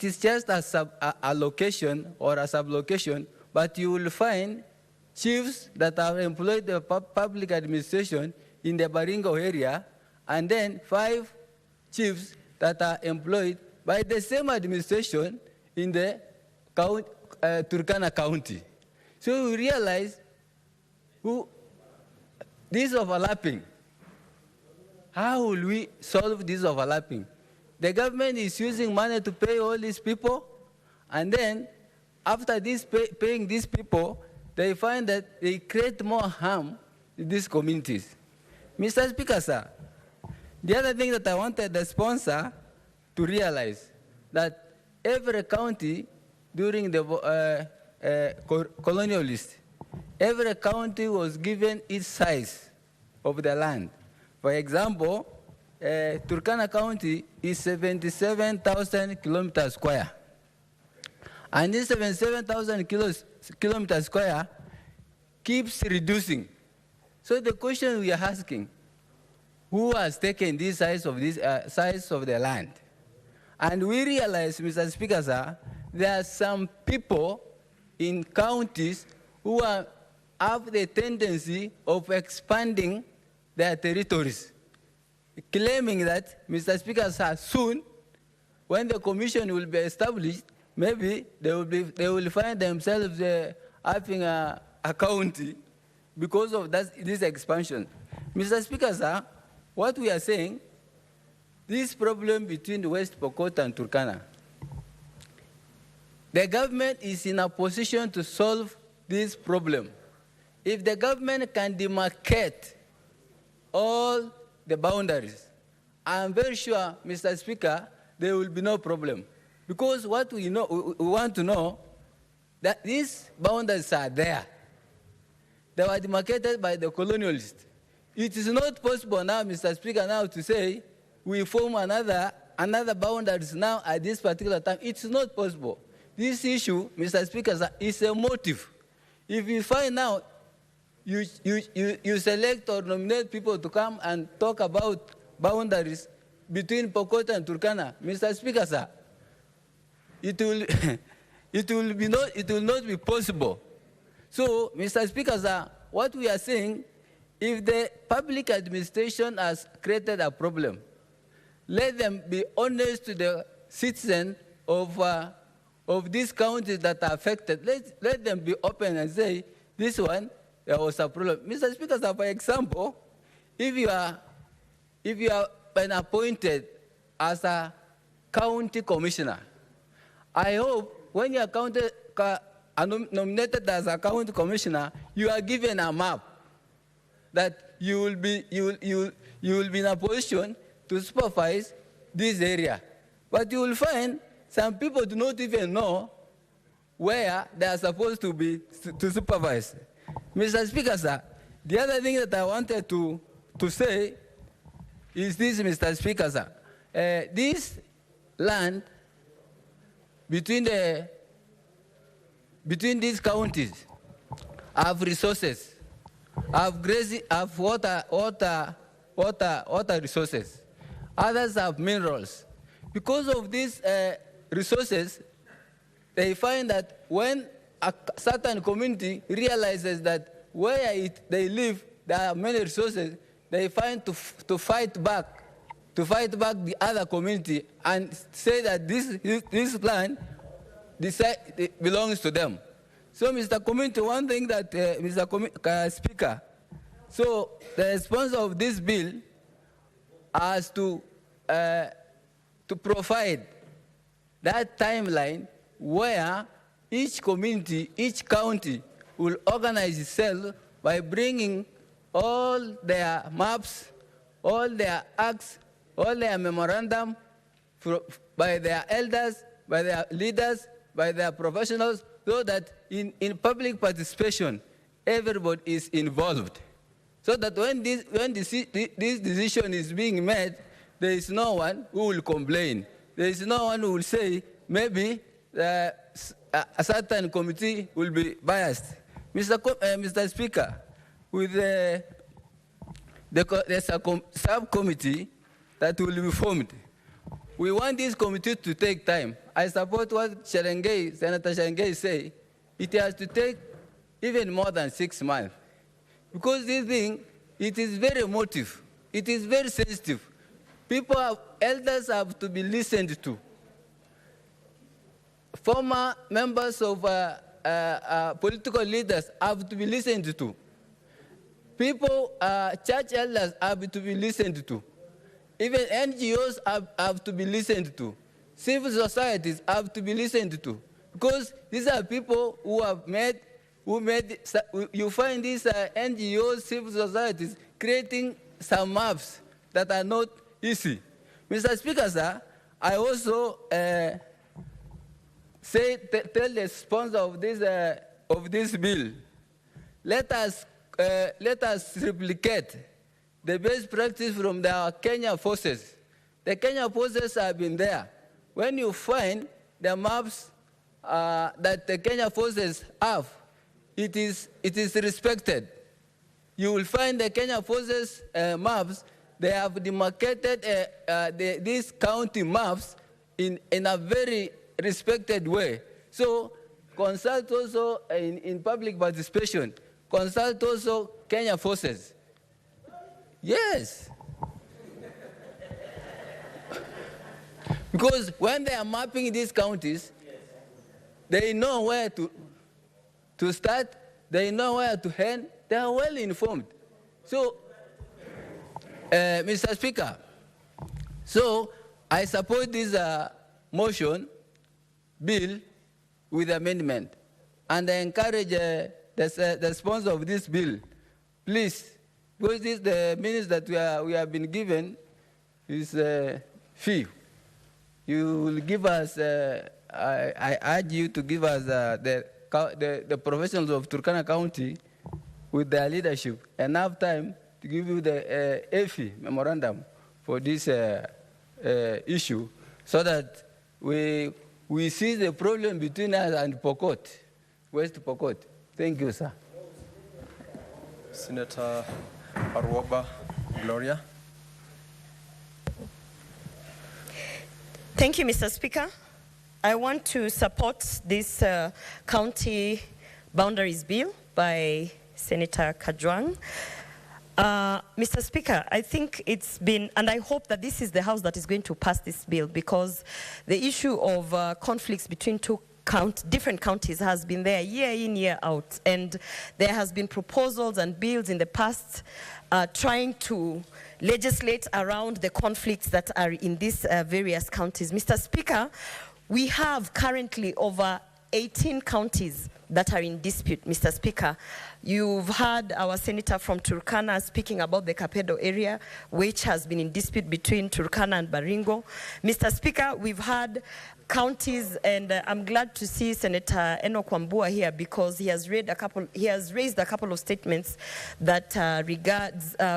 is just a location or a sublocation, but you will find chiefs that are employed by the public administration in the Baringo area, and then 5 chiefs that are employed by the same administration in the Turkana County. So we realize this overlapping. How will we solve this overlapping? The government is using money to pay all these people, and then after paying these people, they find that they create more harm in these communities. Mr. Speaker, sir, the other thing that I wanted the sponsor to realize, that every county during the colonialists, every county was given its size of the land. For example, Turkana County is 77,000 kilometers square. And this 77,000 kilometers square keeps reducing. So the question we are asking, who has taken this size of the land? And we realize, Mr. Speaker, sir, there are some people in counties who have the tendency of expanding their territories, claiming that, Mr. Speaker, sir, soon, when the commission will be established, maybe they will find themselves having a county because of this expansion. Mr. Speaker, sir, what we are saying, this problem between West Pokot and Turkana, the government is in a position to solve this problem. If the government can demarcate all the boundaries, I'm very sure, Mr. Speaker, there will be no problem. Because what we want to know, that these boundaries are there. They were demarcated by the colonialists. It is not possible now, Mr. Speaker, now to say we form another boundaries now at this particular time. It's not possible. This issue, Mr. Speaker, is a motive. If you find now, you select or nominate people to come and talk about boundaries between Pokot and Turkana, Mr. Speaker, sir, it will not be possible. So, Mr. Speaker, sir, what we are saying, if the public administration has created a problem, let them be honest to the citizens of these counties that are affected. Let them be open and say, this one, there was a problem. Mr. Speaker, sir, for example, if you are been appointed as a county commissioner, I hope when you are nominated as a county commissioner, you are given a map that you will be in a position to supervise this area. But you will find some people do not even know where they are supposed to be to supervise. Mr. Speaker, sir, the other thing that I wanted to say is this, Mr. Speaker, sir. This land between these counties have resources, have grazing, have water resources. Others have minerals. Because of these resources, they find that when a certain community realizes that where they live, there are many resources, they find to fight back the other community and say that this land belongs to them. So, Mr. Committee, one thing that, Mr. Speaker, so the response of this bill is to provide that timeline where each community, each county will organize itself by bringing all their maps, all their acts, all their memorandum by their elders, by their leaders, by their professionals, so that in public participation, everybody is involved. So that when this decision is being made, there is no one who will complain. There is no one who will say, maybe a certain committee will be biased. Mr. Speaker, with the subcommittee that will be formed, we want this committee to take time. I support what Senator Sherengei say. It has to take even more than 6 months. Because this thing, it is very emotive. It is very sensitive. Elders have to be listened to. Former members of political leaders have to be listened to. Church elders have to be listened to. Even NGOs have to be listened to. Civil societies have to be listened to. Because these are people who you find these NGOs, civil societies, creating some maps that are not easy. Mr. Speaker, sir, I also tell the sponsor of this bill, let us replicate the best practice from the Kenya forces. The Kenya forces have been there. When you find the maps that the Kenya forces have, it is respected. You will find the Kenya forces maps, they have demarcated these county maps in a very respected way. So consult also in public participation, consult also Kenya forces. Yes. Because when they are mapping these counties, they know where to start, they know where to end, they are well informed. So, Mr. Speaker, so I support this motion, bill, with amendment. And I encourage the sponsor of this bill, please, because this the minutes that we have been given is few. You will give us, I urge you to give us the professionals of Turkana County with their leadership enough time to give you the EFI memorandum for this issue so that we see the problem between us and Pokot, West Pokot. Thank you, sir. Senator Arwoba Gloria. Thank you, Mr. Speaker. I want to support this county boundaries bill by Senator Kajwang. Mr. Speaker, I think it's been, and I hope that this is the House that is going to pass this bill, because the issue of conflicts between different counties has been there year in, year out, and there has been proposals and bills in the past trying to legislate around the conflicts that are in these various counties. Mr. Speaker, we have currently over 18 counties that are in dispute, Mr. Speaker. You've heard our senator from Turkana speaking about the Kapedo area, which has been in dispute between Turkana and Baringo. Mr. Speaker, we've had counties, and I'm glad to see Senator Enoch Wambua here, because he has raised a couple of statements that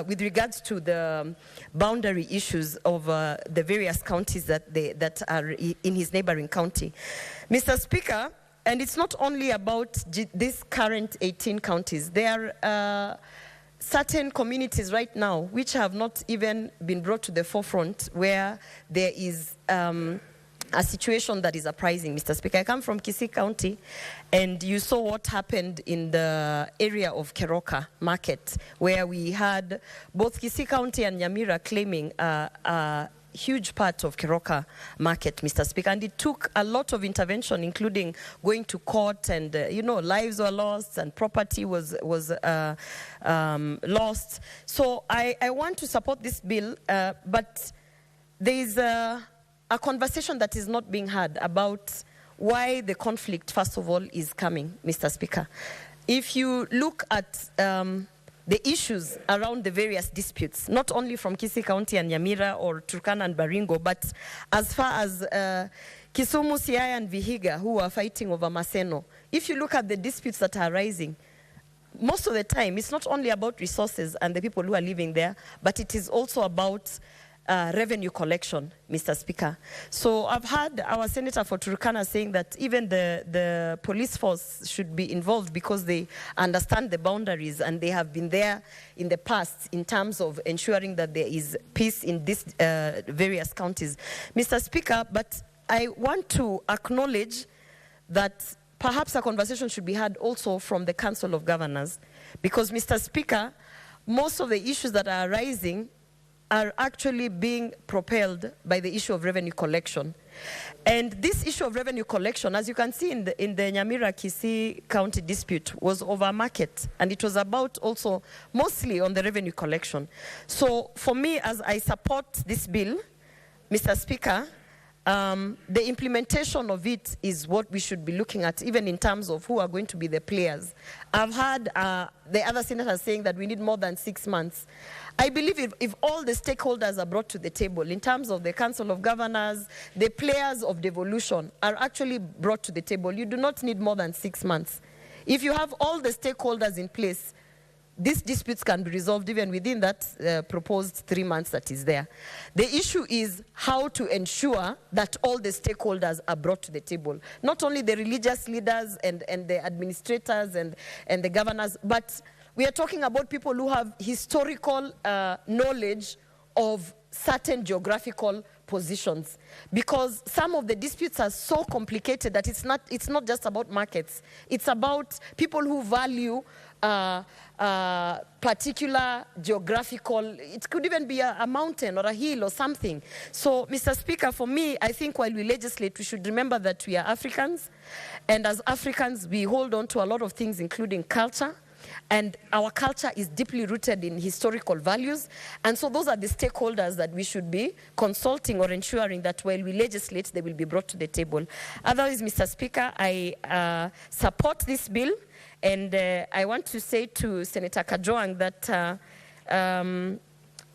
with regards to the boundary issues of the various counties that are in his neighboring county. Mr. Speaker, and it's not only about these current 18 counties. There are certain communities right now which have not even been brought to the forefront, where there is a situation that is uprising, Mr. Speaker. I come from Kisii County, and you saw what happened in the area of Keroka Market, where we had both Kisii County and Nyamira claiming a huge part of Keroka Market, Mr. Speaker, and it took a lot of intervention, including going to court, and lives were lost and property was lost. So I want to support this bill, but there is a conversation that is not being had about why the conflict, first of all, is coming, Mr. Speaker. If you look at the issues around the various disputes, not only from Kisii County and Nyamira or Turkana and Baringo, but as far as Kisumu, Siaya and Vihiga, who are fighting over Maseno. If you look at the disputes that are arising, most of the time, it's not only about resources and the people who are living there, but it is also about revenue collection, Mr. Speaker. So I've heard our senator for Turkana saying that even the police force should be involved, because they understand the boundaries and they have been there in the past in terms of ensuring that there is peace in these various counties. Mr. Speaker, but I want to acknowledge that perhaps a conversation should be had also from the Council of Governors, because, Mr. Speaker, most of the issues that are arising are actually being propelled by the issue of revenue collection. And this issue of revenue collection, as you can see in the Nyamira-Kisii County dispute, was over a market, and it was about also mostly on the revenue collection. So for me, as I support this bill, Mr. Speaker, the implementation of it is what we should be looking at, even in terms of who are going to be the players. I've heard the other senators saying that we need more than 6 months. I believe if all the stakeholders are brought to the table, in terms of the Council of Governors, the players of devolution are actually brought to the table, you do not need more than 6 months. If you have all the stakeholders in place, these disputes can be resolved even within that proposed 3 months that is there. The issue is how to ensure that all the stakeholders are brought to the table. Not only the religious leaders and the administrators and the governors, but we are talking about people who have historical knowledge of certain geographical positions, because some of the disputes are so complicated that it's not just about markets. It's about people who value particular geographical, it could even be a mountain or a hill or something. So, Mr. Speaker, for me, I think while we legislate, we should remember that we are Africans, and as Africans, we hold on to a lot of things, including culture. And our culture is deeply rooted in historical values. And so those are the stakeholders that we should be consulting or ensuring that while we legislate, they will be brought to the table. Otherwise, Mr. Speaker, I support this bill. And I want to say to Senator Kajwang that I'm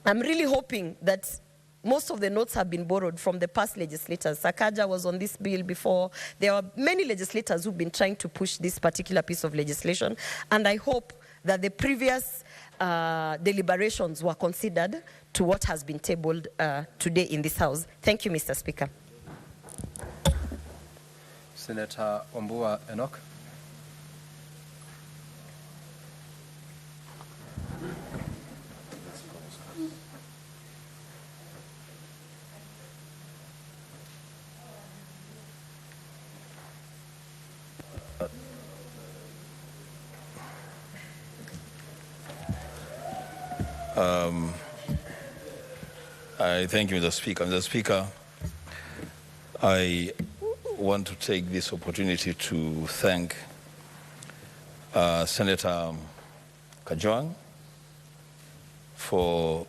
really hoping that most of the notes have been borrowed from the past legislators. Sakaja was on this bill before. There are many legislators who've been trying to push this particular piece of legislation. And I hope that the previous deliberations were considered to what has been tabled today in this House. Thank you, Mr. Speaker. Senator Wambua Enoch. I thank you, Mr. Speaker. Mr. Speaker, I want to take this opportunity to thank Senator Kajwang for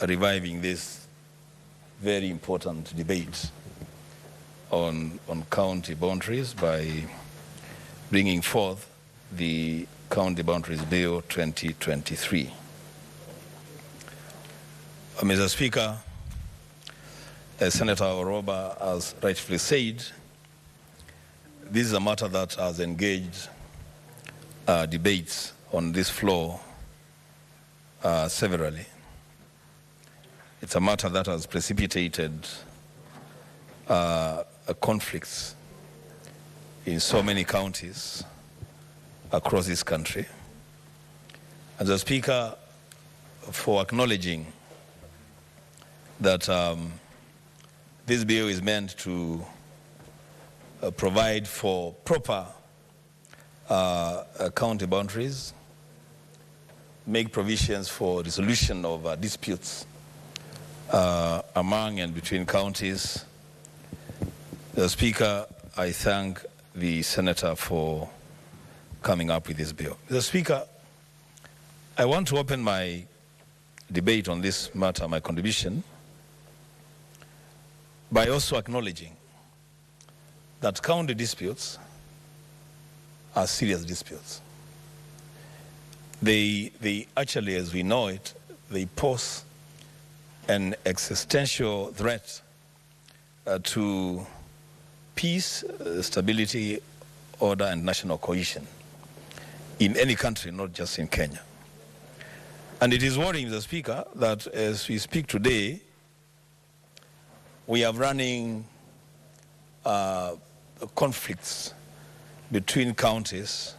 reviving this very important debate on county boundaries by bringing forth the County Boundaries Bill 2023. Mr. Speaker, as Senator Oroba has rightfully said, this is a matter that has engaged debates on this floor severally. It's a matter that has precipitated conflicts in so many counties across this country. As a Speaker, for acknowledging that this bill is meant to provide for proper county boundaries, make provisions for resolution of disputes among and between counties. The Speaker, I thank the Senator for coming up with this bill. Mr. Speaker, I want to open my debate on this matter, my contribution, by also acknowledging that county disputes are serious disputes. They actually, as we know it, they pose an existential threat to peace, stability, order, and national cohesion in any country, not just in Kenya. And it is worrying, Mr. Speaker, that as we speak today, we are running conflicts between counties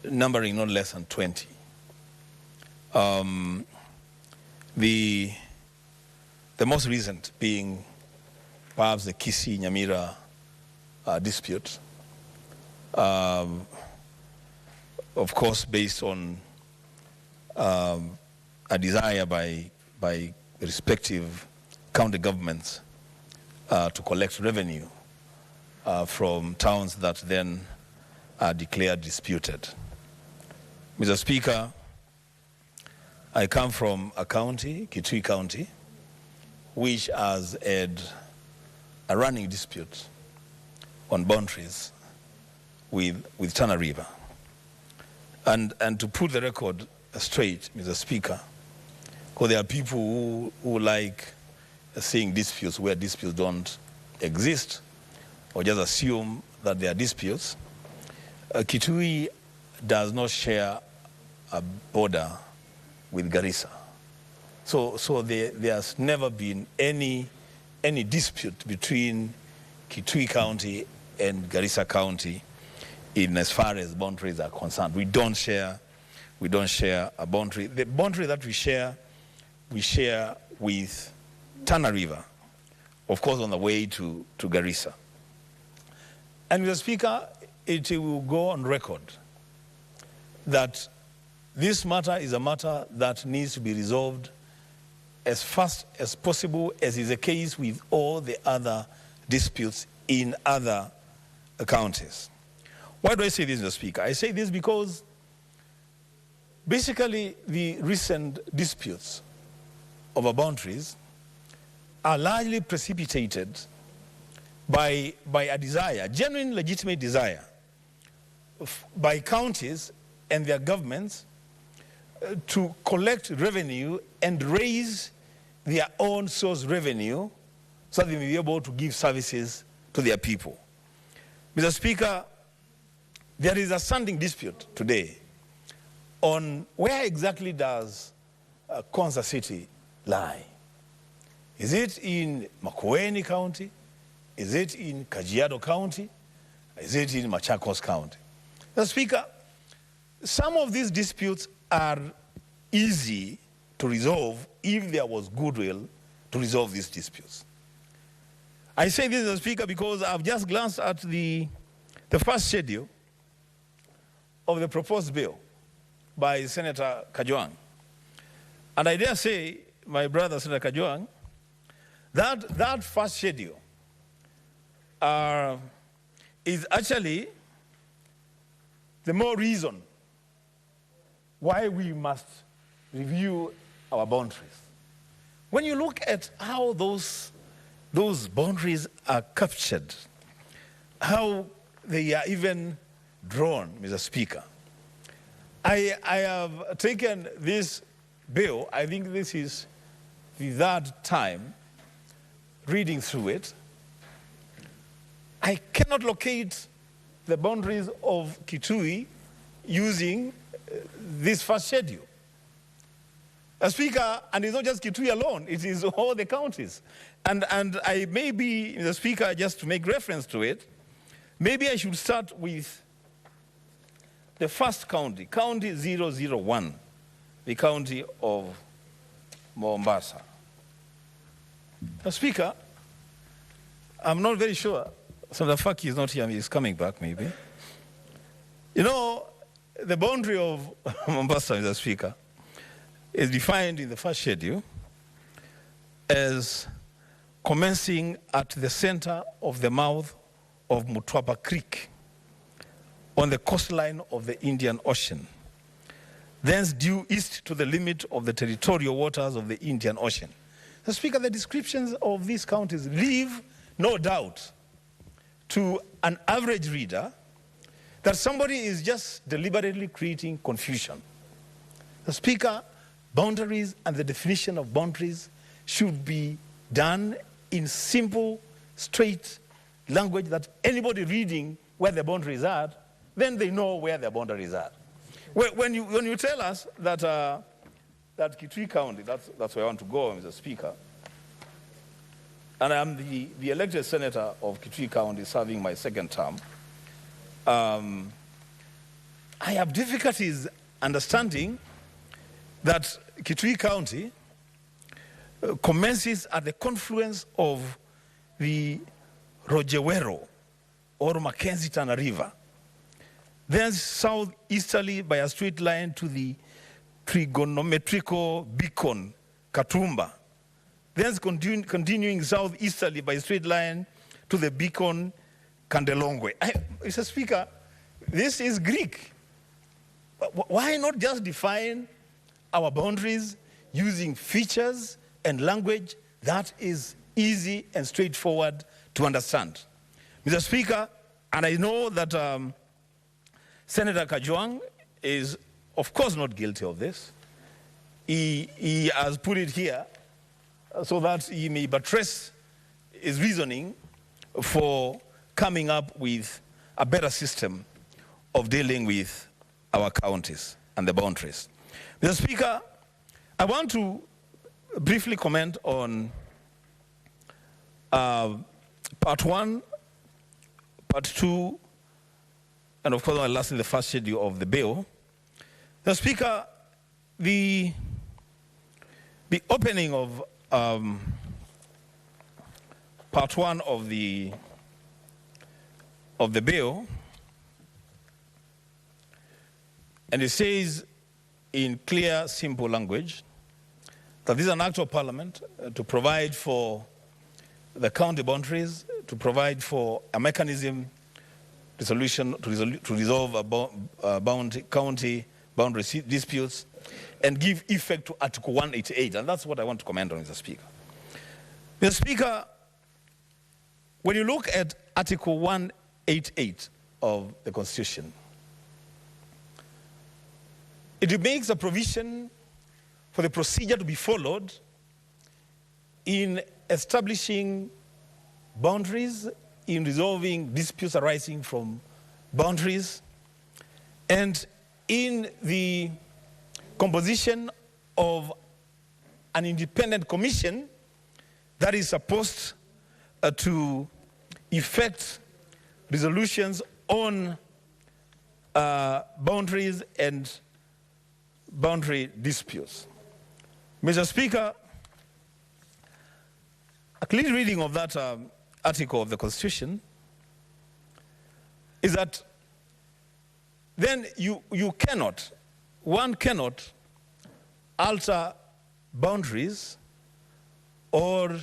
numbering not less than 20. The most recent being perhaps the Kisii-Nyamira dispute, of course based on a desire by respective county governments to collect revenue from towns that then are declared disputed. Mr. Speaker, I come from a county, Kitui County, which has had a running dispute on boundaries with Tana River. And to put the record straight, Mr. Speaker, because there are people who like seeing disputes where disputes don't exist, or just assume that there are disputes. Kitui does not share a border with Garissa. So there has never been any dispute between Kitui County and Garissa County in as far as boundaries are concerned. We don't share a boundary. The boundary that we share with Tana River, of course, on the way to Garissa. And Mr. Speaker, it will go on record that this matter is a matter that needs to be resolved as fast as possible, as is the case with all the other disputes in other counties. Why do I say this, Mr. Speaker? I say this because basically the recent disputes over boundaries are largely precipitated by a desire, genuine legitimate desire, by counties and their governments to collect revenue and raise their own source revenue so that they may be able to give services to their people. Mr. Speaker, there is a standing dispute today on where exactly does Konza City lie. Is it in Makueni County? Is it in Kajiado County? Is it in Machakos County? Mr. Speaker, some of these disputes are easy to resolve if there was goodwill to resolve these disputes. I say this, Mr. Speaker, because I've just glanced at the first schedule of the proposed bill by Senator Kajwang. And I dare say, my brother Senator Kajwang, that first schedule is actually the more reason why we must review our boundaries. When you look at how those boundaries are captured, how they are even drawn, Mr. Speaker, I have taken this bill, I think this is the third time reading through it. I cannot locate the boundaries of Kitui using this first schedule. Speaker, and it's not just Kitui alone, it is all the counties. And I may be, Mr. Speaker, just to make reference to it, maybe I should start with the first county, County 001, the county of Mombasa. Speaker, I'm not very sure. Senator Faki is not here, he's coming back maybe. You know, the boundary of Mombasa, Mr. Speaker, is defined in the first schedule as commencing at the center of the mouth of Mutwapa Creek on the coastline of the Indian Ocean, thence due east to the limit of the territorial waters of the Indian Ocean. Mr. Speaker, the descriptions of these counties leave no doubt to an average reader that somebody is just deliberately creating confusion. The Speaker, boundaries and the definition of boundaries should be done in simple, straight language that anybody reading where the boundaries are, then they know where the boundaries are. When you tell us that that Kitui County, that's where I want to go, Mr. Speaker, and I'm the elected senator of Kitui County serving my second term, I have difficulties understanding that Kitui County commences at the confluence of the Rojewero or Mackenzie Tana River, then southeasterly by a straight line to the trigonometrical beacon Katumba, then continuing southeasterly by a straight line to the beacon Kandelongwe. Mr. Speaker, this is Greek. Why not just define our boundaries using features and language that is easy and straightforward to understand? Mr. Speaker, and I know that Senator Kajwang is, of course, not guilty of this. He has put it here so that he may buttress his reasoning for coming up with a better system of dealing with our counties. the boundaries. Mr. Speaker, I want to briefly comment on part 1, part 2, and of course, lastly, the first schedule of the bill. Mr. Speaker, the opening of part 1 of the bill, and it says in clear, simple language that this is an act of Parliament to provide for the county boundaries, to provide for a mechanism to resolve county boundary disputes and give effect to Article 188. And that's what I want to comment on, Mr. Speaker. Mr. Speaker, when you look at Article 188 of the Constitution, it makes a provision for the procedure to be followed in establishing boundaries, in resolving disputes arising from boundaries, and in the composition of an independent commission that is supposed to effect resolutions on boundaries and boundary disputes. Mr. Speaker, a clear reading of that article of the Constitution is that then one cannot alter boundaries or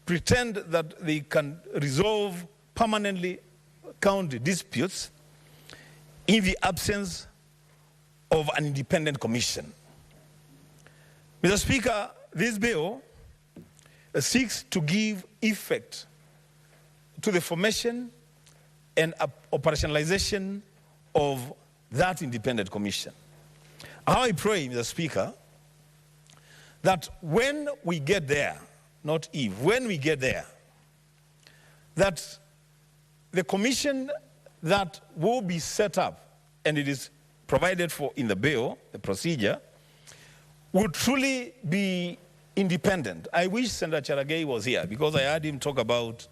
pretend that they can resolve permanently county disputes in the absence of an independent commission. Mr. Speaker, this bill seeks to give effect to the formation and operationalization of that independent commission. I pray, Mr. Speaker, that when we get there, not if, when we get there, that the commission that will be set up, and it is provided for in the bill, the procedure, would truly be independent. I wish Senator Cherargei was here because I heard him talk about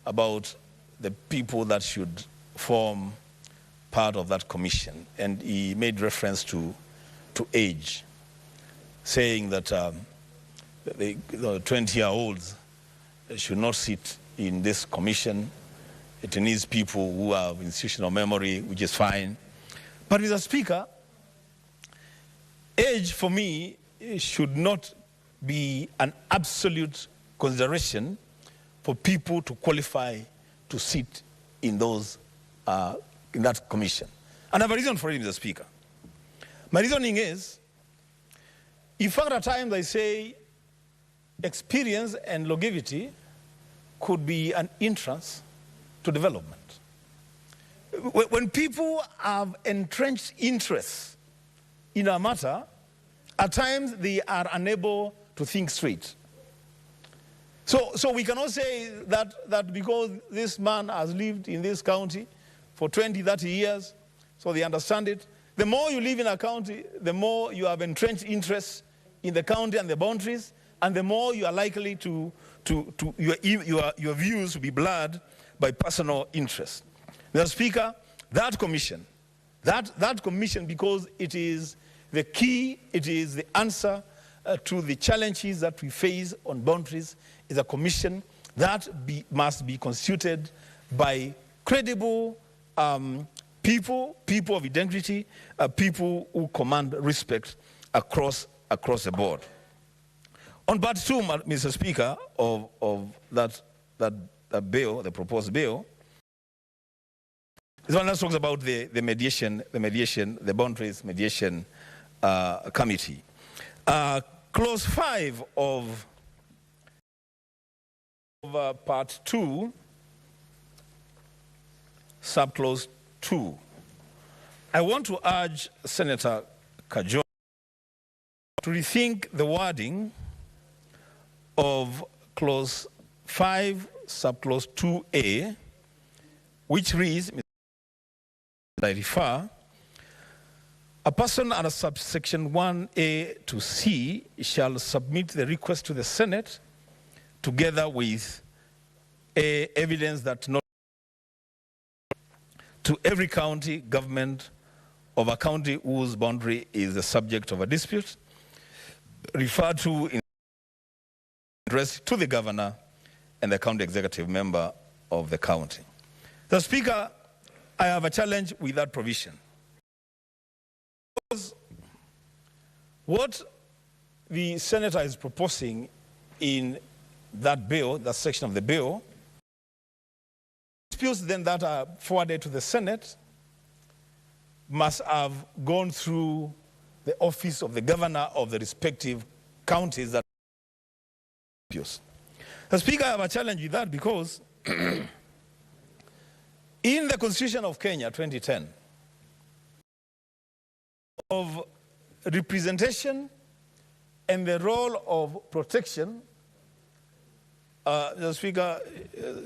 the people that should form part of that commission, and he made reference to age, saying that the 20-year-olds should not sit in this commission. It needs people who have institutional memory, which is fine. But Mr. Speaker, age for me should not be an absolute consideration for people to qualify to sit in in that commission. And I have a reason for it, Mr. Speaker. My reasoning is, if at times I say experience and longevity could be an entrance to development. When people have entrenched interests in a matter, at times they are unable to think straight. So we cannot say that because this man has lived in this county for 20, 30 years, so they understand it. The more you live in a county, the more you have entrenched interests in the county and the boundaries, and the more you are likely to your views to be blurred by personal interest. Mr. Speaker, that commission, because it is the key, it is the answer to the challenges that we face on boundaries, is a commission that must be constituted by credible people of integrity, people who command respect across the board. On part 2, Mr. Speaker, of that bill, the proposed bill, this one that talks about the boundaries mediation committee. Clause 5 of part 2, subclause 2. I want to urge Senator Kajol to rethink the wording of clause 5, subclause 2A, which reads, I refer, A person under subsection 1A to C shall submit the request to the Senate together with evidence that not to every county government of a county whose boundary is the subject of a dispute, referred to in addressed to the governor and the county executive member of the county. The Speaker, I have a challenge with that provision. Because what the senator is proposing in that bill, that section of the bill, disputes then that are forwarded to the Senate must have gone through the office of the governor of the respective counties that disputes. The Speaker, I have a challenge with that because in the Constitution of Kenya 2010, of representation and the role of protection, the Speaker,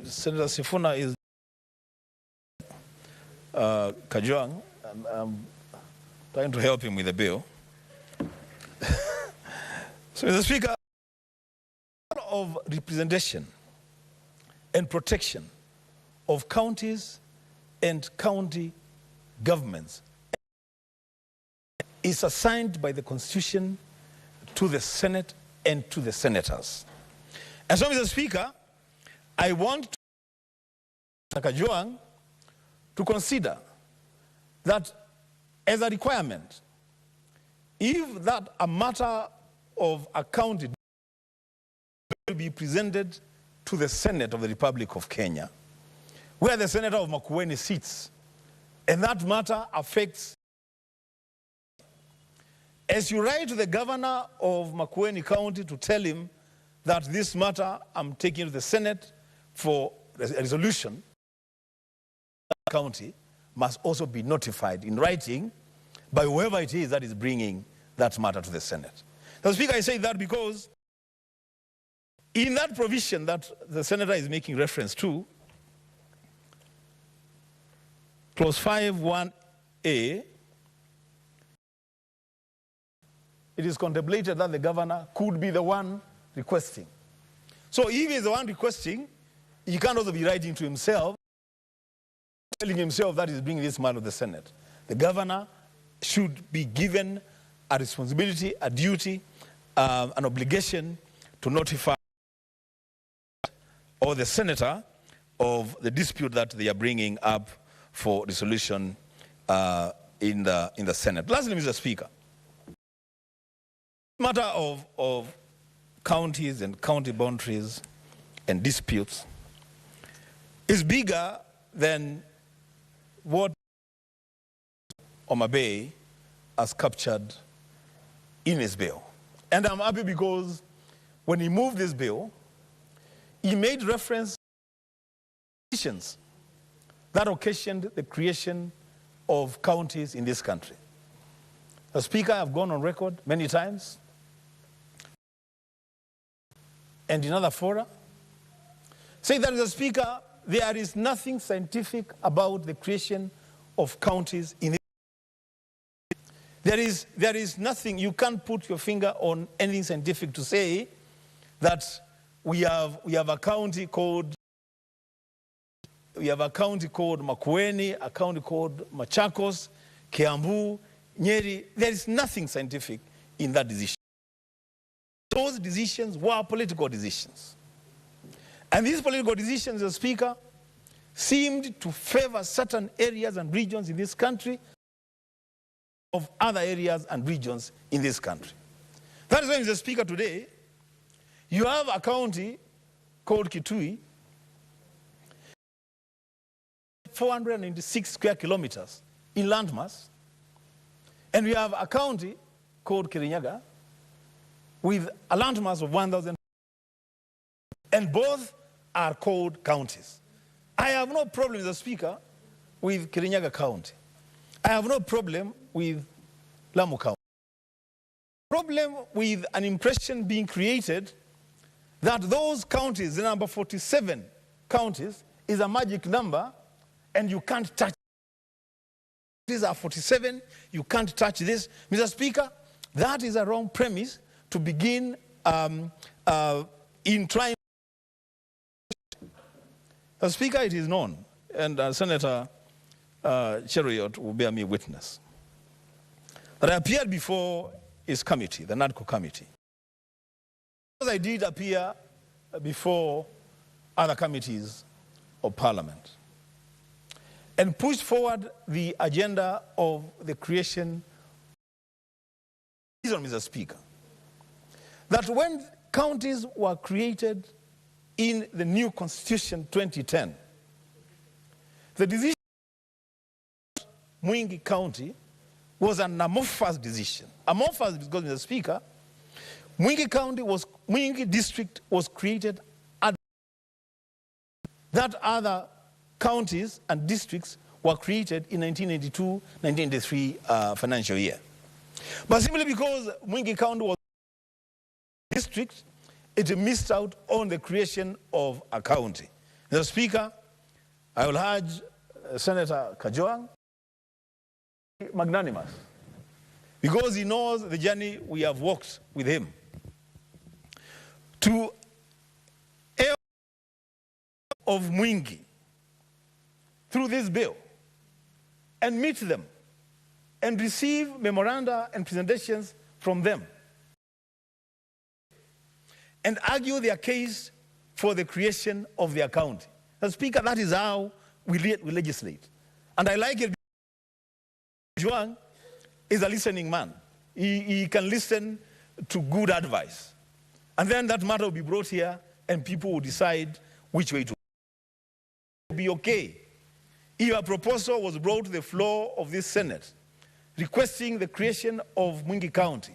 Senator Sifuna is Kajwang. I'm trying to help him with the bill. So, Mr. Speaker, the role of representation and protection of counties and county governments is assigned by the Constitution to the Senate and to the senators. And so, Mr. Speaker, I want Kajwang to consider that as a requirement, if that a matter of a county will be presented to the Senate of the Republic of Kenya, where the Senator of Makueni sits, and that matter affects, as you write to the governor of Makueni County to tell him that this matter I'm taking to the Senate for a resolution, the county must also be notified in writing by whoever it is that is bringing that matter to the Senate. So, Speaker, I say that because in that provision that the Senator is making reference to, clause 5(1)(a), it is contemplated that the governor could be the one requesting. So if he's the one requesting, he can also be writing to himself, telling himself that he's bringing this matter to the Senate. The governor should be given a responsibility, a duty, an obligation to notify or the senator of the dispute that they are bringing up for resolution in the Senate. Lastly, Mr. Speaker, the matter of counties and county boundaries and disputes is bigger than what Omabey has captured in his bill. And I'm happy because when he moved this bill, he made reference to conditions that occasioned the creation of counties in this country. The Speaker, I've gone on record many times and in other fora, saying that, the Speaker, there is nothing scientific about the creation of counties in this country. There is nothing, you can't put your finger on anything scientific to say that we have a county called Makueni, a county called Machakos, Kiambu, Nyeri. There is nothing scientific in that decision. Those decisions were political decisions. And these political decisions, the Speaker, seemed to favor certain areas and regions in this country of other areas and regions in this country. That is why, Mr. Speaker, today, you have a county called Kitui, 496 square kilometers in landmass, and we have a county called Kirinyaga with a landmass of 1,000, and both are called counties. I have no problem, Mr. Speaker, with Kirinyaga County. I have no problem with Lamu County. Problem with an impression being created that those counties, the number 47 counties, is a magic number and you can't touch These are 47, you can't touch this. Mr. Speaker, that is a wrong premise to begin in trying. Mr. Speaker, it is known, and Senator Cheruiyot will bear me witness, that I appeared before his committee, the NADCO committee. Because I did appear before other committees of Parliament and pushed forward the agenda of the creation, Mr. Speaker, that when counties were created in the new Constitution 2010, the decision of Mwingi County was an amorphous decision. Amorphous because, Mr. Speaker, Mwingi District was created at that other counties and districts were created in 1992-1993 financial year. But simply because Mwingi County was a district, it missed out on the creation of a county. Mr. Speaker, I will urge Senator Kajwang magnanimous, because he knows the journey we have walked with him, to err of Mwingi through this bill and meet them and receive memoranda and presentations from them and argue their case for the creation of their county. Mr. Speaker, that is how we legislate. And I like it. Juang is a listening man. He can listen to good advice. And then that matter will be brought here and people will decide which way to go. It will be okay if a proposal was brought to the floor of this Senate requesting the creation of Mwingi County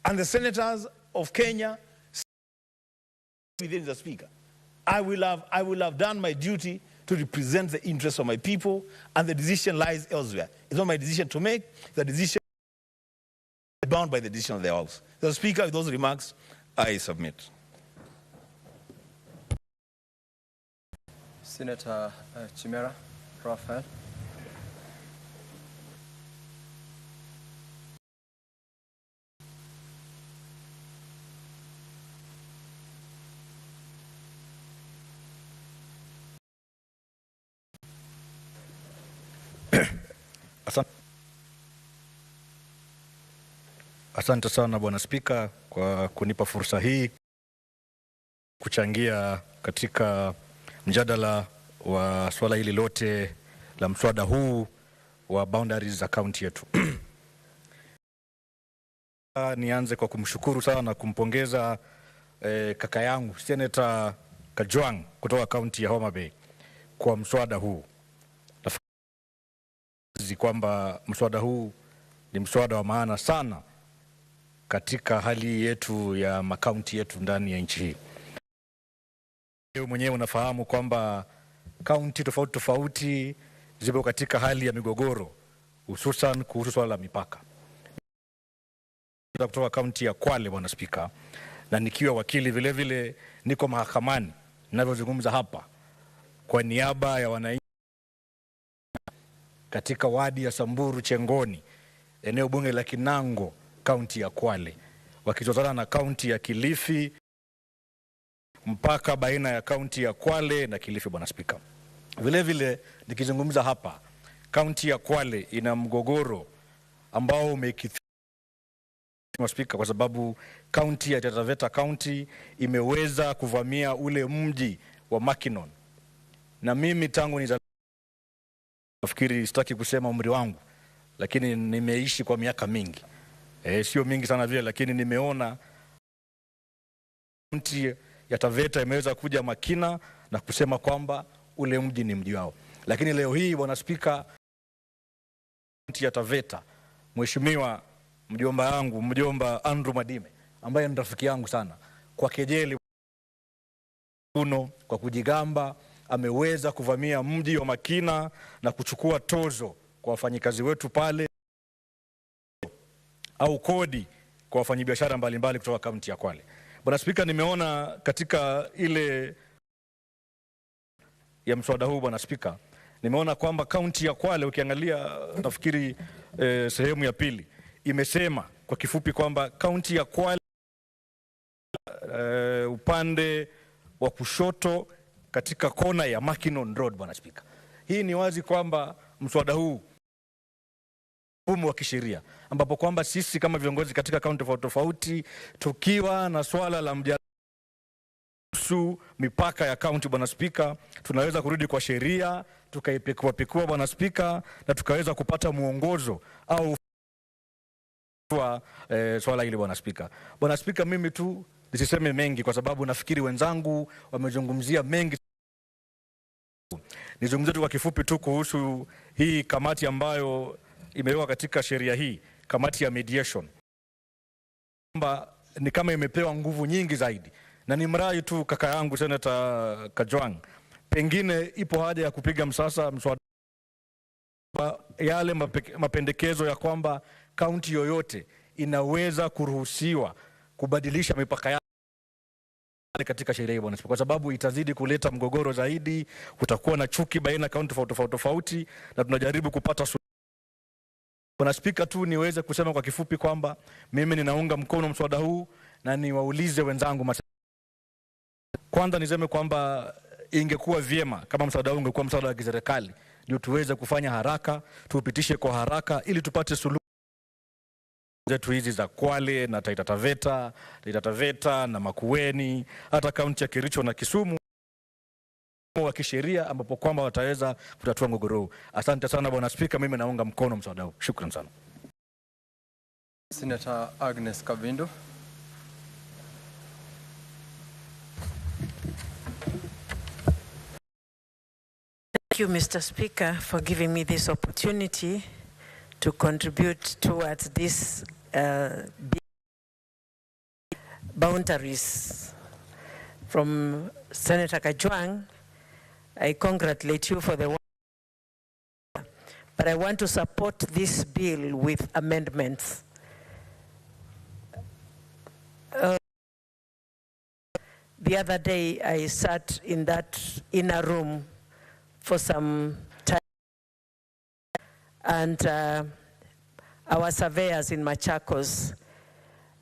and the senators of Kenya within the Speaker. I will have done my duty to represent the interests of my people, and the decision lies elsewhere. It's not my decision to make, the decision is bound by the decision of the House. The Speaker, with those remarks, I submit. Senator Chimera, Raphael. Asante sana Bwana Spika kwa kunipa fursa hii kuchangia katika mjadala wa swala hili lote la mswada huu wa boundaries za kaunti yetu. Nianze kwa kumshukuru sana na kumpongeza kaka yangu Senator Kajwang kutoka kaunti ya Homa Bay kwa mswada huu. Nafikiri kwamba mswada huu ni mswada wa maana sana katika hali yetu ya makaunti yetu ndani ya nchi hii. Wewe mwenyewe unafahamu kwamba kaunti tofauti tofauti zipo katika hali ya migogoro, hususan kuhusu swala la mipaka. Kutoka kaunti ya Kwale, Bwana Spika, na nikiwa wakili vile vile niko mahakamani ninavyozungumza hapa kwa niaba ya wananchi katika wadi ya Samburu Chengoni, eneo bunge la Kinango, kaunti ya Kwale, wakizozana na kaunti ya Kilifi, mpaka baina ya kaunti ya Kwale na Kilifi, Bwana Spika. Vile vile nikizungumza hapa, kaunti ya Kwale ina mgogoro ambao umekithiri, Bwana Spika, kwa sababu kaunti ya Taita Taveta County imeweza kuvamia ule mji wa Makinon. Na mimi tangu nafikiri sitaki kusema umri wangu, lakini nimeishi kwa miaka mingi. Sio mingi sana vile, lakini nimeona kaunti ya Taveta imeweza kuja Makina na kusema kwamba ule mji ni mji wao. Lakini leo hii, Bwana Spika, kaunti ya Taveta, Mheshimiwa mjomba Andrew Madime, ambaye ni rafiki yangu sana, kwa kejeli kwa kujigamba ameweza kuvamia mji wa Makina na kuchukua tozo kwa wafanyikazi wetu pale au kodi kwa wafanyabiashara mbalimbali kutoka kaunti ya Kwale. Bwana Spika, nimeona katika ile ya mswada huu, Bwana Spika, Nimeona kwamba kaunti ya Kwale ukiangalia nafikiri sehemu ya pili imesema kwa kifupi kwamba kaunti ya Kwale upande wa kushoto katika kona ya Mackinnon Road, Bwana Spika. Hii ni wazi kwamba mswada huu mfumo wa kisheria ambapo kwamba sisi kama viongozi katika kaunti tofauti tukiwa na swala la mjadala mipaka ya kaunti, Bwana Spika, tunaweza kurudi kwa sheria tukaipekua Bwana Spika, na tukaweza kupata mwongozo au swala hili Bwana Spika. Bwana Spika, mimi tu nisiseme mengi kwa sababu nafikiri wenzangu wamezungumzia mengi. Nizungumzie tu kwa kifupi tu kuhusu hii kamati ambayo imewekwa katika sheria hii, kamati ya mediation, kwamba ni kama imepewa nguvu nyingi zaidi, na ni mrai tu kaka yangu Senator Kajwang, pengine ipo haja ya kupiga msasa mswada yale mapendekezo ya kwamba kaunti yoyote inaweza kuruhusiwa kubadilisha mipaka yake katika sheria hii Bwana Spika, kwa sababu itazidi kuleta mgogoro zaidi, kutakuwa na chuki baina ya kaunti tofauti, na tunajaribu kupata Bwana Spika, tu niweze kusema kwa kifupi kwamba mimi ninaunga mkono mswada huu na niwaulize wenzangu. Kwanza niseme kwamba ingekuwa vyema kama mswada huu ungekuwa mswada wa kiserikali, ndio tuweze kufanya haraka, tuupitishe kwa haraka ili tupate suluhu zetu hizi za Kwale na Taita Taveta na Makueni, hata kaunti ya Kericho na Kisumu wa kisheria ambapo kwamba wataweza kutatua mgogoro huu. Asante sana Bwana Spika, mimi naunga mkono mswada huu. Shukrani sana. Senator Agnes Kavindo. Thank you, Mr. Speaker, for giving me this opportunity to contribute towards this boundaries. From Senator Kajwang, I congratulate you for the work, but I want to support this bill with amendments. The other day, I sat in that inner room for some time, and our surveyors in Machakos,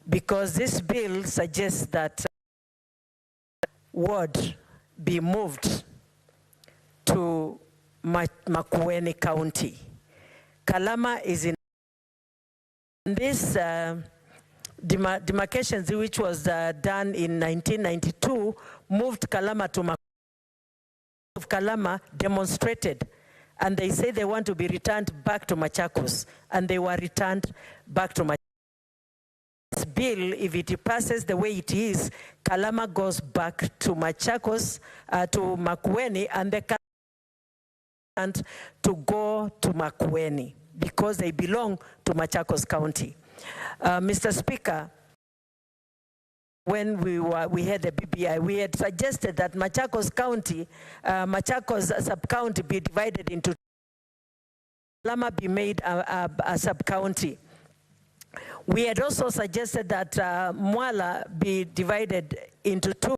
because this bill suggests that ward be moved to Makueni County. Kalama is in this demarcations, which was done in 1992, moved Kalama to Makueni. Kalama demonstrated, and they say they want to be returned back to Machakos, and they were returned back to Machakos. This bill, if it passes the way it is, Kalama goes back to Machakos, to Makueni, and they can to go to Makueni because they belong to Machakos County. Mr. Speaker, when we had the BBI, we had suggested that Machakos County, Machakos sub-county be divided into Kalama be made a sub-county. We had also suggested that Mwala be divided into two.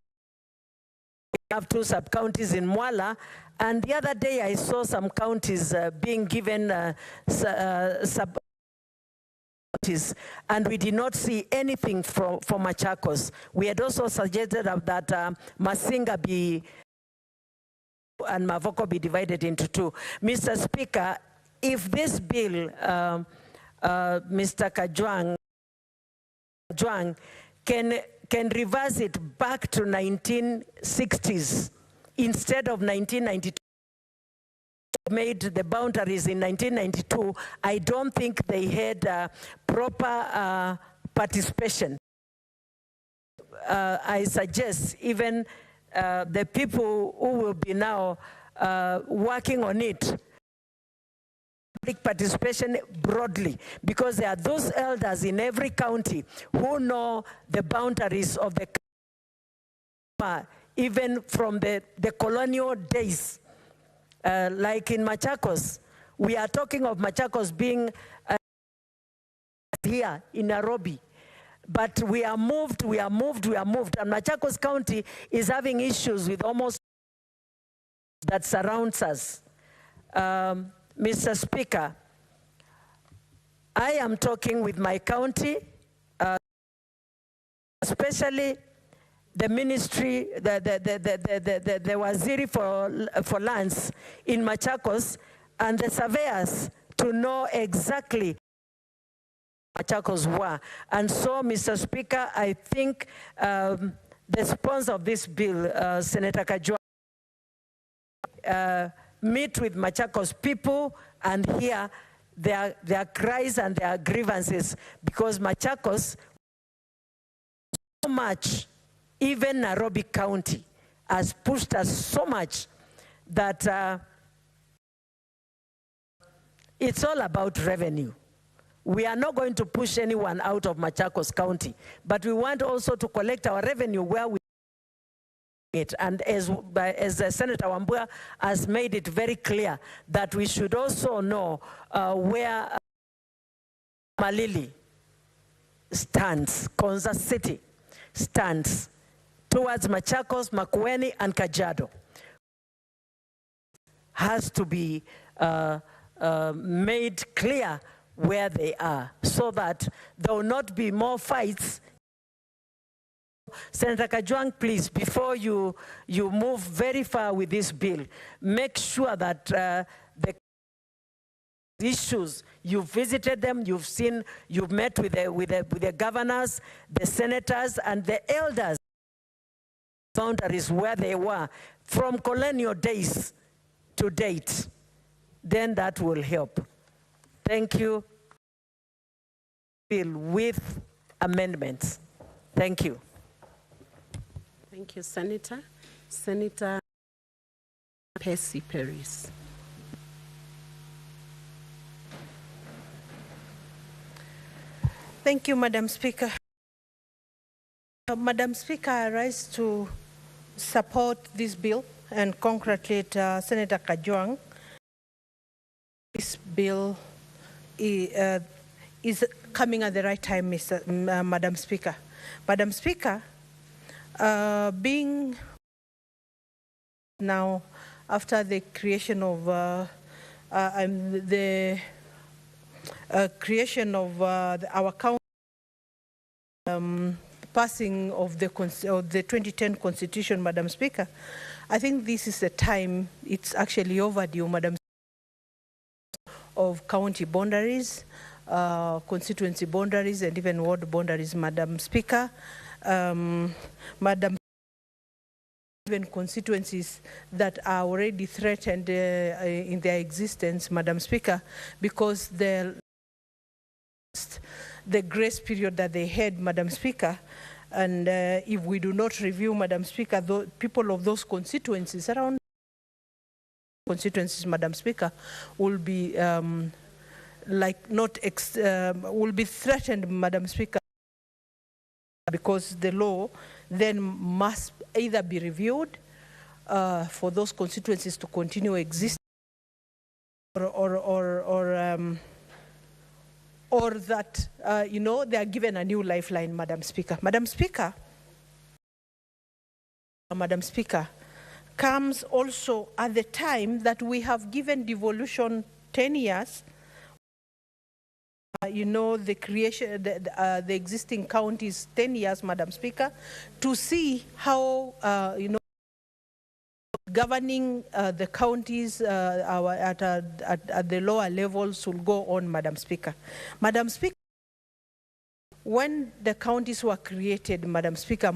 We have two sub-counties in Mwala, and the other day I saw some counties being given sub-counties, and we did not see anything for Machakos. We had also suggested that Masinga be and Mavoko be divided into two. Mr. Speaker, if this bill, Mr. Kajwang can reverse it back to 1960s instead of 1992, made the boundaries in 1992, I don't think they had proper participation. I suggest even the people who will be now working on it, public participation broadly, because there are those elders in every county who know the boundaries of the county, even from the colonial days. Like in Machakos, we are talking of Machakos being here in Nairobi, but we are moved, and Machakos County is having issues with almost that surrounds us. Mr. Speaker, I am talking with my county, especially the ministry, the Waziri for lands in Machakos, and the surveyors to know exactly Machakos were. And so, Mr. Speaker, I think the sponsor of this bill, Senator Kajwang, meet with Machakos people and hear their cries and their grievances, because Machakos, so much, even Nairobi County has pushed us so much that it's all about revenue. We are not going to push anyone out of Machakos County, but we want also to collect our revenue where we it. And as Senator Wambua has made it very clear that we should also know where Malili stands, Konza City stands towards Machakos, Makueni, and Kajiado. Has to be made clear where they are, so that there will not be more fights. Senator Kajwang, please, before you move very far with this bill, make sure that the issues, you've visited them, you've seen, you've met with the governors, the senators, and the elders, boundaries where they were from colonial days to date. Then that will help. Thank you. Bill with amendments. Thank you. Thank you, Senator. Senator Percy Paris. Thank you, Madam Speaker. Madam Speaker, I rise to support this bill and congratulate Senator Kajwang. This bill is coming at the right time, Madam Speaker. Madam Speaker, being now after the creation of our county, passing of the 2010 Constitution, Madam Speaker, I think this is the time, it's actually overdue, Madam Speaker, of county boundaries, constituency boundaries, and even ward boundaries, Madam Speaker. Madam, even constituencies that are already threatened in their existence, Madam Speaker, because the grace period that they had, Madam Speaker, and if we do not review, Madam Speaker, the people of those constituencies, around constituencies, Madam Speaker, will be will be threatened, Madam Speaker, because the law then must either be reviewed for those constituencies to continue existing, or that they are given a new lifeline, Madam Speaker. Madam Speaker, comes also at the time that we have given devolution 10 years. The creation, the existing counties 10 years, Madam Speaker, to see how, governing the counties at the lower levels will go on, Madam Speaker. Madam Speaker, when the counties were created, Madam Speaker,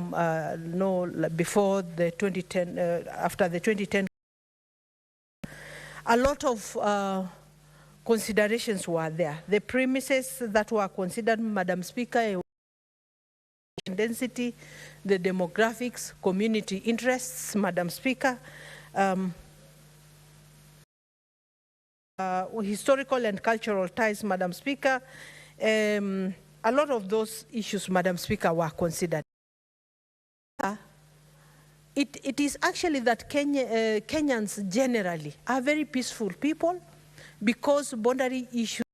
before the 2010, after the 2010, a lot of considerations were there. The premises that were considered, Madam Speaker, density, the demographics, community interests, Madam Speaker, historical and cultural ties, Madam Speaker. A lot of those issues, Madam Speaker, were considered. It is actually that Kenyans generally are very peaceful people, because boundary issues,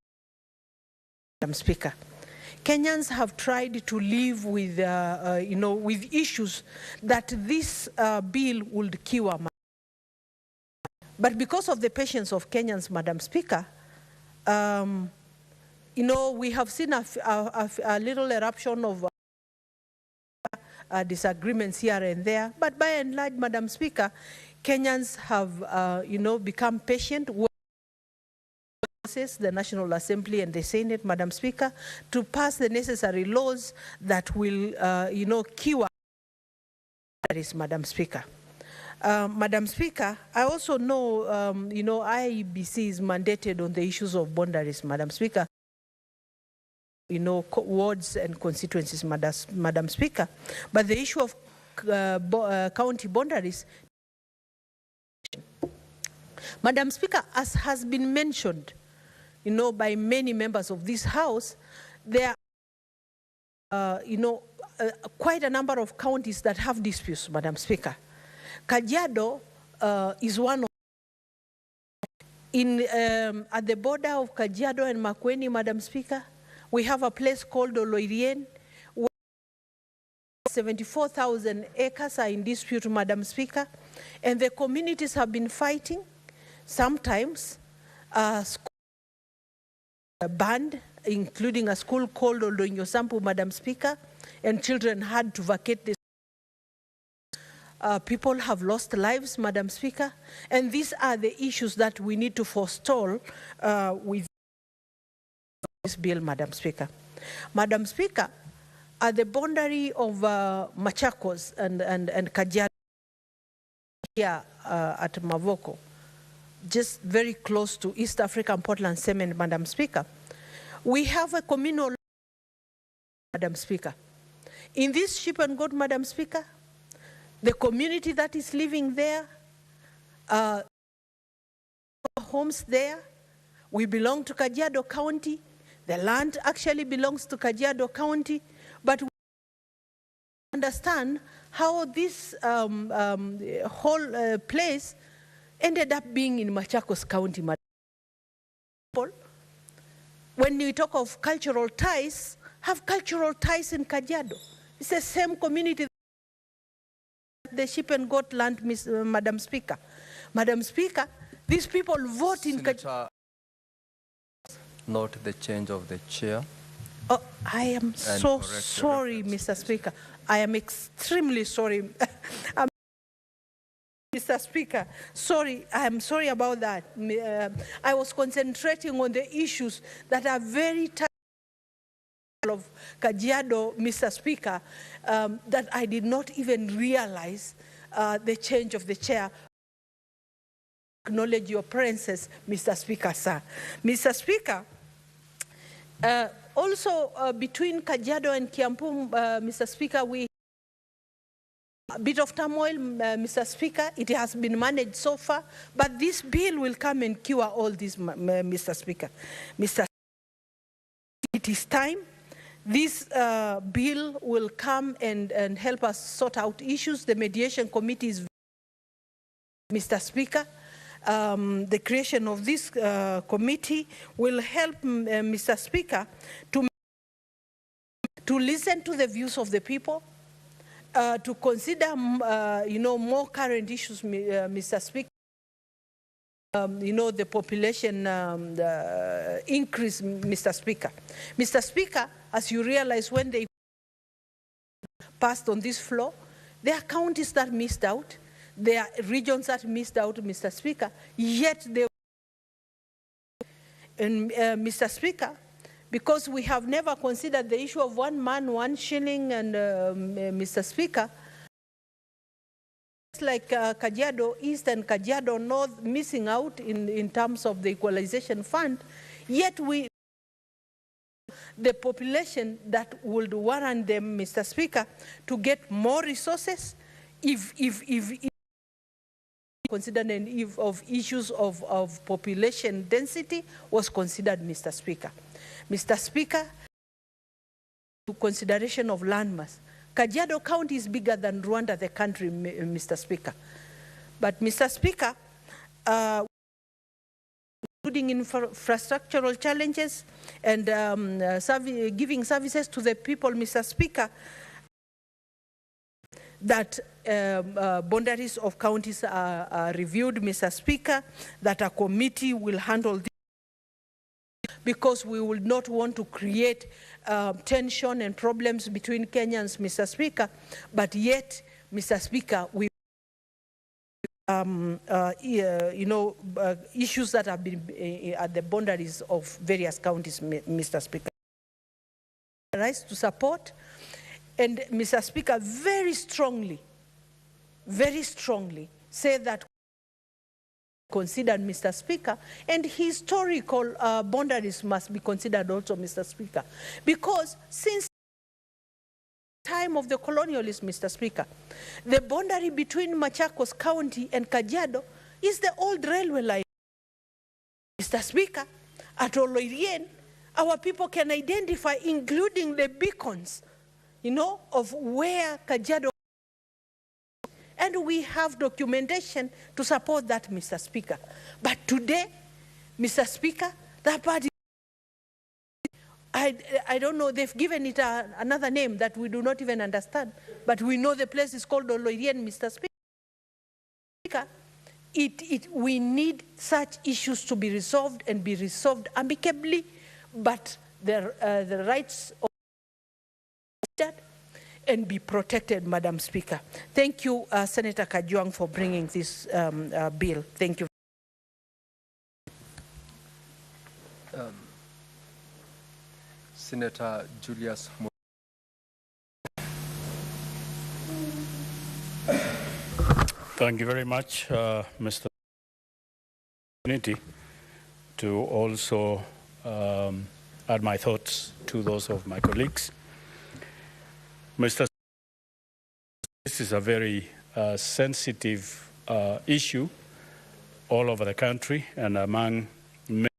Madam Speaker, Kenyans have tried to live with, with issues that this bill would cure. But because of the patience of Kenyans, Madam Speaker, you know, we have seen a little eruption of disagreements here and there. But by and large, Madam Speaker, Kenyans have, you know, become patient. The National Assembly and the Senate, Madam Speaker, to pass the necessary laws that will, you know, cure this, Madam Speaker. Madam Speaker, I also know, you know, IBC is mandated on the issues of boundaries, Madam Speaker. You know, wards and constituencies, Madam Speaker. But the issue of county boundaries, Madam Speaker, as has been mentioned, you know, by many members of this House, there are, you know, quite a number of counties that have disputes, Madam Speaker. Kajiado is one of at the border of Kajiado and Makueni, Madam Speaker. We have a place called Oloirien, where 74,000 acres are in dispute, Madam Speaker, and the communities have been fighting. Sometimes banned, including a school called Oldonyo Sampu, Madam Speaker, and children had to vacate this. People have lost lives, Madam Speaker, and these are the issues that we need to forestall with this bill, Madam Speaker. Madam Speaker, at the boundary of Machakos and Kajiado here at Mavoko, just very close to East African Portland Cement, Madam Speaker, we have a communal, Madam Speaker. In this sheep and goat, Madam Speaker, the community that is living there, homes there, we belong to Kajiado County. The land actually belongs to Kajiado County, but we understand how this whole place ended up being in Machakos County. When we talk of cultural ties, have cultural ties in Kajiado. It's the same community, the sheep and goat land, Madam Speaker. Madam Speaker, these people vote in Kajiado. Note the change of the chair. Oh, I am so sorry, Mr. Speaker. I am extremely sorry. Mr. Speaker, sorry, I am sorry about that. I was concentrating on the issues that are very tight of Kajiado, Mr. Speaker, that I did not even realize the change of the chair. Acknowledge your presence, Mr. Speaker, sir. Mr. Speaker, also between Kajiado and Kiampu, Mr. Speaker, we a bit of turmoil, Mr. Speaker. It has been managed so far, but this bill will come and cure all this, Mr. Speaker. Mr. It is time. This bill will come and help us sort out issues. The mediation committee is, Mr. Speaker. The creation of this committee will help, Mr. Speaker, to listen to the views of the people, to consider, you know, more current issues, Mr. Speaker. You know, the population increase, Mr. Speaker. Mr. Speaker, as you realize, when they passed on this floor, there are counties that missed out. There are regions that missed out, Mr. Speaker, yet they... And Mr. Speaker, because we have never considered the issue of 1 man, 1 shilling, and Mr. Speaker, it's like Kajiado East and Kajiado North missing out in terms of the equalization fund, yet the population that would warrant them, Mr. Speaker, to get more resources if considered and of issues of population density was considered, Mr. Speaker. Mr. Speaker, to consideration of landmass. Kajiado County is bigger than Rwanda, the country, Mr. Speaker. But, Mr. Speaker, including infrastructural challenges and giving services to the people, Mr. Speaker, that boundaries of counties are reviewed, Mr. Speaker, that a committee will handle this, because we will not want to create tension and problems between Kenyans, Mr. Speaker, but yet, Mr. Speaker, we issues that have been at the boundaries of various counties, Mr. Speaker. Rise to support, and Mr. Speaker, very strongly say that considered, Mr. Speaker, and historical boundaries must be considered also, Mr. Speaker, because since the time of the colonialists, Mr. Speaker, the boundary between Machakos County and Kajiado is the old railway line. Mr. Speaker, at Oloirien, our people can identify, including the beacons, of where Kajiado, and we have documentation to support that, Mr. Speaker. But today, Mr. Speaker, that party, I don't know, they've given it another name that we do not even understand, but we know the place is called Oloirien, Mr. Speaker. We need such issues to be resolved and be resolved amicably, but the rights of that and be protected, Madam Speaker. Thank you, Senator Kajwang, for bringing this bill. Thank you. Senator Julius. Thank you very much, Mr. Opportunity to also add my thoughts to those of my colleagues. Mr. This is a very sensitive issue all over the country and among many,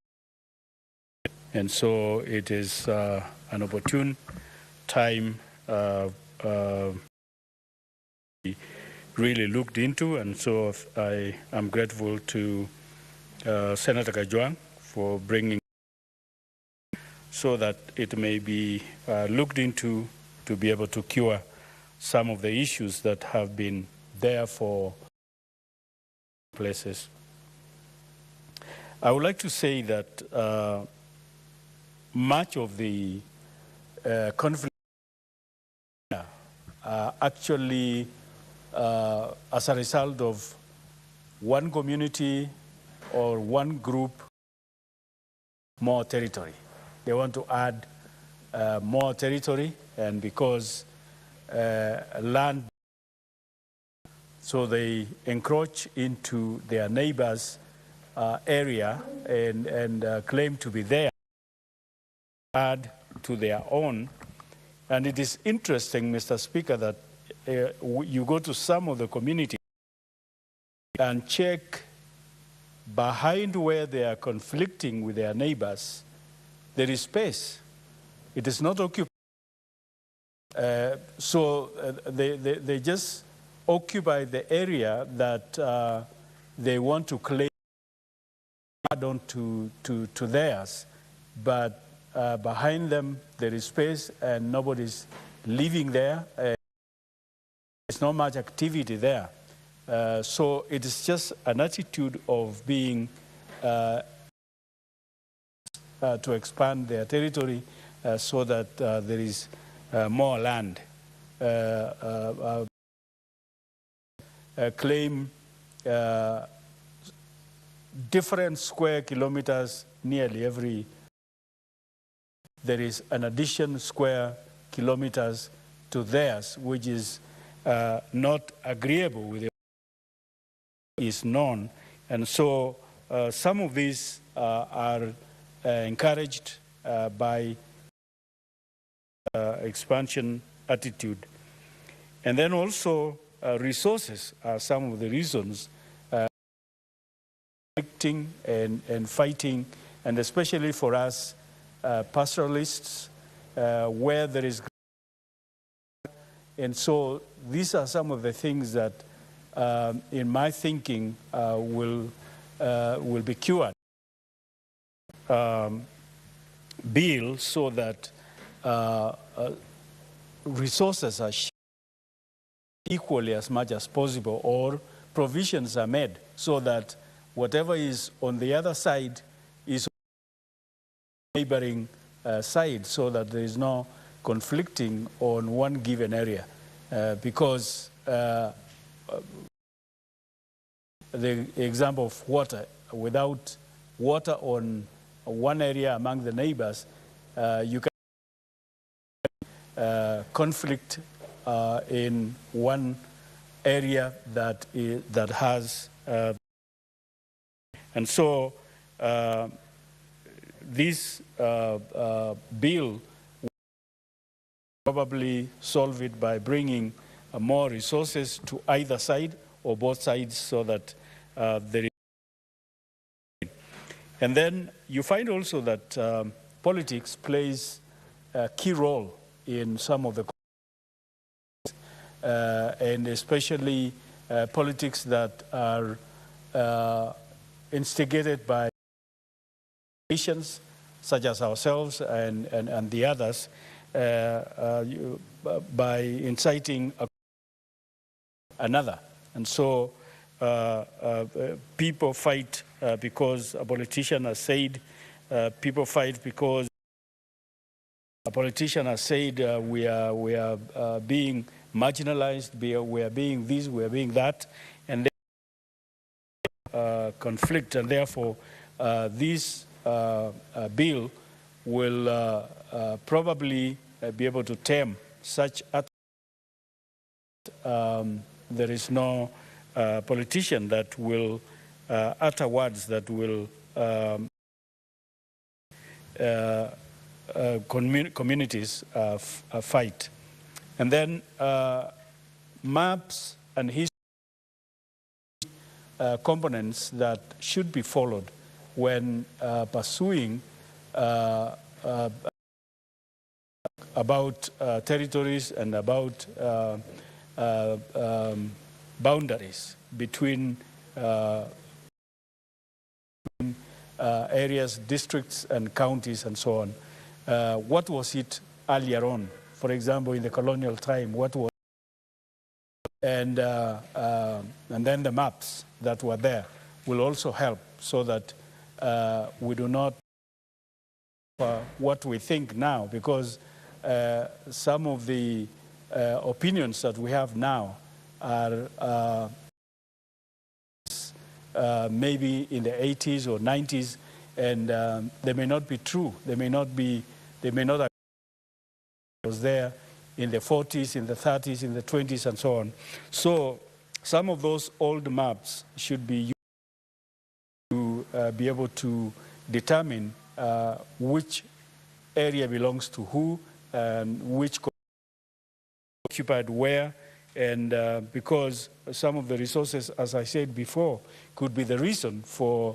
and so it is an opportune time really looked into, and so I am grateful to Senator Kajwang for bringing so that it may be looked into to be able to cure some of the issues that have been there for places. I would like to say that much of the conflict actually as a result of one community or one group more territory. They want to add more territory, and because land, so they encroach into their neighbors' area and claim to be there, add to their own. And it is interesting, Mr. Speaker, that you go to some of the community and check behind where they are conflicting with their neighbors, there is space. It is not occupied. So they just occupy the area that they want to claim add on to theirs. But behind them, there is space and nobody's living there. There's not much activity there. So it is just an attitude of being to expand their territory so that there is more land. Claim different square kilometers nearly every. There is an addition square kilometers to theirs, which is not agreeable with it, is known. And so some of these are encouraged by expansion attitude. And then also resources are some of the reasons and fighting, and especially for us pastoralists, where there is. And so these are some of the things that, in my thinking, will be cured. Bill so that resources are shared equally as much as possible, or provisions are made so that whatever is on the other side is on the neighboring side, so that there is no conflicting on one given area. Because the example of water, without water on one area among the neighbors, you can conflict in one area that has, and so this bill will probably solve it by bringing more resources to either side or both sides, so that there is. And then you find also that politics plays a key role in some of the and especially politics that are instigated by nations such as ourselves and the others, by inciting another. And so people fight because a politician has said, people fight because a politician has said we are being marginalized, we are being this, we are being that, and then conflict, and therefore this bill will probably be able to tame such there is no politician that will utter words that will communities fight. And then maps and history components that should be followed when pursuing about territories and about boundaries between areas, districts, and counties, and so on. What was it earlier on? For example, in the colonial time, what was, and then the maps that were there will also help, so that we do not what we think now, because some of the opinions that we have now are maybe in the 80s or 90s, and they may not be true. They may not was there in the 40s, in the 30s, in the 20s, and so on. So some of those old maps should be used to be able to determine which area belongs to who, and which occupied where, and because some of the resources, as I said before, could be the reason for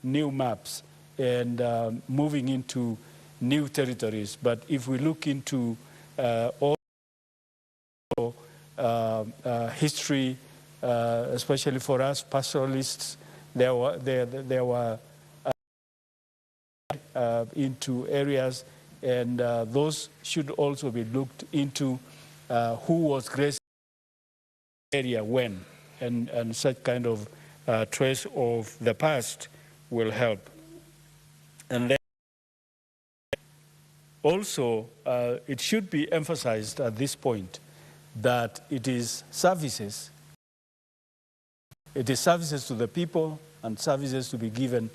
new maps and moving into new territories. But if we look into all history, especially for us pastoralists, there were into areas, and those should also be looked into, who was gracing the area when, and such kind of trace of the past will help. And then also, it should be emphasized at this point that it is services to the people, and services to be given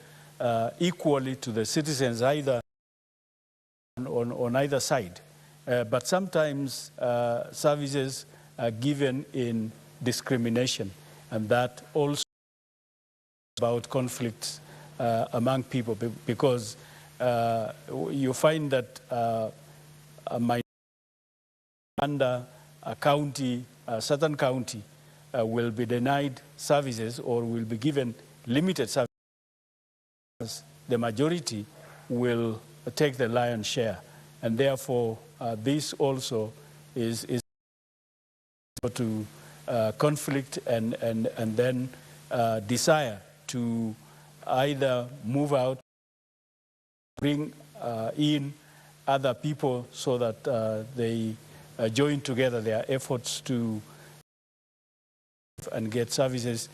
equally to the citizens, either on either side. But sometimes services are given in discrimination, and that also about conflicts among people, because you find that under a county, a certain county, will be denied services or will be given limited services. The majority will take the lion's share, and therefore this also is to conflict and then desire to either move out, bring in other people so that they join together their efforts to and get services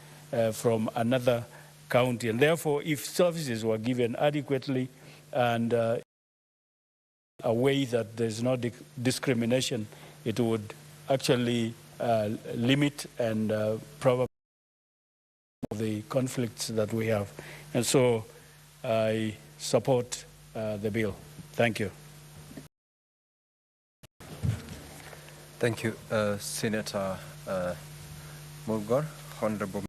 from another county. And therefore, if services were given adequately and a way that there's no discrimination, it would actually limit and probably the conflicts that we have. And so I support the bill. Thank you. Thank you, Senator Mulgor. Honorable,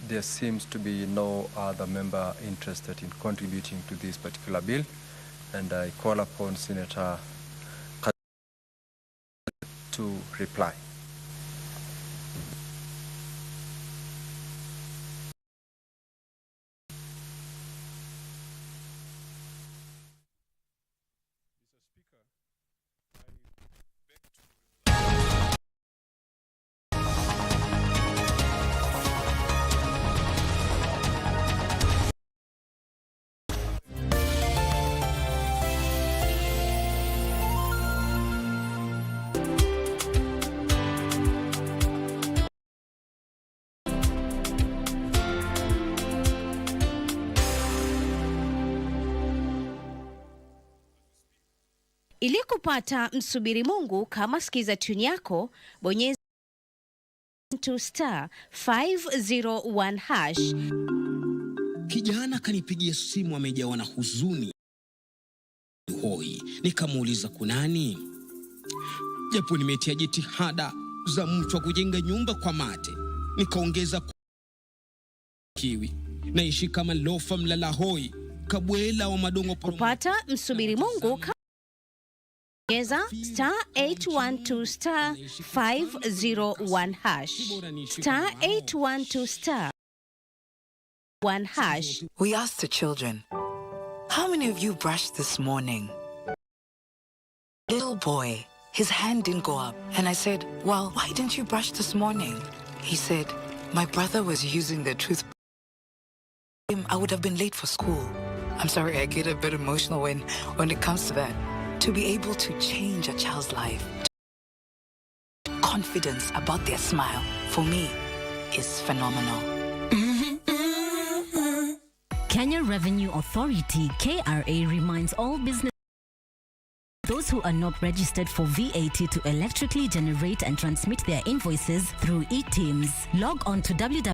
there seems to be no other member interested in contributing to this particular bill, and I call upon Senator to reply. Ili kupata msubiri Mungu kama sikiza tune yako, bonyeza *501#. Kijana kanipigia simu amejawa na huzuni. Hoi, nikamuuliza kunani? Japo nimetia jitihada za mtu wa kujenga nyumba kwa mate, nikaongeza kiwi. Naishi kama lofa mlala hoi, kabwela wa madongo poromo. Kupata msubiri Mungu bonyeza *812*501#. *812*1#. We asked the children, how many of you brushed this morning? Little boy, his hand didn't go up. And I said, well, why didn't you brush this morning? He said, my brother was using the toothbrush. I would have been late for school. I'm sorry, I get a bit emotional when it comes to that. To be able to change a child's life, confidence about their smile, for me, is phenomenal. Kenya Revenue Authority, KRA, reminds all business those who are not registered for VAT to electrically generate and transmit their invoices through eTeams. Log on to www.kra.go.ke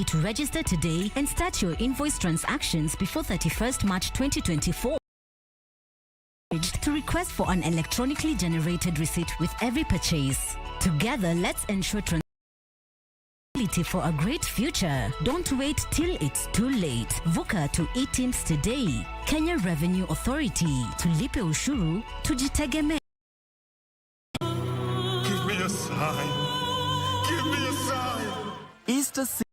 to register today and start your invoice transactions before 31st March 2024. To request for an electronically generated receipt with every purchase. Together, let's ensure transparency for a great future. Don't wait till it's too late. Vuka to eTeams today. Kenya Revenue Authority. Tulipe ushuru, tujitegemee. Give me a sign. Give me a sign. Easter season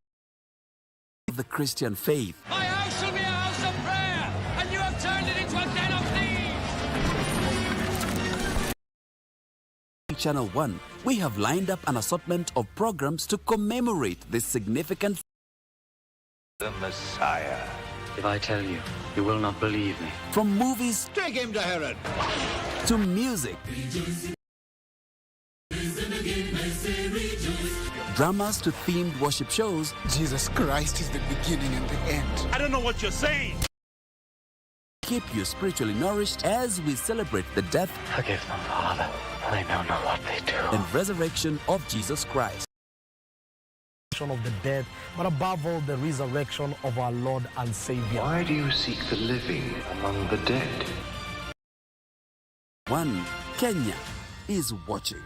of the Christian faith. My house shall be a house of prayer, and you have turned it into a den of thieves. Channel 1, we have lined up an assortment of programs to commemorate this significant the Messiah. If I tell you, you will not believe me. From movies, take him to Herod, to music, dramas to themed worship shows. Jesus Christ is the beginning and the end. I don't know what you're saying. Keep you spiritually nourished as we celebrate the death, Forgive them, Father. They know not what they do. and resurrection of Jesus Christ. Of the dead, but above all, the resurrection of our Lord and Savior. Why do you seek the living among the dead? One, Kenya is watching.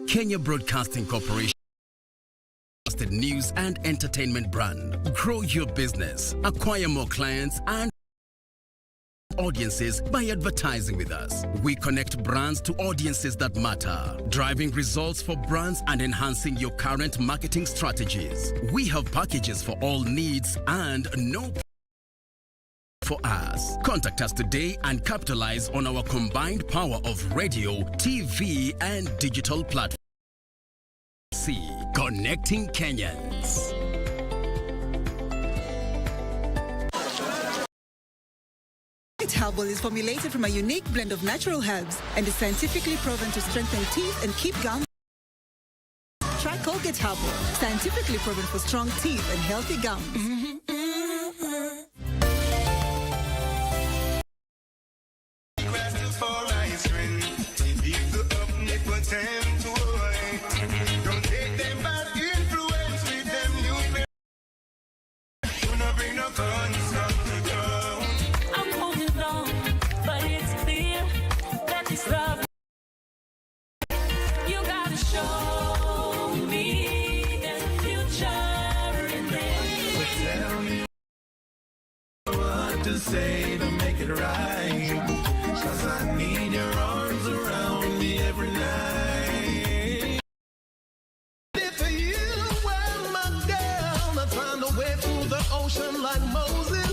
Kenya Broadcasting Corporation. Trusted news and entertainment brand. Grow your business, acquire more clients, and audiences by advertising with us. We connect brands to audiences that matter, driving results for brands and enhancing your current marketing strategies. We have packages for all needs and no for us. Contact us today and capitalize on our combined power of radio, TV, and digital platforms. See, connecting Kenyans. Herbal is formulated from a unique blend of natural herbs and is scientifically proven to strengthen teeth and keep gums. Try Colgate Herbal, scientifically proven for strong teeth and healthy gums. Say to make it right, 'cause I need your arms around me every night. If you were my girl, I'd find a way through the ocean like Moses.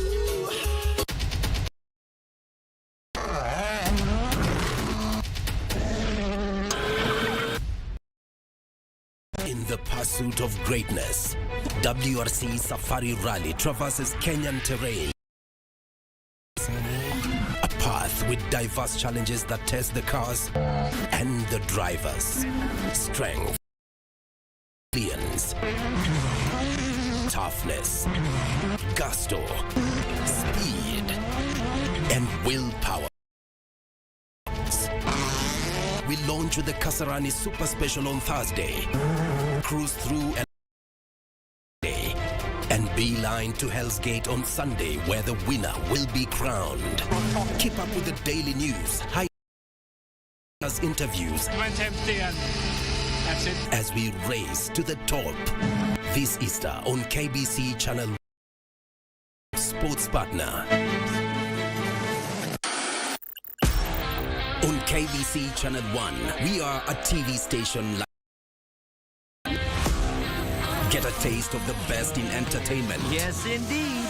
In the pursuit of greatness, WRC Safari Rally traverses Kenyan terrain. A path with diverse challenges that test the cars and the drivers. Strength, resilience, toughness, gusto, speed, and willpower. We launch with the Kasarani Super Special on Thursday. Cruise through and beeline to Hell's Gate on Sunday, where the winner will be crowned. Keep up with the daily news, highlights, interviews, as we race to the top. This Easter on KBC Channel Sports Partner. On KBC Channel 1, we are a TV station. Get a taste of the best in entertainment. Yes, indeed.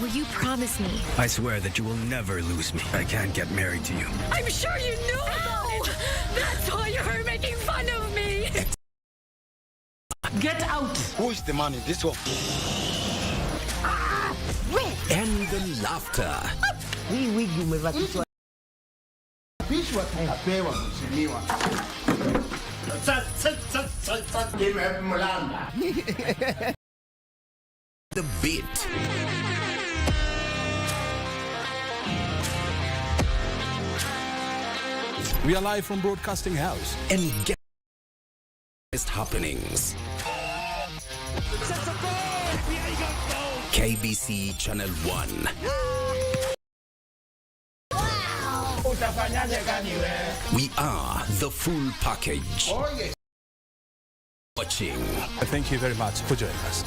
Will you promise me? I swear that you will never lose me. I can't get married to you. I'm sure you knew about it. That's why you're making fun of me. Get out. Who's the man in this one? And the laughter. The beat. We are live from Broadcasting House. And get best happenings. KBC Channel 1. We are the full package. Oh, yes. Watching. Thank you very much for joining us.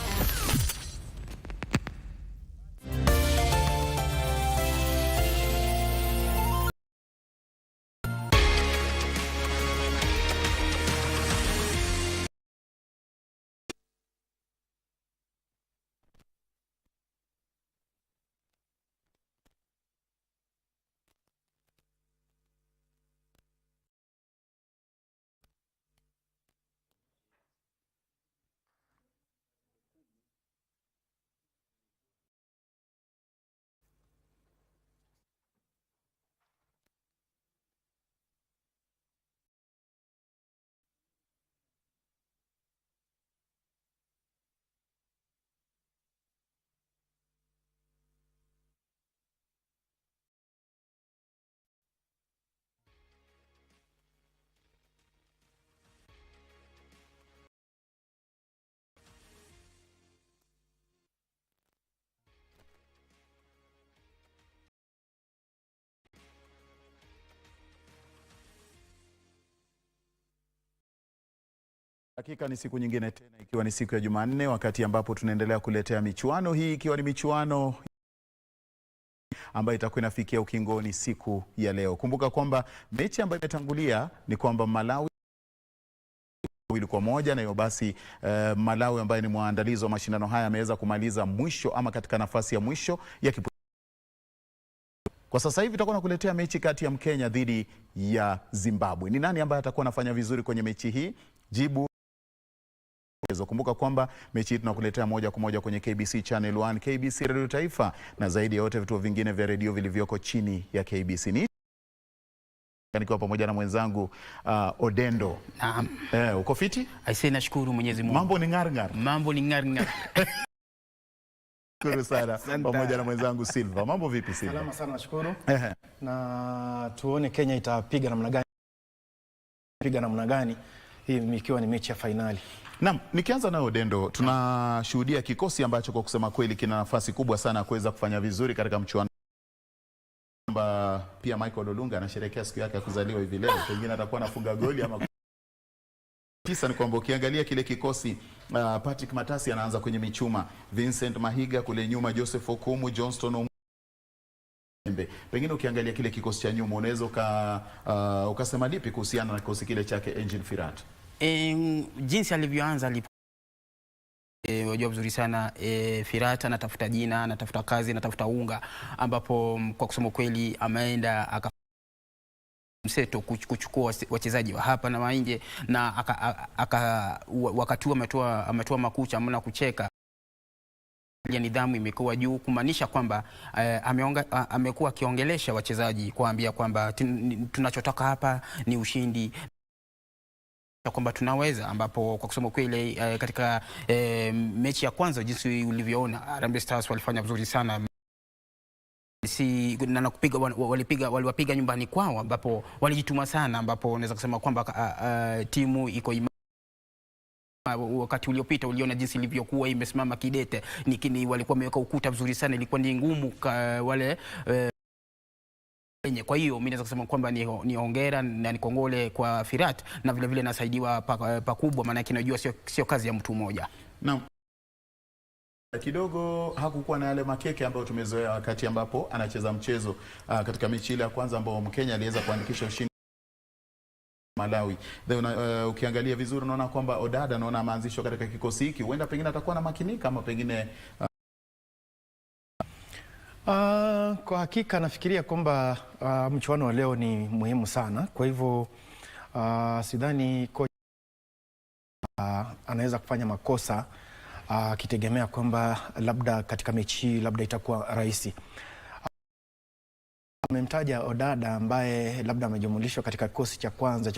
Hakika ni siku nyingine tena, ikiwa ni siku ya Jumanne, wakati ambapo tunaendelea kuletea michuano hii, ikiwa ni michuano ambayo itakuwa inafikia ukingoni siku ya leo. Kumbuka kwamba mechi ambayo imetangulia ni kwamba Malawi 2-1, na hiyo basi Malawi ambaye ni mwandalizi wa mashindano haya ameweza kumaliza mwisho ama katika nafasi ya mwisho ya Kwa sasa hivi tutakuwa nakuletea mechi kati ya Mkenya dhidi ya Zimbabwe. Ni nani ambaye atakuwa anafanya vizuri kwenye mechi hii? Jibu. Kumbuka kwamba mechi hii tunakuletea moja kwa moja kwenye KBC Channel 1, KBC Radio Taifa, na zaidi ya yote vituo vingine vya redio vilivyoko chini ya KBC. Nikiwa pamoja na mwenzangu Odendo. Naam. Uko fiti? Aisee, nashukuru Mwenyezi Mungu. Mambo ni ngar-ngar. Mambo ni ngar-ngar. Shukuru sana pamoja na mwenzangu Silva. Mambo vipi Silva? Salama sana, nashukuru. Na tuone Kenya itapiga namna gani hii ikiwa ni mechi ya finali. Naam, nikianza na Odendo, tunashuhudia kikosi ambacho kwa kusema kweli kina nafasi kubwa sana kuweza kufanya vizuri katika mchuano. Pia Michael Olunga anasherehekea siku yake ya kuzaliwa hivi leo, pengine atakuwa anafunga goli ama tisa. Ni kwamba ukiangalia kile kikosi, Patrick Matasi anaanza kwenye michuma, Vincent Mahiga kule nyuma, Joseph Okumu, Johnston pengine ukiangalia kile kikosi cha nyuma unaweza ukasema lipi kuhusiana na kikosi kile chake Engin Firat? Jinsi alivyoanza wajua vizuri sana. Firat anatafuta jina, anatafuta kazi, anatafuta unga, ambapo kwa kusema kweli ameenda mseto kuchukua wachezaji wa hapa na nje, na wakati ametoa makucha amna kucheka. Nidhamu imekuwa juu, kumaanisha kwamba amekuwa akiongelesha wachezaji kuambia kwamba tunachotaka hapa ni ushindi, kwamba tunaweza, ambapo kwa kusema kweli katika mechi ya kwanza jinsi ulivyoona Harambee Stars walifanya vizuri sana. Waliwapiga nyumbani kwao, ambapo walijituma sana, ambapo unaweza kusema kwamba timu iko imara. Wakati uliopita uliona jinsi ilivyokuwa imesimama kidete, lakini walikuwa wameweka ukuta vizuri sana, ilikuwa ni ngumu wale kwa hiyo mimi naweza kusema kwamba ni hongera na ni kongole kwa Firat, na vile vile nasaidiwa pakubwa, maana yake najua sio kazi ya mtu mmoja. Naam. Kidogo hakukuwa na yale makeke ambayo tumezoea wakati ambapo anacheza mchezo katika mechi ile ya kwanza ambapo Mkenya aliweza kuandikisha ushindi Malawi. Ukiangalia vizuri unaona kwamba Odada naona ameanzishwa katika kikosi hiki, huenda pengine atakuwa na makinika ama pengine kwa hakika nafikiria kwamba mchuano wa leo ni muhimu sana. Kwa hivyo sidhani kocha anaweza kufanya makosa akitegemea kwamba labda katika mechi hii labda itakuwa rahisi. Amemtaja Odada ambaye labda amejumulishwa katika kikosi cha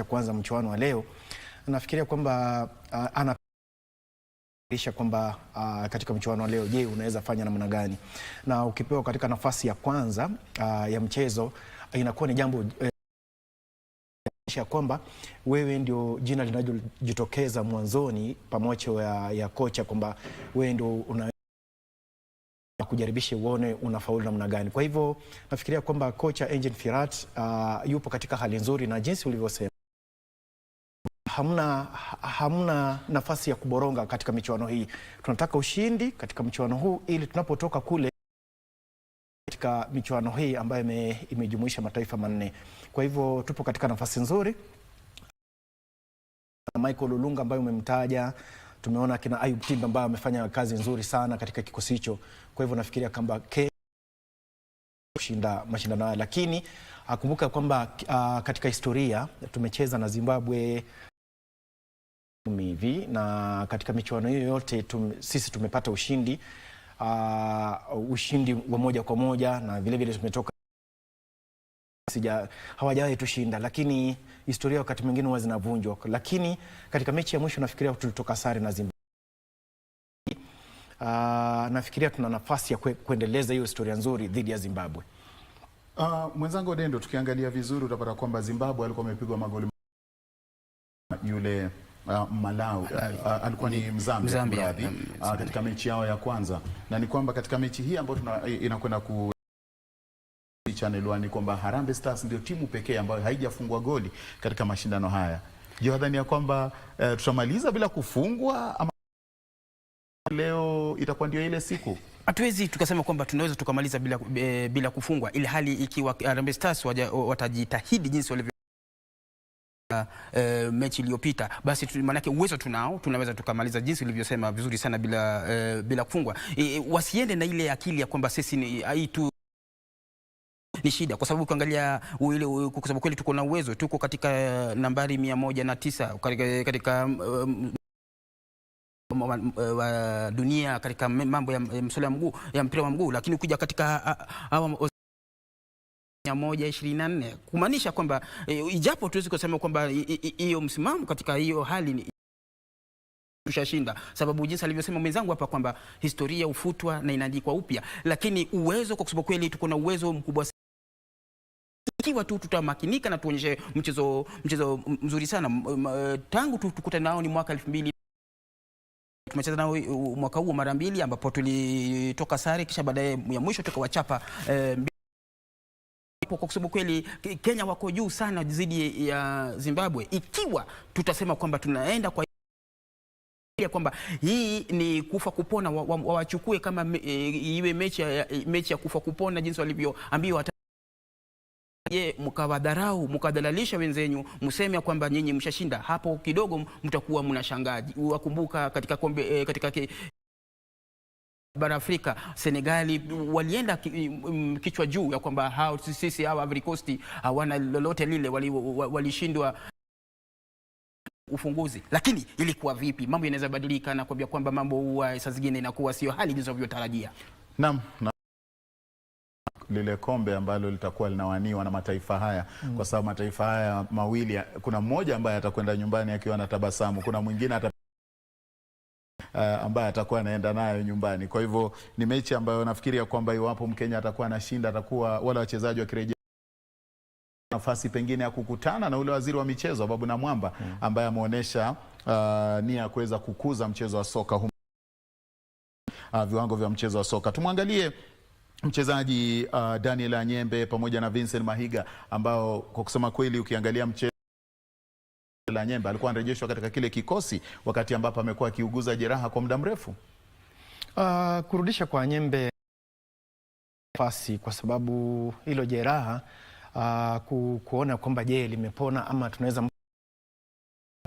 kwanza mchuano wa leo. Nafikiria kwamba kwamba katika mchuano wa leo, je, unaweza fanya namna gani? Na ukipewa katika nafasi ya kwanza ya mchezo, inakuwa ni jambo kwamba wewe ndio jina linalojitokeza mwanzoni pamoja ya kocha, kwamba wewe ndio una kujaribisha uone unafaulu namna gani. Kwa hivyo nafikiria kwamba kocha Engin Firat yupo katika hali nzuri, na jinsi ulivyosema hamna nafasi ya kuboronga katika michuano hii. Tunataka ushindi katika mchuano huu ili tunapotoka kule katika michuano hii ambayo imejumuisha mataifa manne. Kwa hivyo tupo katika nafasi nzuri. Michael Olunga ambaye umemtaja, tumeona kina Ayub Timba ambaye amefanya kazi nzuri sana katika kikosi hicho. Kwa hivyo nafikiria kwamba kushinda mashindano haya, lakini akumbuka kwamba katika historia tumecheza na Zimbabwe hivi, na katika michuano hiyo yote sisi tumepata ushindi wa moja kwa moja, na vile vile tumetoka hawajawahi tushinda, lakini historia wakati mwingine huwa zinavunjwa. Lakini katika mechi ya mwisho nafikiria tulitoka sare na Zimbabwe. Nafikiria tuna nafasi ya kuendeleza hiyo historia nzuri dhidi ya Zimbabwe. Mwenzangu Odendo, tukiangalia vizuri utapata kwamba Zimbabwe alikuwa amepigwa magoli yule Malawi alikuwa ni Mzambia katika mechi yao ya kwanza, na ni kwamba katika mechi hii ambayo inakwenda ku Channel 1 ni kwamba Harambee Stars ndio timu pekee ambayo haijafungwa goli katika mashindano haya. Je, wadhani ya kwamba tutamaliza bila kufungwa ama leo itakuwa ndio ile siku. Hatuwezi tukasema kwamba tunaweza tukamaliza bila kufungwa, ili hali ikiwa Harambee Stars watajitahidi jinsi walivyo mechi iliyopita, basi maanake uwezo tunao, tunaweza tukamaliza jinsi ulivyosema vizuri sana bila kufungwa. Wasiende na ile akili ya kwamba sisi ni tu ni shida, kwa sababu ukiangalia ile, kwa sababu kweli tuko na uwezo, tuko katika nambari 109 katika wa dunia katika mambo ya masuala ya mguu ya mpira wa mguu, lakini ukija katika hawa 124 kumaanisha kwamba ijapo tuwezi kusema kwamba hiyo msimamo katika hiyo hali tushashinda, sababu jinsi alivyosema mwenzangu hapa kwamba historia ufutwa na inaandikwa upya, lakini uwezo, kwa sababu kweli tuko na uwezo mkubwa ikiwa tu tutamakinika na tuonyeshe mchezo mzuri sana. Tangu tukutane nao ni mwaka 2000, tumecheza nao mwaka huu mara 2 ambapo tulitoka sare, kisha baadaye ya mwisho tukawachapa. Kwa sababu kweli Kenya wako juu sana dhidi ya Zimbabwe. Ikiwa tutasema kwamba tunaenda kwa kwamba hii ni kufa kupona, wachukue kama iwe mechi ya kufa kupona jinsi walivyoambiwa. Je, mkawadharau, mkadhalalisha wenzenyu, mseme kwamba nyinyi mshashinda, hapo kidogo mtakuwa mnashangaa. Wakumbuka katika kombe katika bara Afrika, Senegali walienda kichwa juu ya kwamba sisi hawa Ivory Coast hawana lolote lile, walishindwa ufunguzi. Lakini ilikuwa vipi? Mambo yanaweza badilika na kuambia kwamba mambo huwa saa zingine inakuwa sio hali jinsi Naam, lile kombe ambalo litakuwa linawaniwa na mataifa haya kwa sababu mataifa haya mawili, kuna mmoja ambaye atakwenda nyumbani akiwa na tabasamu, kuna mwingine ambaye atakuwa anaenda nayo nyumbani. Kwa hivyo ni mechi ambayo nafikiria kwamba iwapo Mkenya atakuwa anashinda, atakuwa wale wachezaji wakirejea nafasi pengine ya kukutana na ule waziri wa michezo Babu na Mwamba ambaye ameonyesha nia kuweza kukuza mchezo wa soka viwango vya mchezo wa soka. Tumwangalie mchezaji Daniel Anyembe pamoja na Vincent Mahiga ambao kwa kusema kweli ukiangalia mchezo Anyembe alikuwa anarejeshwa katika kile kikosi wakati ambapo amekuwa akiuguza jeraha kwa muda mrefu. Kurudisha kwa Anyembe nafasi kwa sababu hilo jeraha kuona kwamba je limepona ama tunaweza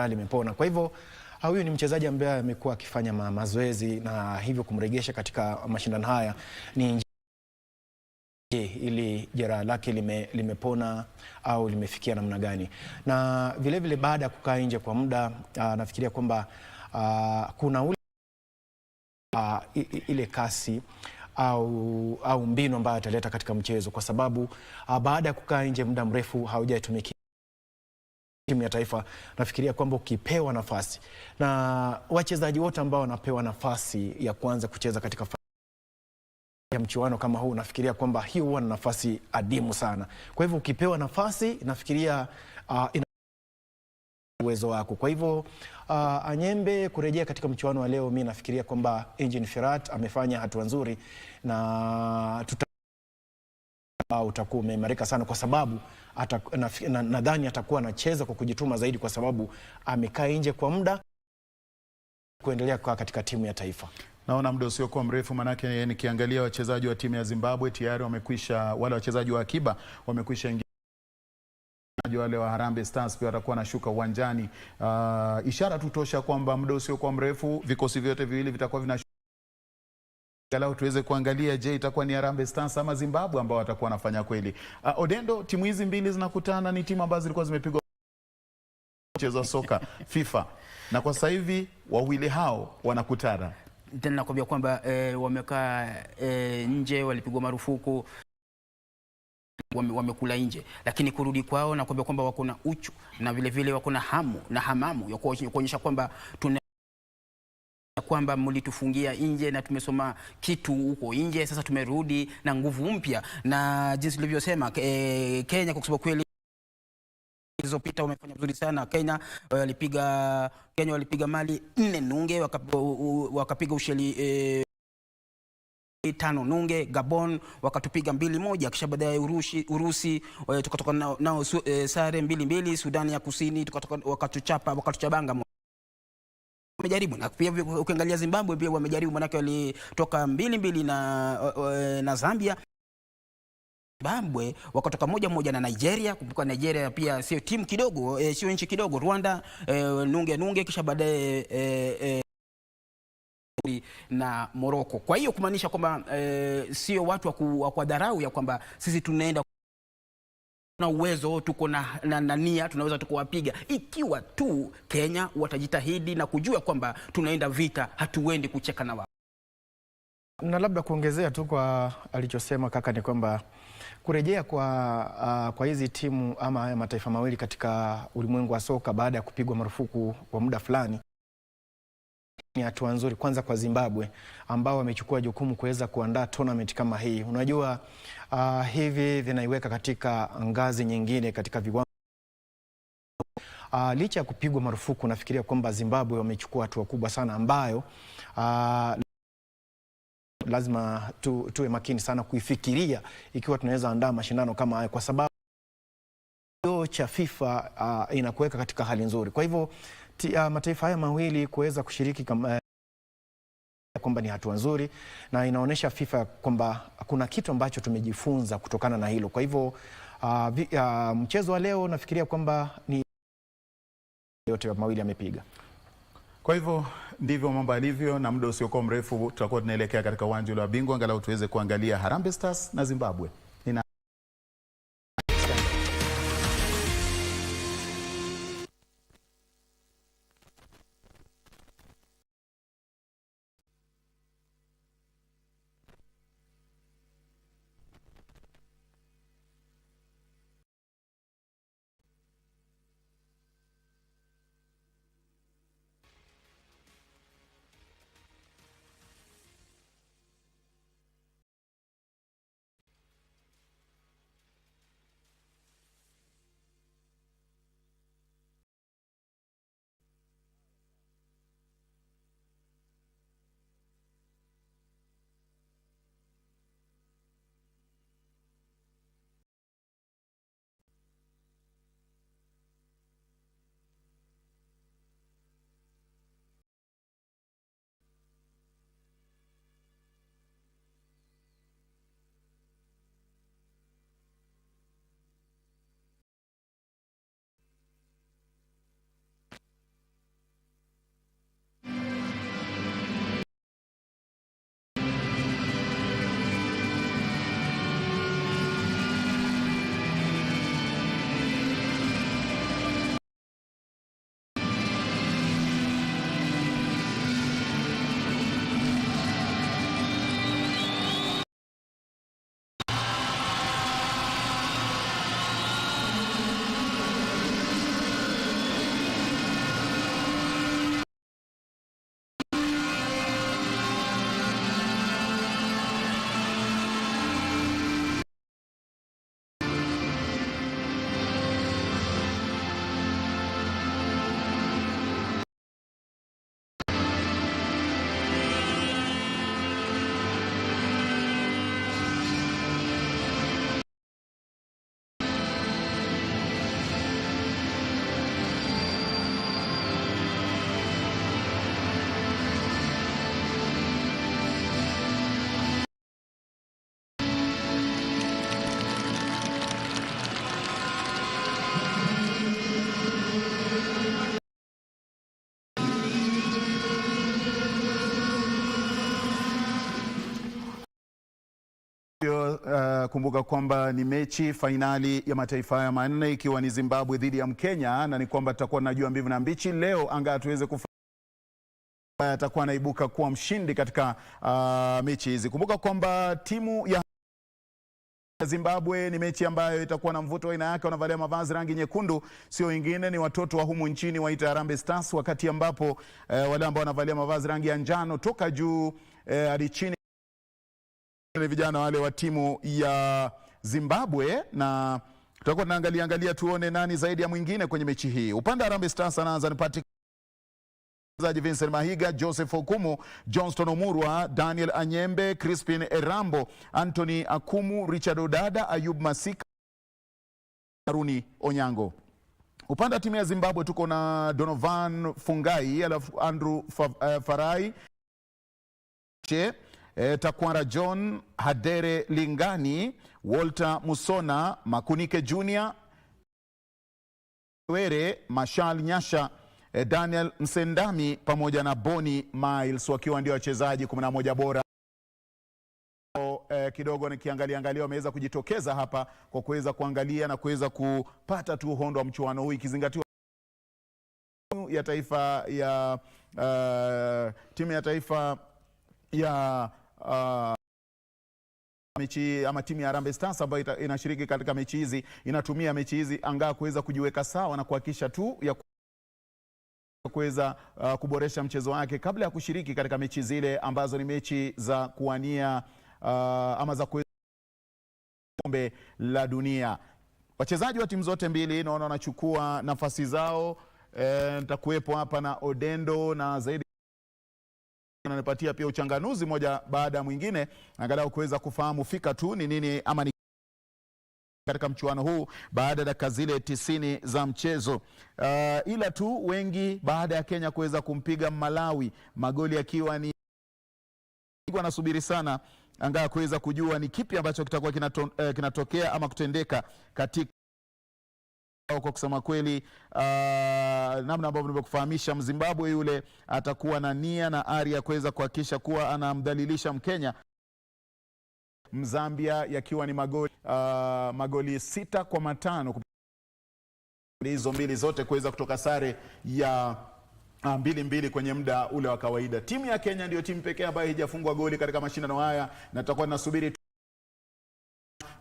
limepona. Kwa hivyo huyu ni mchezaji ambaye amekuwa akifanya mazoezi na hivyo kumrejesha katika mashindano haya ni ili jeraha lake limepona au limefikia namna gani. Na vile vile baada ya kukaa nje kwa muda nafikiria kwamba kuna ule ile kasi au mbinu ambayo ataleta katika mchezo, kwa sababu baada ya kukaa nje muda mrefu haujatumikia timu ya taifa. Nafikiria kwamba ukipewa nafasi, na wachezaji wote ambao wanapewa nafasi ya kuanza kucheza katika ya mchuano kama huu, nafikiria kwamba hiyo huwa na nafasi adimu sana. Kwa hivyo ukipewa nafasi, nafikiria ina uwezo wako. Kwa hivyo Anyembe kurejea katika mchuano wa leo, mimi nafikiria kwamba Engin Firat amefanya hatua nzuri na utakuwa umeimarika sana, kwa sababu nadhani atakuwa anacheza kwa kujituma zaidi, kwa sababu amekaa nje kwa muda kuendelea kwa katika timu ya taifa. Naona muda usiokuwa mrefu, manake nikiangalia wachezaji wa timu ya Zimbabwe tayari wamekwisha, wale wachezaji wa akiba wamekwisha ingia, wale wa Harambee Stars pia watakuwa nashuka uwanjani. Ishara tutosha kwamba muda usiokuwa mrefu vikosi vyote viwili vitakuwa vinashuka. Galau tuweze kuangalia, je, itakuwa ni Harambee Stars ama Zimbabwe ambao watakuwa wanafanya kweli. Odendo, timu hizi mbili zinakutana, ni timu ambazo zilikuwa zimepigwa mchezo wa soka FIFA, na kwa sasa hivi wawili hao wanakutana tena. Nakwambia kwamba wamekaa nje, walipigwa marufuku, wamekula nje, lakini kurudi kwao nakwambia kwamba wako na uchu na vile vile wako na hamu na hamamu ya kuonyesha kwamba kwamba mlitufungia nje na tumesoma kitu huko nje, sasa tumerudi na nguvu mpya. Na jinsi nilivyosema, Kenya kwa sababu kweli zilizopita wamefanya vizuri sana. Kenya walipiga Mali 4 nunge, wakapiga Usheli 5 nunge, Gabon wakatupiga 2-1, kisha baadaye Urusi tukatoka nao sare 2-2, Sudani ya Kusini wakatuchabanga wamejaribu, na pia ukiangalia Zimbabwe pia wamejaribu, manake walitoka 2-2 na Zambia. Zimbabwe wakatoka 1-1 na Nigeria. Kumbuka Nigeria pia sio timu kidogo, sio nchi kidogo. Rwanda nunge kisha baadaye na Morocco. Kwa hiyo kumaanisha kwamba sio watu wa kudharau ya kwamba sisi tunaenda na uwezo, tuko na nia, tunaweza tukawapiga ikiwa tu Kenya watajitahidi na kujua kwamba tunaenda vita, hatuendi kucheka na wao. Na labda kuongezea tu kwa alichosema kaka ni kwamba kurejea kwa hizi timu ama mataifa mawili katika ulimwengu wa soka baada ya kupigwa marufuku kwa muda fulani ni hatua nzuri, kwanza kwa Zimbabwe ambao wamechukua jukumu kuweza kuandaa tournament kama hii. Unajua hivi vinaiweka katika ngazi nyingine katika viwango. Licha ya kupigwa marufuku, nafikiria kwamba Zimbabwe wamechukua hatua kubwa sana ambayo lazima tuwe makini sana kuifikiria ikiwa tunaweza andaa mashindano kama haya, kwa sababu cha FIFA inakuweka katika hali nzuri. Kwa hivyo mataifa haya mawili kuweza kushiriki kwamba ni hatua nzuri, na inaonyesha FIFA kwamba kuna kitu ambacho tumejifunza kutokana na hilo. Kwa hivyo mchezo wa leo nafikiria kwamba ni yote mawili yamepiga. Kwa hivyo ndivyo mambo yalivyo, na muda usiokuwa mrefu tutakuwa tunaelekea katika uwanja wa Bingwa angalau tuweze kuangalia Harambee Stars na Zimbabwe. Kumbuka kwamba ni mechi fainali ya mataifa haya manne ikiwa ni Zimbabwe dhidi ya Mkenya, na ni kwamba tutakuwa tunajua mbivu na mbichi leo anga tuweze atakuwa anaibuka kuwa mshindi katika mechi hizi. Kumbuka kwamba timu ya Zimbabwe ni mechi ambayo itakuwa na mvuto aina yake. Wanavalia mavazi rangi nyekundu, sio wengine ni watoto wa humu nchini waita Harambee Stars, wakati ambapo wale ambao wanavalia mavazi rangi ya njano toka juu hadi chini vijana wale wa timu ya Zimbabwe, na tutakuwa tunaangalia tuone nani zaidi ya mwingine kwenye mechi hii. Upande wa Harambee Stars anaanza ni wachezaji Vincent Mahiga, Joseph Okumu, Johnston Omurwa, Daniel Anyembe, Crispin Erambo, Anthony Akumu, Richard Odada, Ayub Masika, Aruni Onyango. Upande wa timu ya Zimbabwe tuko na Donovan Fungai, alafu Andrew Farai, Takwara John, Hadere Lingani, Walter Musona, Makunike Junior, Were, Mashal Nyasha, Daniel Msendami pamoja na Boni Miles wakiwa ndio wachezaji 11 bora. Kidogo nikiangalia wameweza kujitokeza hapa kwa kuweza kuangalia na kuweza kupata tu uhondo wa mchuano huu, ikizingatiwa ya taifa ya timu ya taifa ya mechi ama timu ya Harambee Stars ambayo inashiriki katika mechi hizi, inatumia mechi hizi angaa kuweza kujiweka sawa na kuhakikisha tu ya kuweza kuboresha mchezo wake kabla ya kushiriki katika mechi zile ambazo ni mechi za kuwania ama za kombe la dunia. Wachezaji wa timu zote mbili naona wanachukua nafasi zao. Nitakuwepo hapa na Odendo na zaidi ananipatia pia uchanganuzi moja baada ya mwingine angalau kuweza kufahamu fika tu ni nini ama ni katika mchuano huu baada ya dakika zile 90 za mchezo. Ila tu wengi baada ya Kenya kuweza kumpiga Malawi magoli akiwa ni wanasubiri sana angaa kuweza kujua ni kipi ambacho kitakuwa kinatokea ama kutendeka katika kwa kusema kweli. Namna ambavyo nimekufahamisha, Mzimbabwe yule atakuwa na nia na ari ya kuweza kuhakikisha kuwa anamdhalilisha Mkenya. Mzambia yakiwa ni magoli 6-5 hizo mbili zote kuweza kutoka sare ya 2-2 kwenye muda ule wa kawaida. Timu ya Kenya ndio timu pekee ambayo haijafungwa goli katika mashindano haya, na tutakuwa tunasubiri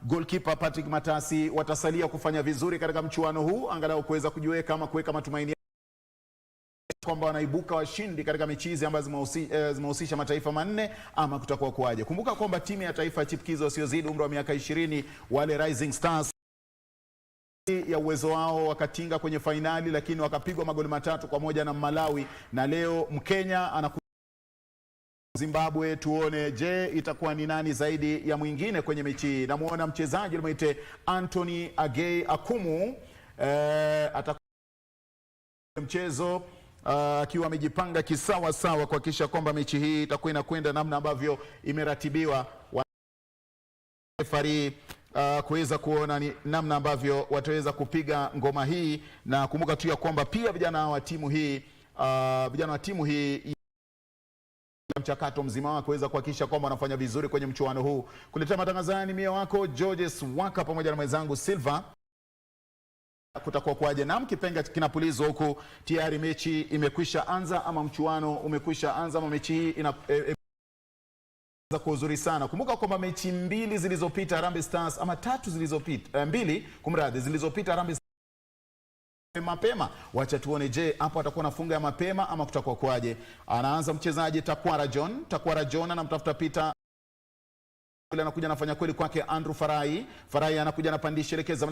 goalkeeper Patrick Matasi watasalia kufanya vizuri katika mchuano huu angalau kuweza kujiweka ama kuweka matumaini kwamba wanaibuka washindi katika mechi hizi ambazo zimehusisha mataifa manne ama kutakuwa kuaje. Kumbuka kwamba timu ya taifa ya chipukizo wasiozidi umri wa miaka 20 wale Rising Stars ya uwezo wao wakatinga kwenye fainali, lakini wakapigwa magoli 3-1 na Malawi, na leo Mkenya anakuja Zimbabwe. Tuone je itakuwa ni nani zaidi ya mwingine kwenye mechi hii. Namuona mchezaji alimuite Anthony Agei Akumu atakuwa mchezo akiwa amejipanga kisawa sawa kuhakikisha kwamba mechi hii itakuwa inakwenda namna ambavyo imeratibiwa. Refari kuweza kuona ni namna ambavyo wataweza kupiga ngoma hii, na kumbuka tu ya kwamba pia vijana wa timu hii mchakato mzima wa kuweza kuhakikisha kwamba wanafanya vizuri kwenye mchuano huu. Kuletea matangazo ni mie wako Georges Waka pamoja na mwenzangu Silva. Kutakuwa kwaje na kipenga kinapulizwa huku tayari mechi imekwisha anza ama mchuano umekwisha anza ama mechi hii kwa uzuri sana. Kumbuka kwamba mechi 2 zilizopita Harambee Stars ama 3 zilizopita 2 kumradhi zilizopita Harambee mapema. Wacha tuone je hapo atakuwa nafunga ya mapema ama kutakuwa kwaje. Anaanza mchezaji Takwara John anamtafuta Peter, anakuja anafanya kweli kwake Andrew Farai anakuja anapandisha elekeza